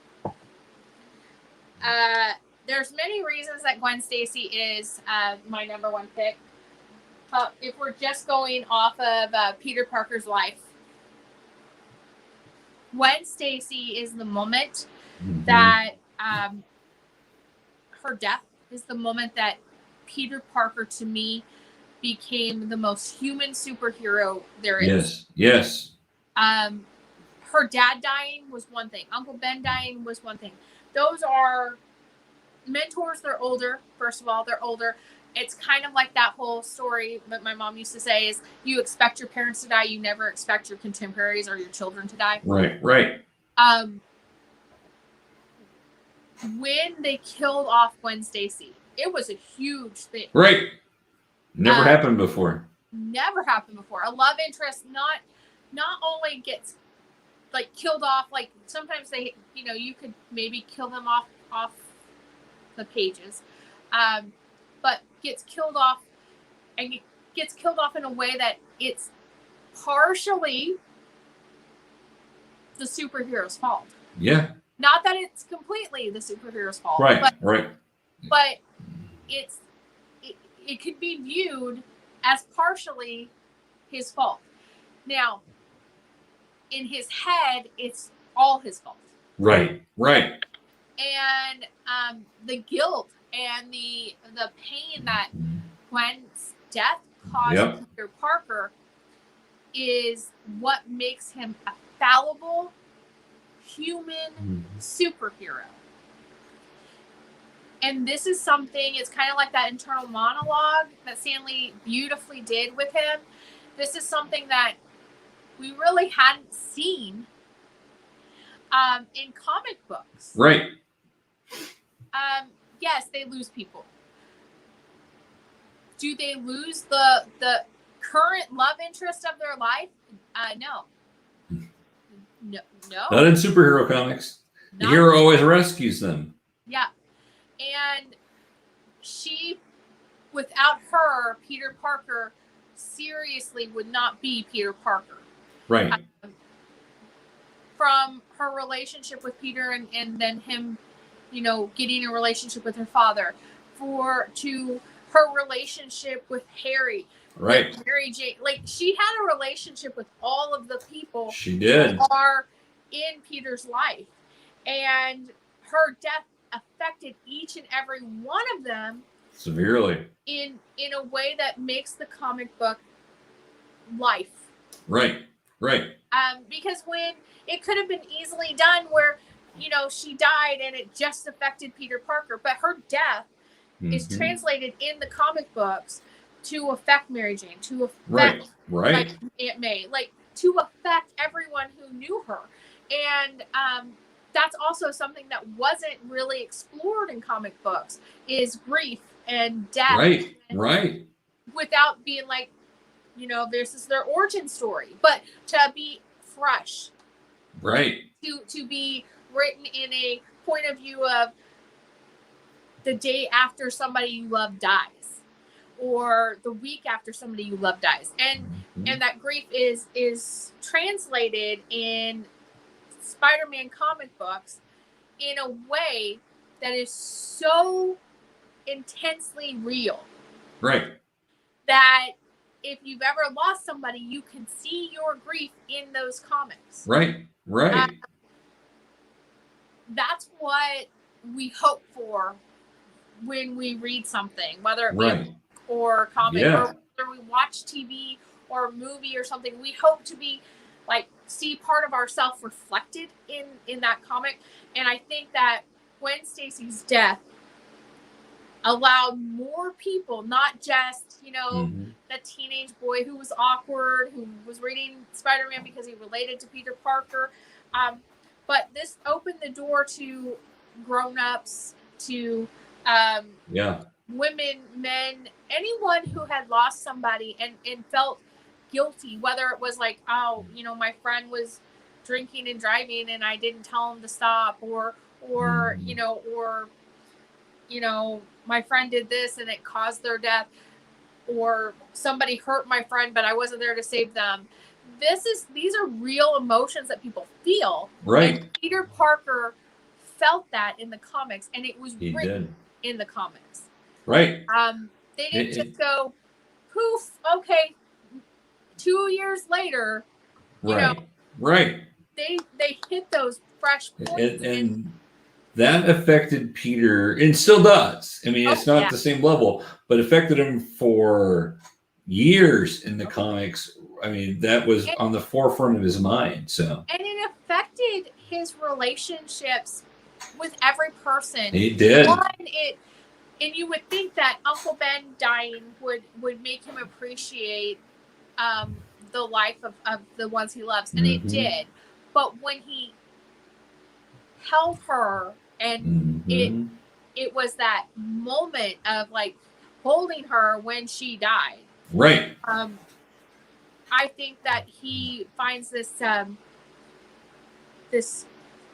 There's many reasons that Gwen Stacy is my number one pick. If we're just going off of Peter Parker's life, Gwen Stacy is the moment that her death is the moment that Peter Parker, to me, became the most human superhero there is. Yes. Her dad dying was one thing. Uncle Ben dying was one thing. Those are mentors. They're older. First of all, they're older. It's kind of like that whole story that my mom used to say is you expect your parents to die. You never expect your contemporaries or your children to die. Right. When they killed off Gwen Stacy, it was a huge thing. Right. Never happened before. Never happened before. A love interest not only gets like killed off, like sometimes they, you could maybe kill them off the pages, but gets killed off, and gets killed off in a way that it's partially the superhero's fault. Yeah. Not that it's completely the superhero's fault. Right. But it could be viewed as partially his fault. Now, in his head, it's all his fault. Right. And the guilt and the pain that Gwen's death caused Peter Parker is what makes him a fallible human superhero. And this is something, it's kind of like that internal monologue that Stanley beautifully did with him. This is something that we really hadn't seen in comic books. Right. Yes, they lose people. Do they lose the current love interest of their life? No. Not in superhero comics. The hero always rescues them. Yeah. And without her, Peter Parker seriously would not be Peter Parker. Right. From her relationship with Peter and then him, getting a relationship with her father, to her relationship with Harry. Right. With Mary Jane. Like, she had a relationship with all of the people she did. who are in Peter's life. And her death affected each and every one of them severely in a way that makes the comic book life. Right. Because when it could have been easily done where, she died and it just affected Peter Parker, but her death is translated in the comic books to affect Mary Jane, to affect like Aunt May, like to affect everyone who knew her. And that's also something that wasn't really explored in comic books is grief and death. Right. Without being like, this is their origin story, but to be fresh. Right. To be written in a point of view of the day after somebody you love dies, or the week after somebody you love dies, and that grief is translated in Spider-Man comic books in a way that is so intensely real. Right. That if you've ever lost somebody, you can see your grief in those comics. Right. That's what we hope for when we read something, whether it be a book or comic, or whether we watch TV or a movie or something, we hope to be like see part of ourselves reflected in that comic. And I think that Gwen Stacy's death allowed more people, not just, the teenage boy who was awkward, who was reading Spider-Man because he related to Peter Parker. But this opened the door to grown-ups, to women, men, anyone who had lost somebody and felt guilty, whether it was like, my friend was drinking and driving and I didn't tell him to stop, or my friend did this and it caused their death, or somebody hurt my friend but I wasn't there to save them. These are real emotions that people feel. Right. And Peter Parker felt that in the comics, and it was written in the comics. Right. They didn't just go poof, okay, 2 years later, right. They hit those fresh points and that affected Peter, and still does. I mean, it's not the same level, but affected him for years in the comics. I mean, that was on the forefront of his mind. So, and it affected his relationships with every person. He did. And you would think that Uncle Ben dying would make him appreciate the life of the ones he loves, and it did. But when he held her, and it was that moment of like holding her when she died. Right. I think that he finds this this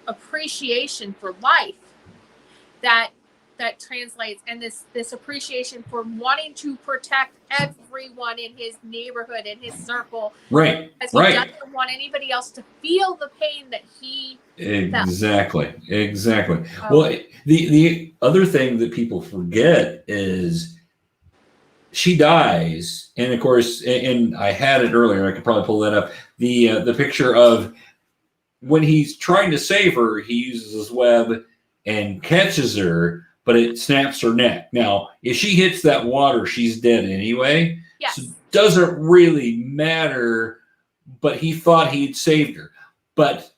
appreciation for life that translates, and this appreciation for wanting to protect everyone in his neighborhood, in his circle. Right. Because he doesn't want anybody else to feel the pain that he Exactly. Well, the other thing that people forget is she dies, and of course, and I had it earlier, I could probably pull that up, the picture of when he's trying to save her, he uses his web and catches her, but it snaps her neck. Now, if she hits that water, she's dead anyway. Yes. So it doesn't really matter, but he thought he'd saved her. But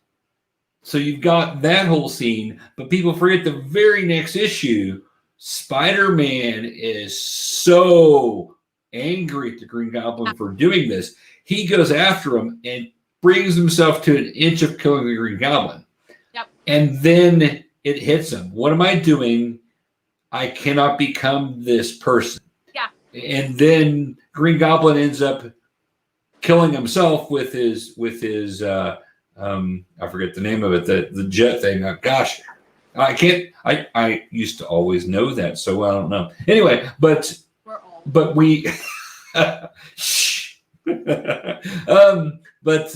so you've got that whole scene, but people forget the very next issue, Spider-Man is so angry at the Green Goblin for doing this. He goes after him and brings himself to an inch of killing the Green Goblin. Yep. And then it hits him. What am I doing? I cannot become this person. Yeah. And then Green Goblin ends up killing himself with his I forget the name of it, the jet thing. Gosh, I can't. I used to always know that, so I don't know. Anyway, but we. Shh. But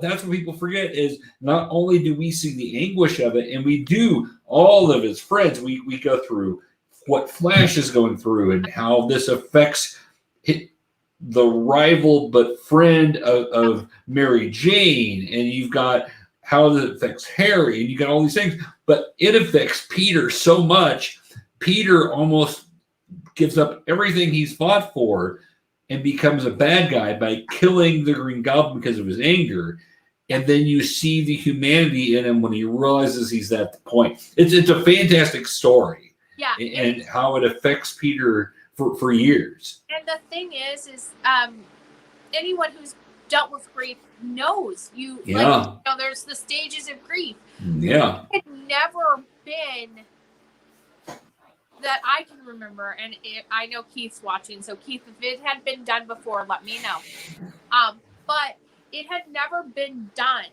that's what people forget is not only do we see the anguish of it, and we do all of his friends, we go through what Flash is going through and how this affects the rival but friend of Mary Jane, and you've got how it affects Harry, and you got all these things, but it affects Peter so much. Peter almost gives up everything he's fought for and becomes a bad guy by killing the Green Goblin because of his anger. And then you see the humanity in him when he realizes he's at the point. It's a fantastic story. Yeah. And how it affects Peter for years. And the thing is anyone who's dealt with grief knows there's the stages of grief. Yeah. It had never been that I can remember, and I know Keith's watching, so Keith, if it had been done before, let me know. But it had never been done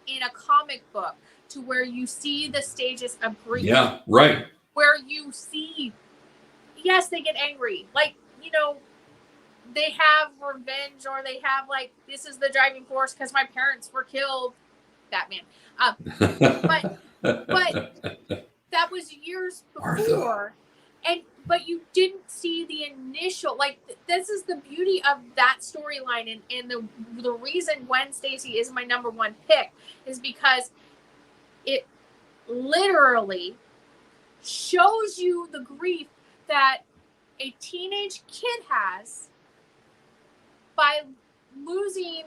in a comic book to where you see the stages of grief. Yeah, right. Where you see, yes, they get angry. Like, they have revenge, or they have this is the driving force because my parents were killed. Batman. But that was years before. But you didn't see the initial, this is the beauty of that storyline, and the reason Gwen Stacy is my number one pick is because it literally shows you the grief that a teenage kid has by losing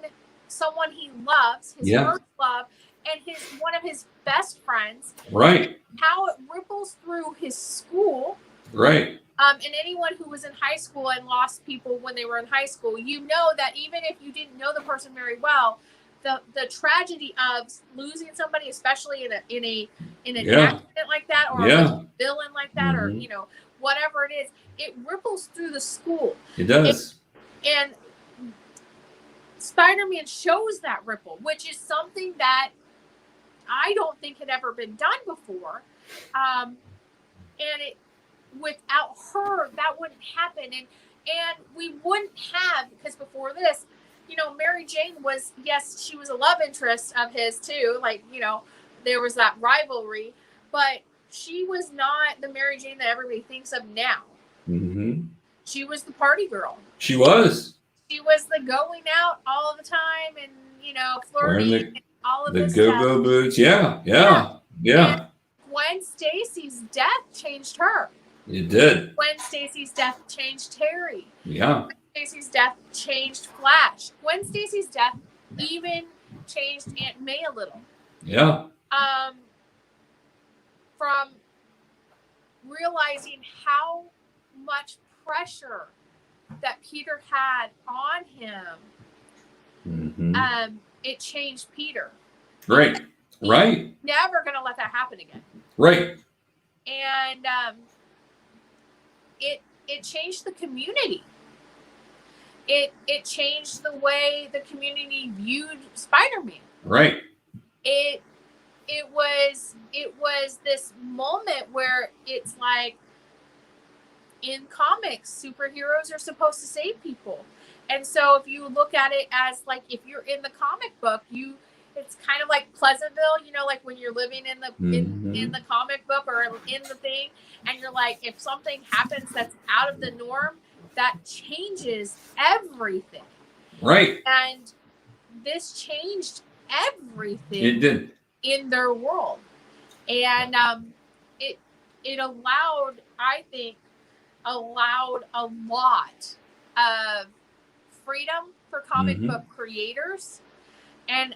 someone he loves, his first love, and one of his best friends. Right. How it ripples through his school. Right. And anyone who was in high school and lost people when they were in high school, you know that even if you didn't know the person very well, the tragedy of losing somebody, especially in an accident like that, or a villain like that, or whatever it is, it ripples through the school. It does. And Spider-Man shows that ripple, which is something that I don't think had ever been done before. And without her, that wouldn't happen. And we wouldn't have, because before this, Mary Jane was, yes, she was a love interest of his too. Like, there was that rivalry, but she was not the Mary Jane that everybody thinks of now. Mm-hmm. She was the party girl. She was the going out all the time and, flirting and all of this stuff. The go-go boots. Yeah. And Gwen Stacy's death changed her. It did. Gwen Stacy's death changed Terry. Yeah. Gwen Stacy's death changed Flash. Gwen Stacy's death even changed Aunt May a little. Yeah. From realizing how much pressure that Peter had on him, it changed Peter. Right. Right. Never going to let that happen again. Right. And it changed the community. It changed the way the community viewed Spider-Man. Right. It was this moment where it's like, in comics, superheroes are supposed to save people. And so if you look at it as like, if you're in the comic book, it's kind of like Pleasantville, like when you're living in the comic book or in the thing, and you're like, if something happens that's out of the norm, that changes everything. Right. And this changed everything. It did. In their world. And it allowed, I think, a lot of freedom for comic book creators, and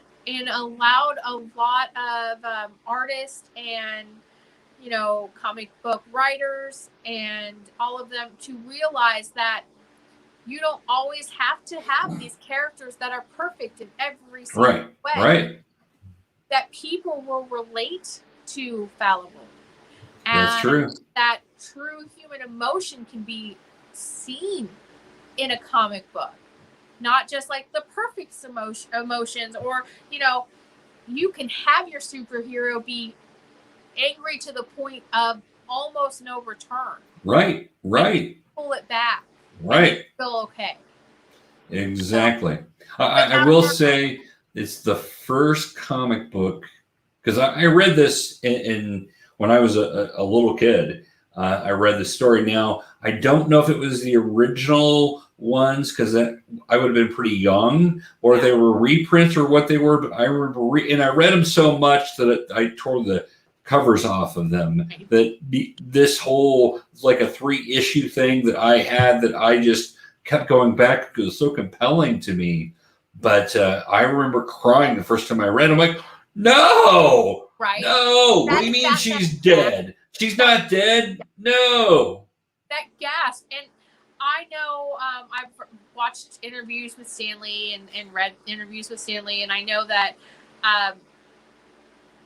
allowed a lot of artists and comic book writers and all of them to realize that you don't always have to have these characters that are perfect in every single way. Right. That people will relate to fallible. And that's true. That true human emotion can be seen in a comic book. Not just like the perfect emotions, or, you can have your superhero be angry to the point of almost no return. Right. Pull it back. Right. Feel okay. Exactly. I will say it's the first comic book, because I read this in when I was a little kid. I read the story. Now, I don't know if it was the original ones, because I would have been pretty young, or they were reprints or what they were, but I remember and I read them so much that I tore the covers off of them. That this whole, like a 3-issue thing that I had, that I just kept going back because it was so compelling to me. But I remember crying the first time I read it. I'm like, no, right? No, what do you mean she's dead? She's not dead. No. That gasp. And I know I've watched interviews with Stan Lee and read interviews with Stan Lee, and I know that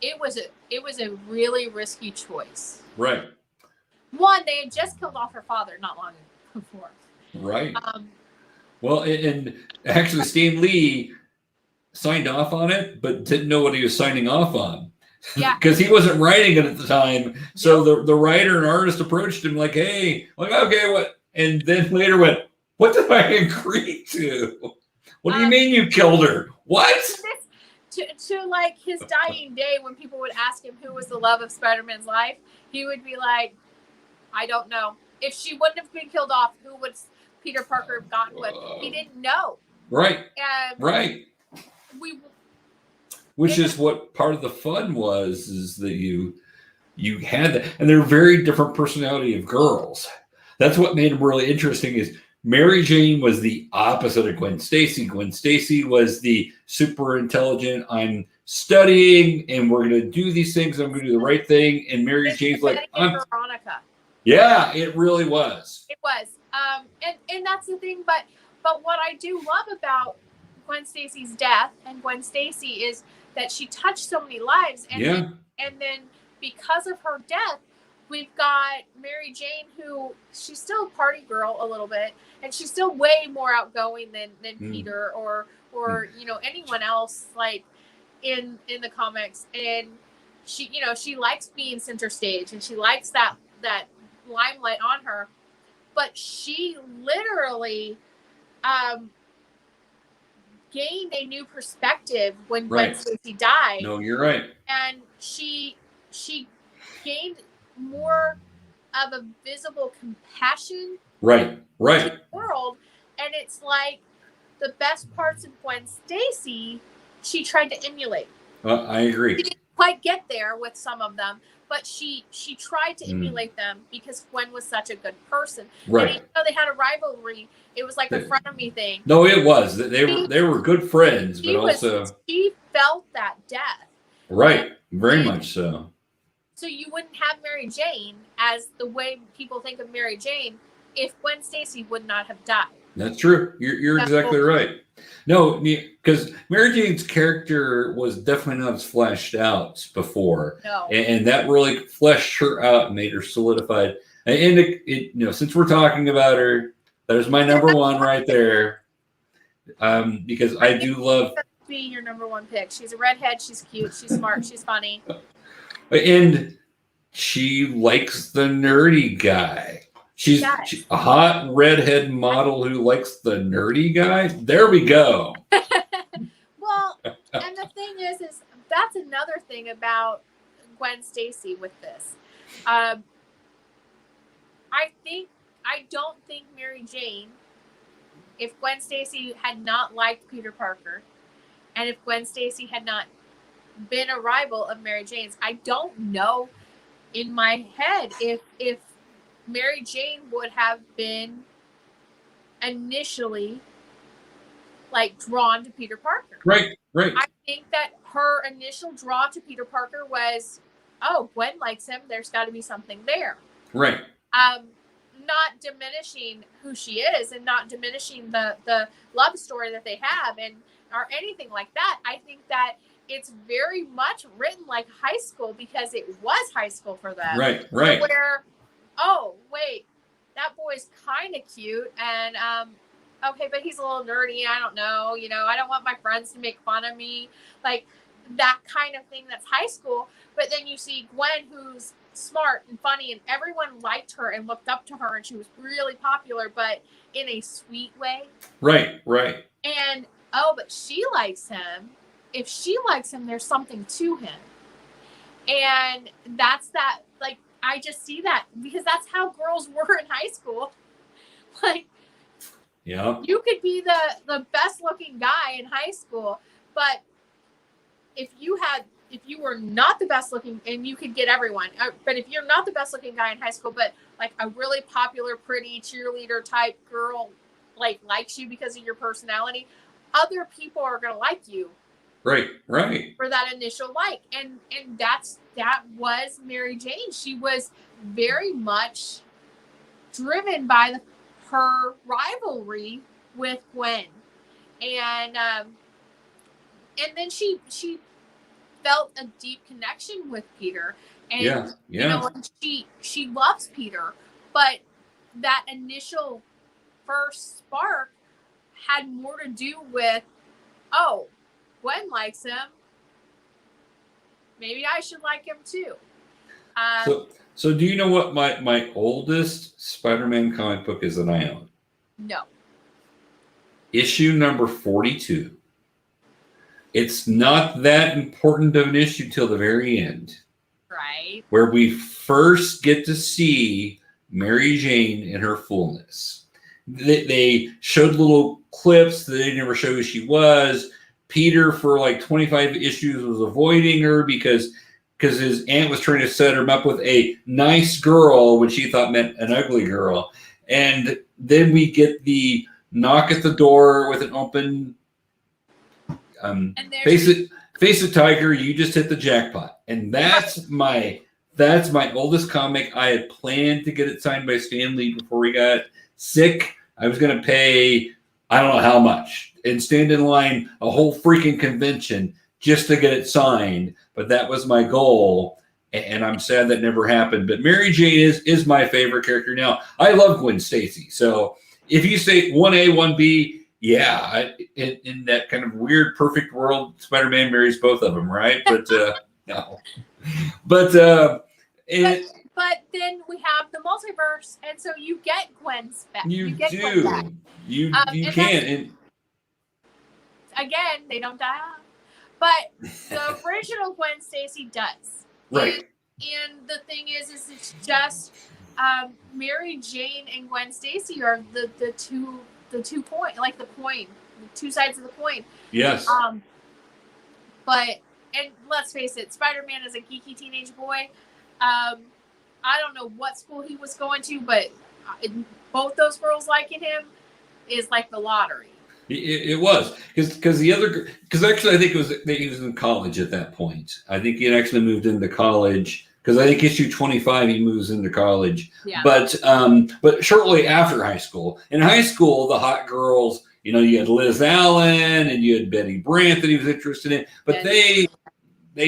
it was a really risky choice. Right. One, they had just killed off her father not long before. Right. Well, and actually, Stan Lee signed off on it, but didn't know what he was signing off on. Yeah. Because he wasn't writing it at the time. So the writer and artist approached him like, hey, like, okay, what? And then later went, what did I agree to? What do you mean you killed her? What? To like his dying day, when people would ask him who was the love of Spider-Man's life, he would be like, I don't know. If she wouldn't have been killed off, who would Peter Parker have gotten with? He didn't know. Right. And right. Which is what part of the fun was, is that you had that, and they're very different personality of girls. That's what made them really interesting. Is Mary Jane was the opposite of Gwen Stacy. Gwen Stacy was the super intelligent, I'm studying and we're going to do these things. I'm going to do the right thing. And Mary Jane's like, Veronica. Yeah, it really was. It was. And that's the thing. But what I do love about Gwen Stacy's death and Gwen Stacy is that she touched so many lives. And then because of her death, we've got Mary Jane, who she's still a party girl a little bit, and she's still way more outgoing than Peter or anyone else like in the comics. And she likes being center stage, and she likes that limelight on her. But she literally gained a new perspective when Gwen Stacy died. No, you're right. And she gained more of a visible compassion right to the world. And it's like the best parts of Gwen Stacy she tried to emulate. I agree. She didn't quite get there with some of them, but she tried to emulate them because Gwen was such a good person. Right. And even though they had a rivalry, it was like a frenemy thing. No, it was. They were good friends, but also she felt that death. Right. Very much so. So you wouldn't have Mary Jane as the way people think of Mary Jane if Gwen Stacy would not have died. That's true. You're exactly right. No, because Mary Jane's character was definitely not as fleshed out before. No. And that really fleshed her out and made her solidified. And since we're talking about her, there's my number one right there. Because I do love. Be your number one pick. She's a redhead. She's cute. She's smart. She's funny. And she likes the nerdy guy. She's a hot redhead model who likes the nerdy guy. There we go. Well, and the thing is that's another thing about Gwen Stacy with this. I don't think Mary Jane, if Gwen Stacy had not liked Peter Parker, and if Gwen Stacy had not been a rival of Mary Jane's, I don't know in my head if Mary Jane would have been initially like drawn to Peter Parker. Right. I think that her initial draw to Peter Parker was, oh, Gwen likes him. There's got to be something there. Right. Not diminishing who she is and not diminishing the love story that they have or anything like that. I think that it's very much written like high school because it was high school for them. Right. Where, oh, wait, that boy's kind of cute. And, okay, but he's a little nerdy. I don't know. I don't want my friends to make fun of me. Like that kind of thing that's high school. But then you see Gwen, who's smart and funny, and everyone liked her and looked up to her, and she was really popular, but in a sweet way. Right. And, but she likes him. If she likes him, there's something to him. And that's that, like, I just see that because that's how girls were in high school. Like, yeah, you could be the best looking guy in high school, but if you were not the best looking, and you could get everyone, but if you're not the best looking guy in high school, but like a really popular, pretty cheerleader type girl, like likes you because of your personality, other people are going to like you. Right. For that initial like. And that was Mary Jane. She was very much driven by her rivalry with Gwen. And then she felt a deep connection with Peter. And and she loves Peter, but that initial first spark had more to do with, oh, Gwen likes him. Maybe I should like him too. So do you know what my oldest Spider-Man comic book is that I own? No. Issue number 42. It's not that important of an issue till the very end. Right. Where we first get to see Mary Jane in her fullness. They showed little clips. They never showed who she was. Peter, for like 25 issues, was avoiding her because his aunt was trying to set him up with a nice girl, which he thought meant an ugly girl. And then we get the knock at the door with an open face it tiger, you just hit the jackpot. And that's my oldest comic. I had planned to get it signed by Stan Lee before we got sick. I was going to pay, I don't know how much, and stand in line a whole freaking convention just to get it signed. But that was my goal. And I'm sad that never happened. But Mary Jane is my favorite character. Now, I love Gwen Stacy. So if you say 1A, 1B, yeah, in that kind of weird, perfect world, Spider-Man marries both of them, right? But no. But then we have the multiverse, and so you get Gwen's back. You do. Back. You can. And again, they don't die off. But the original Gwen Stacy does. Right. And the thing is it's just Mary Jane and Gwen Stacy are the two point, like the coin, the two sides of the coin. Yes. But and let's face it, Spider-Man is a geeky teenage boy. I don't know what school he was going to, but both those girls liking him is like the lottery. It was because actually I think he was in college at that point. I think he had actually moved into college because I think issue 25 he moves into college. Yeah. But shortly after high school. In high school, the hot girls, you had Liz Allen and you had Betty Brant that he was interested in, but they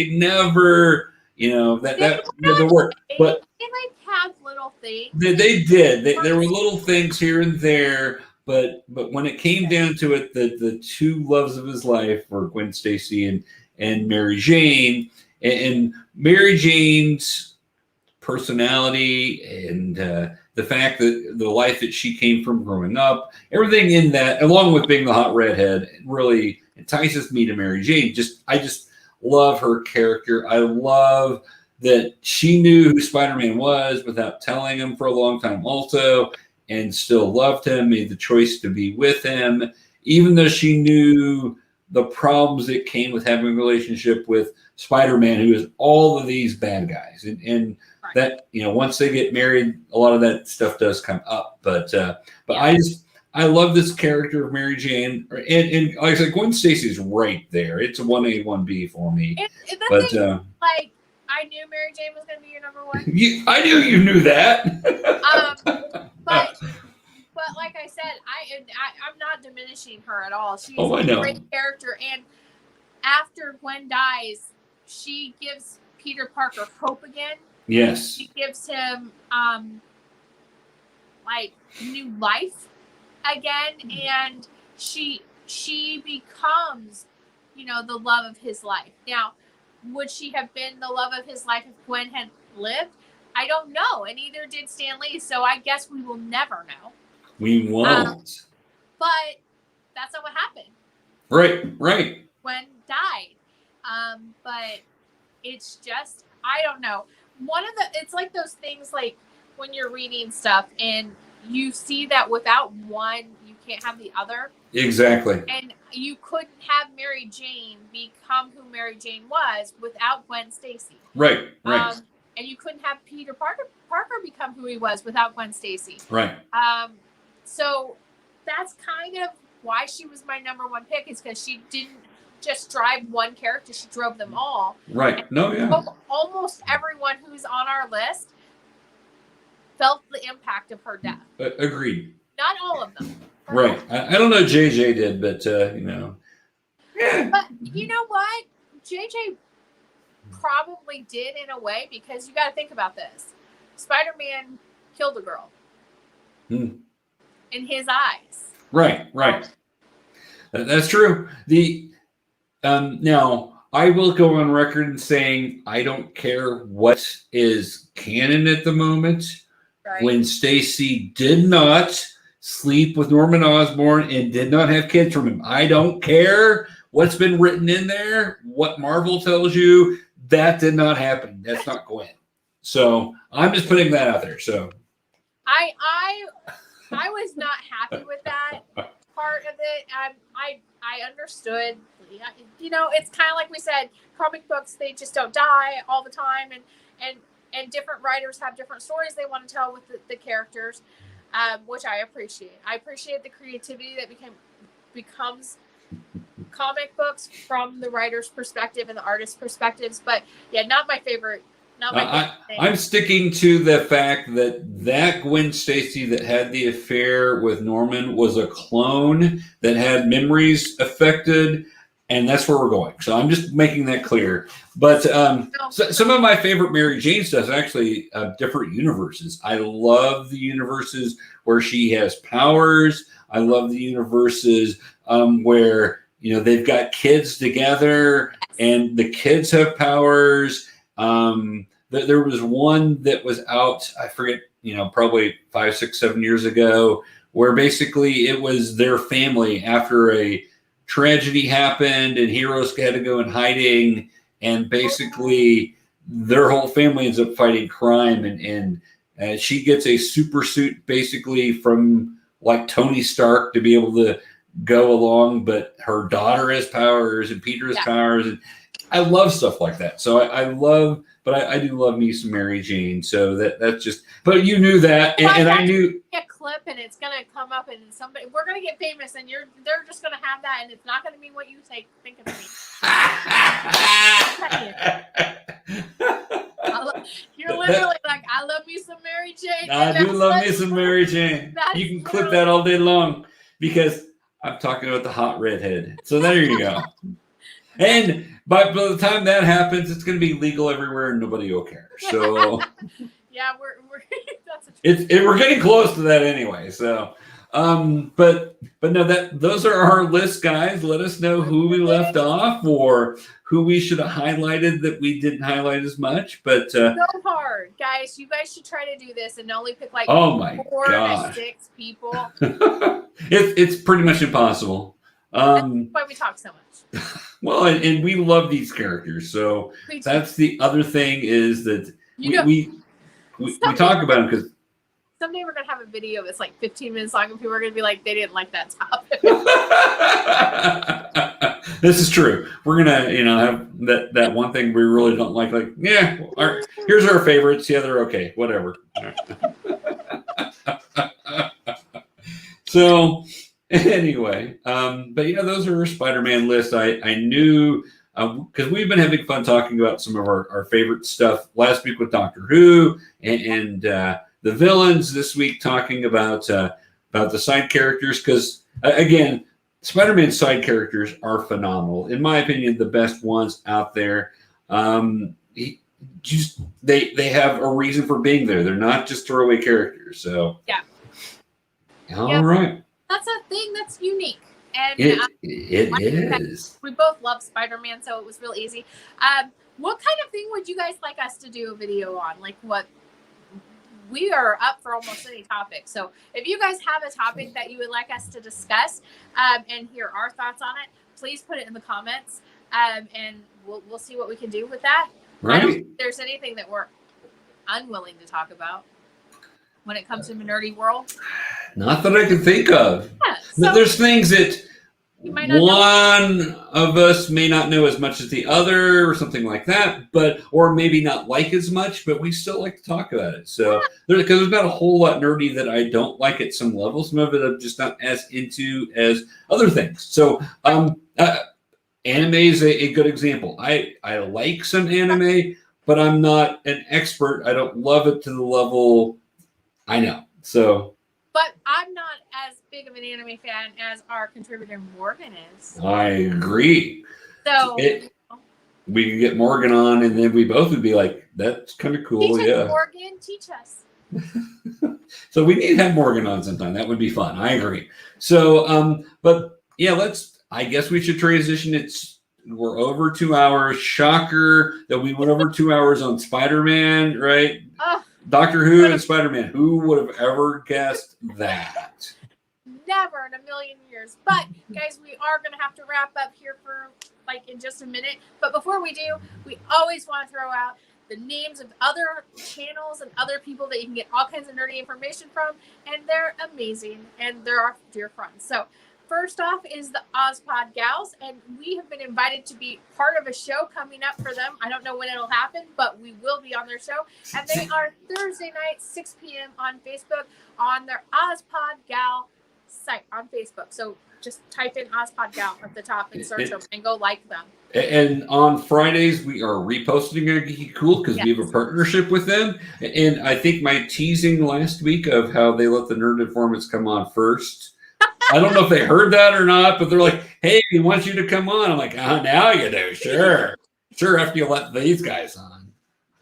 never, the work. But they like have little things. They did. There were little things here and there. But when it came down to it, the two loves of his life were Gwen Stacy and Mary Jane. And Mary Jane's personality and the fact that the life that she came from growing up, everything in that, along with being the hot redhead, really entices me to Mary Jane. I just love her character. I love that she knew who Spider-Man was without telling him for a long time also, and still loved him, made the choice to be with him, even though she knew the problems that came with having a relationship with Spider-Man, who is all of these bad guys. And right. That, once they get married, a lot of that stuff does come up. But I love this character of Mary Jane. And like I said, Gwen Stacy's right there. It's a 1A, 1B for me. I knew Mary Jane was going to be your number one. I knew you knew that. But like I said, I'm not diminishing her at all. She's a great character, and after Gwen dies, she gives Peter Parker hope again. Yes. She gives him new life again, and she becomes, the love of his life. Now, would she have been the love of his life if Gwen had lived? I don't know, and neither did Stan Lee, so I guess we will never know. We won't. But that's not what happened. Right. Gwen died. But it's just, I don't know. It's like those things like when you're reading stuff and you see that without one, you can't have the other. Exactly. And you couldn't have Mary Jane become who Mary Jane was without Gwen Stacy. Right. And you couldn't have Peter Parker become who he was without Gwen Stacy. Right. So that's kind of why she was my number one pick, is because she didn't just drive one character, she drove them all. Right. Almost everyone who's on our list felt the impact of her death. Agreed. Not all of them. Right. I don't know JJ did, but Yeah. But you know what? JJ probably did in a way, because you got to think about this. Spider-Man killed a girl. In his eyes. Right. That's true. Now, I will go on record in saying I don't care what is canon at the moment. Right. When Stacy did not sleep with Norman Osborn and did not have kids from him, I don't care what's been written in there, what Marvel tells you, that did not happen. That's not Gwen. So I'm just putting that out there. So I was not happy with that part of it. I understood. It's kind of like we said, comic books, they just don't die all the time, and different writers have different stories they want to tell with the characters. which I appreciate. I appreciate the creativity that becomes comic books from the writer's perspective and the artist's perspectives. But yeah, not my favorite. Not my favorite thing. I'm sticking to the fact that Gwen Stacy that had the affair with Norman was a clone that had memories affected, and that's where we're going. So I'm just making that clear. But some of my favorite Mary Jane stuff is actually different universes. I love the universes where she has powers. I love the universes where they've got kids together and the kids have powers. There was one that was out, I forget, probably 5, 6, 7 years ago, where basically it was their family after a tragedy happened and heroes had to go in hiding, and basically their whole family ends up fighting crime, and she gets a super suit basically from like Tony Stark to be able to go along, but her daughter has powers and Peter has powers, and I love stuff like that. So I do love me some Mary Jane. So that's just, but you knew that, and I knew a clip, and it's gonna come up, and we're gonna get famous, and they're just gonna have that, and it's not gonna be what you think of me. You're literally like, I love me some Mary Jane. I do love me some Mary Jane. You can clip that all day long because I'm talking about the hot redhead. So there you go. And by the time that happens, it's going to be legal everywhere and nobody will care. So yeah, we're getting close to that anyway. So, but no, those are our lists, guys. Let us know who we left off or who we should have highlighted that we didn't highlight as much. But so hard, guys. You guys should try to do this and only pick like 4 to 6 people. It's pretty much impossible. That's why we talk so much. Well, and we love these characters, so that's the other thing is that we talk about them because someday we're gonna have a video that's like 15 minutes long, and people are gonna be like, they didn't like that topic. This is true. We're gonna, have that one thing we really don't like. Like, yeah, here's our favorites. Yeah, they're okay. Whatever. So. Anyway, but yeah, those are our Spider-Man lists. I knew because we've been having fun talking about some of our favorite stuff last week with Doctor Who and the villains. This week talking about the side characters because again, Spider-Man side characters are phenomenal. In my opinion, the best ones out there. They have a reason for being there. They're not just throwaway characters. So yeah. All right. That's a thing that's unique. And it is. We both love Spider-Man, so it was real easy. What kind of thing would you guys like us to do a video on? Like what? We are up for almost any topic. So if you guys have a topic that you would like us to discuss and hear our thoughts on it, please put it in the comments, and we'll see what we can do with that. Right. I don't think there's anything that we're unwilling to talk about when it comes to the nerdy world. Not that I can think of. Yeah, so there's things that one know. of us may not know as much as the other or something like that, or maybe not like as much, but we still like to talk about it. So because there's not a whole lot nerdy that I don't like at some level. Some of it I'm just not as into as other things. So anime is a good example. I like some anime, but I'm not an expert. I don't love it to the level I know. So, but I'm not as big of an anime fan as our contributor Morgan is. I agree. So we could get Morgan on, and then we both would be like, "That's kind of cool." Teach us, yeah, Morgan, teach us. So we need to have Morgan on sometime. That would be fun. I agree. So, but yeah, I guess we should transition. We're over 2 hours. Shocker that we went over 2 hours on Spider-Man, right? Doctor Who and Spider-Man. Who would have ever guessed that? Never in a million years. But guys, we are going to have to wrap up here for in just a minute. But before we do, we always want to throw out the names of other channels and other people that you can get all kinds of nerdy information from. And they're amazing. And they're our dear friends. So first off is the Ozpod Gals, and we have been invited to be part of a show coming up for them. I don't know when it'll happen, but we will be on their show. And they are Thursday night, 6 p.m. on Facebook on their Ozpod Gal site on Facebook. So just type in Ozpod Gal at the top and search them and go like them. And on Fridays, we are reposting on GeekyKOOL because we have a partnership with them. And I think my teasing last week of how they let the Nerd Informants come on first, I don't know if they heard that or not, but they're like, hey, we want you to come on. I'm like, oh, now you do. Sure. Sure, after you let these guys on.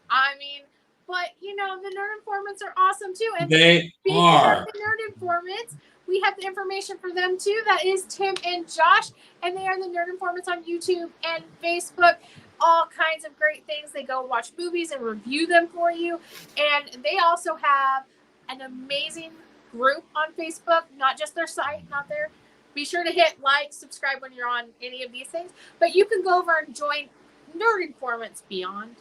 I mean, but, you know, the Nerd Informants are awesome, too. And they are. The Nerd Informants, we have the information for them, too. That is Tim and Josh, and they are the Nerd Informants on YouTube and Facebook. All kinds of great things. They go watch movies and review them for you. And they also have an amazing group on Facebook, not just their site, not their. Be sure to hit like, subscribe when you're on any of these things. But you can go over and join Nerd Informants Beyond.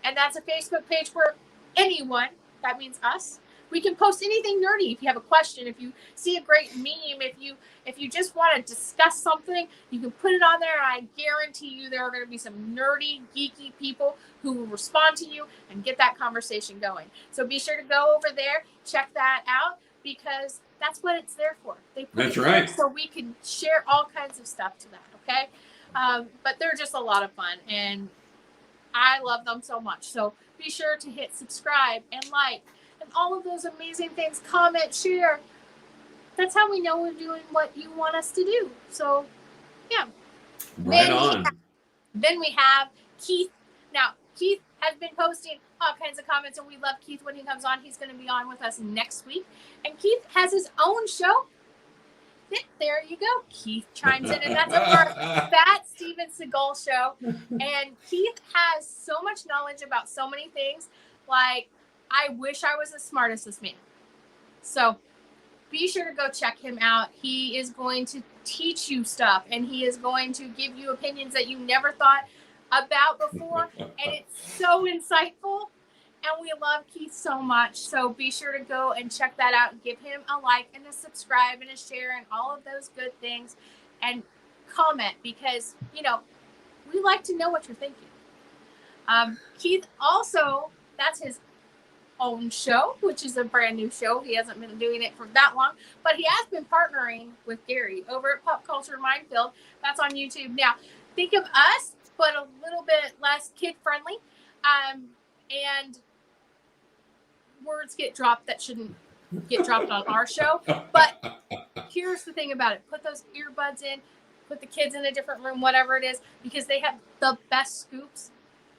And that's a Facebook page where anyone, that means us, we can post anything nerdy. If you have a question, if you see a great meme, if you just want to discuss something, you can put it on there. And I guarantee you there are going to be some nerdy, geeky people who will respond to you and get that conversation going. So be sure to go over there, check that out, because that's what it's there for. They put that's it right. there so we can share all kinds of stuff to that, okay? But they're just a lot of fun, and I love them so much. So be sure to hit subscribe and like and all of those amazing things. Comment, share. That's how we know we're doing what you want us to do. So, yeah. Right on. Then we have Keith. Now, Keith has been posting all kinds of comments, and we love Keith when he comes on. He's going to be on with us next week. And Keith has his own show. There you go. Keith chimes in, and that's our Fat Steven Seagal show. And Keith has so much knowledge about so many things. Like, I wish I was as smart as this man. So be sure to go check him out. He is going to teach you stuff, and he is going to give you opinions that you never thought about before. And it's so insightful. And we love Keith so much. So be sure to go and check that out. Give him a like and a subscribe and a share and all of those good things. And comment, because, you know, we like to know what you're thinking. Keith also, that's his own show, which is a brand new show. He hasn't been doing it for that long, but he has been partnering with Gary over at Pop Culture Minefield. That's on YouTube. Now, think of us, but a little bit less kid-friendly. And words get dropped that shouldn't get dropped on our show. But here's the thing about it. Put those earbuds in, put the kids in a different room, whatever it is, because they have the best scoops,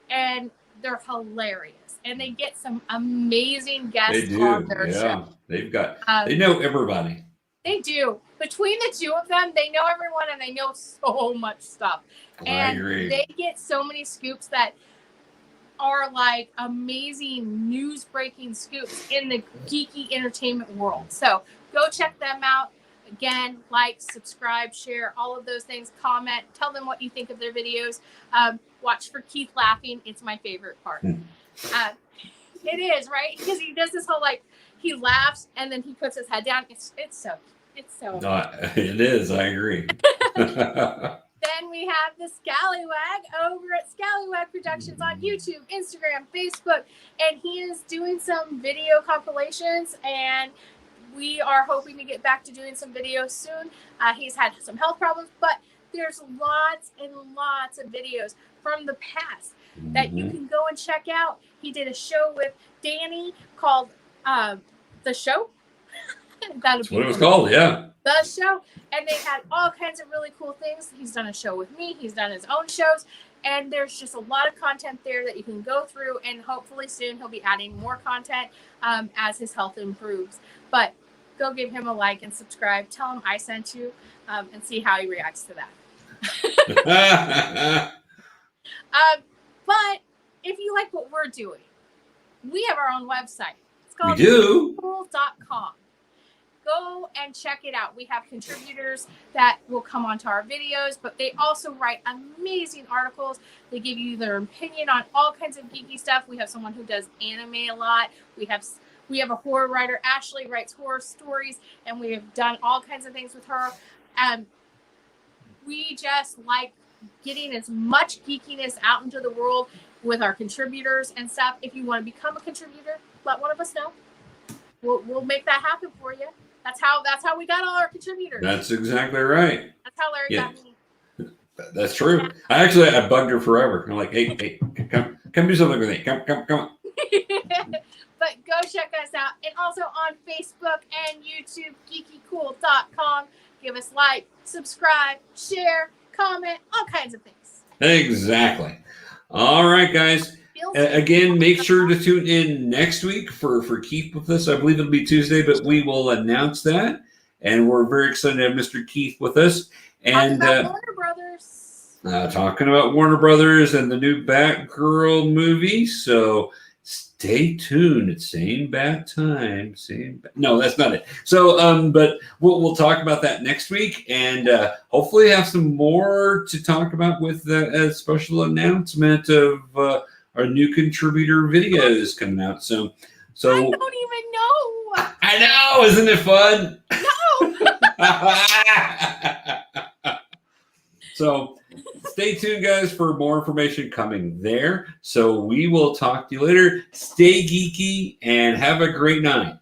and they're hilarious. And they get some amazing guests on their show. They've got, they know everybody. They do. Between the two of them, they know everyone, and they know so much stuff. And I agree. They get so many scoops that are like amazing news breaking scoops in the geeky entertainment world. So go check them out. Again, like, subscribe, share, all of those things. Comment, tell them what you think of their videos. Watch for Keith laughing. It's my favorite part. It is, right? Because he does this whole, like, he laughs and then he puts his head down. It's so it is. I agree. Then we have the Scallywag over at Scallywag Productions on YouTube, Instagram, Facebook, and he is doing some video compilations, and we are hoping to get back to doing some videos soon. He's had some health problems, but there's lots and lots of videos from the past that you can go and check out. He did a show with Danny called The Show. That's what it was called, yeah. The Show. And they had all kinds of really cool things. He's done a show with me. He's done his own shows. And there's just a lot of content there that you can go through. And hopefully soon he'll be adding more content as his health improves. But go give him a like and subscribe. Tell him I sent you and see how he reacts to that. But if you like what we're doing, we have our own website. It's called KOOL.com. Go and check it out. We have contributors that will come onto our videos, but they also write amazing articles. They give you their opinion on all kinds of geeky stuff. We have someone who does anime a lot. We have a horror writer. Ashley writes horror stories, and we have done all kinds of things with her. We just like getting as much geekiness out into the world with our contributors and stuff. If you want to become a contributor, let one of us know. We'll make that happen for you. That's how we got all our contributors. That's exactly right. That's how Larry got me. That's true. I bugged her forever. I'm like, hey, come do something with me. Come on. But go check us out. And also on Facebook and YouTube, GeekyKOOL.com. Give us like, subscribe, share, comment, all kinds of things. Exactly. All right, guys. Again, make sure to tune in next week for Keith with us. I believe it'll be Tuesday, but we will announce that. And we're very excited to have Mr. Keith with us. And talking about Warner Brothers. Talking about Warner Brothers and the new Batgirl movie. So stay tuned. It's same bat time. No, that's not it. So, but we'll talk about that next week, and hopefully have some more to talk about with a special announcement of our new contributor videos coming out. So I don't even know. I know, isn't it fun? No. So stay tuned, guys, for more information coming there. So we will talk to you later. Stay geeky and have a great night.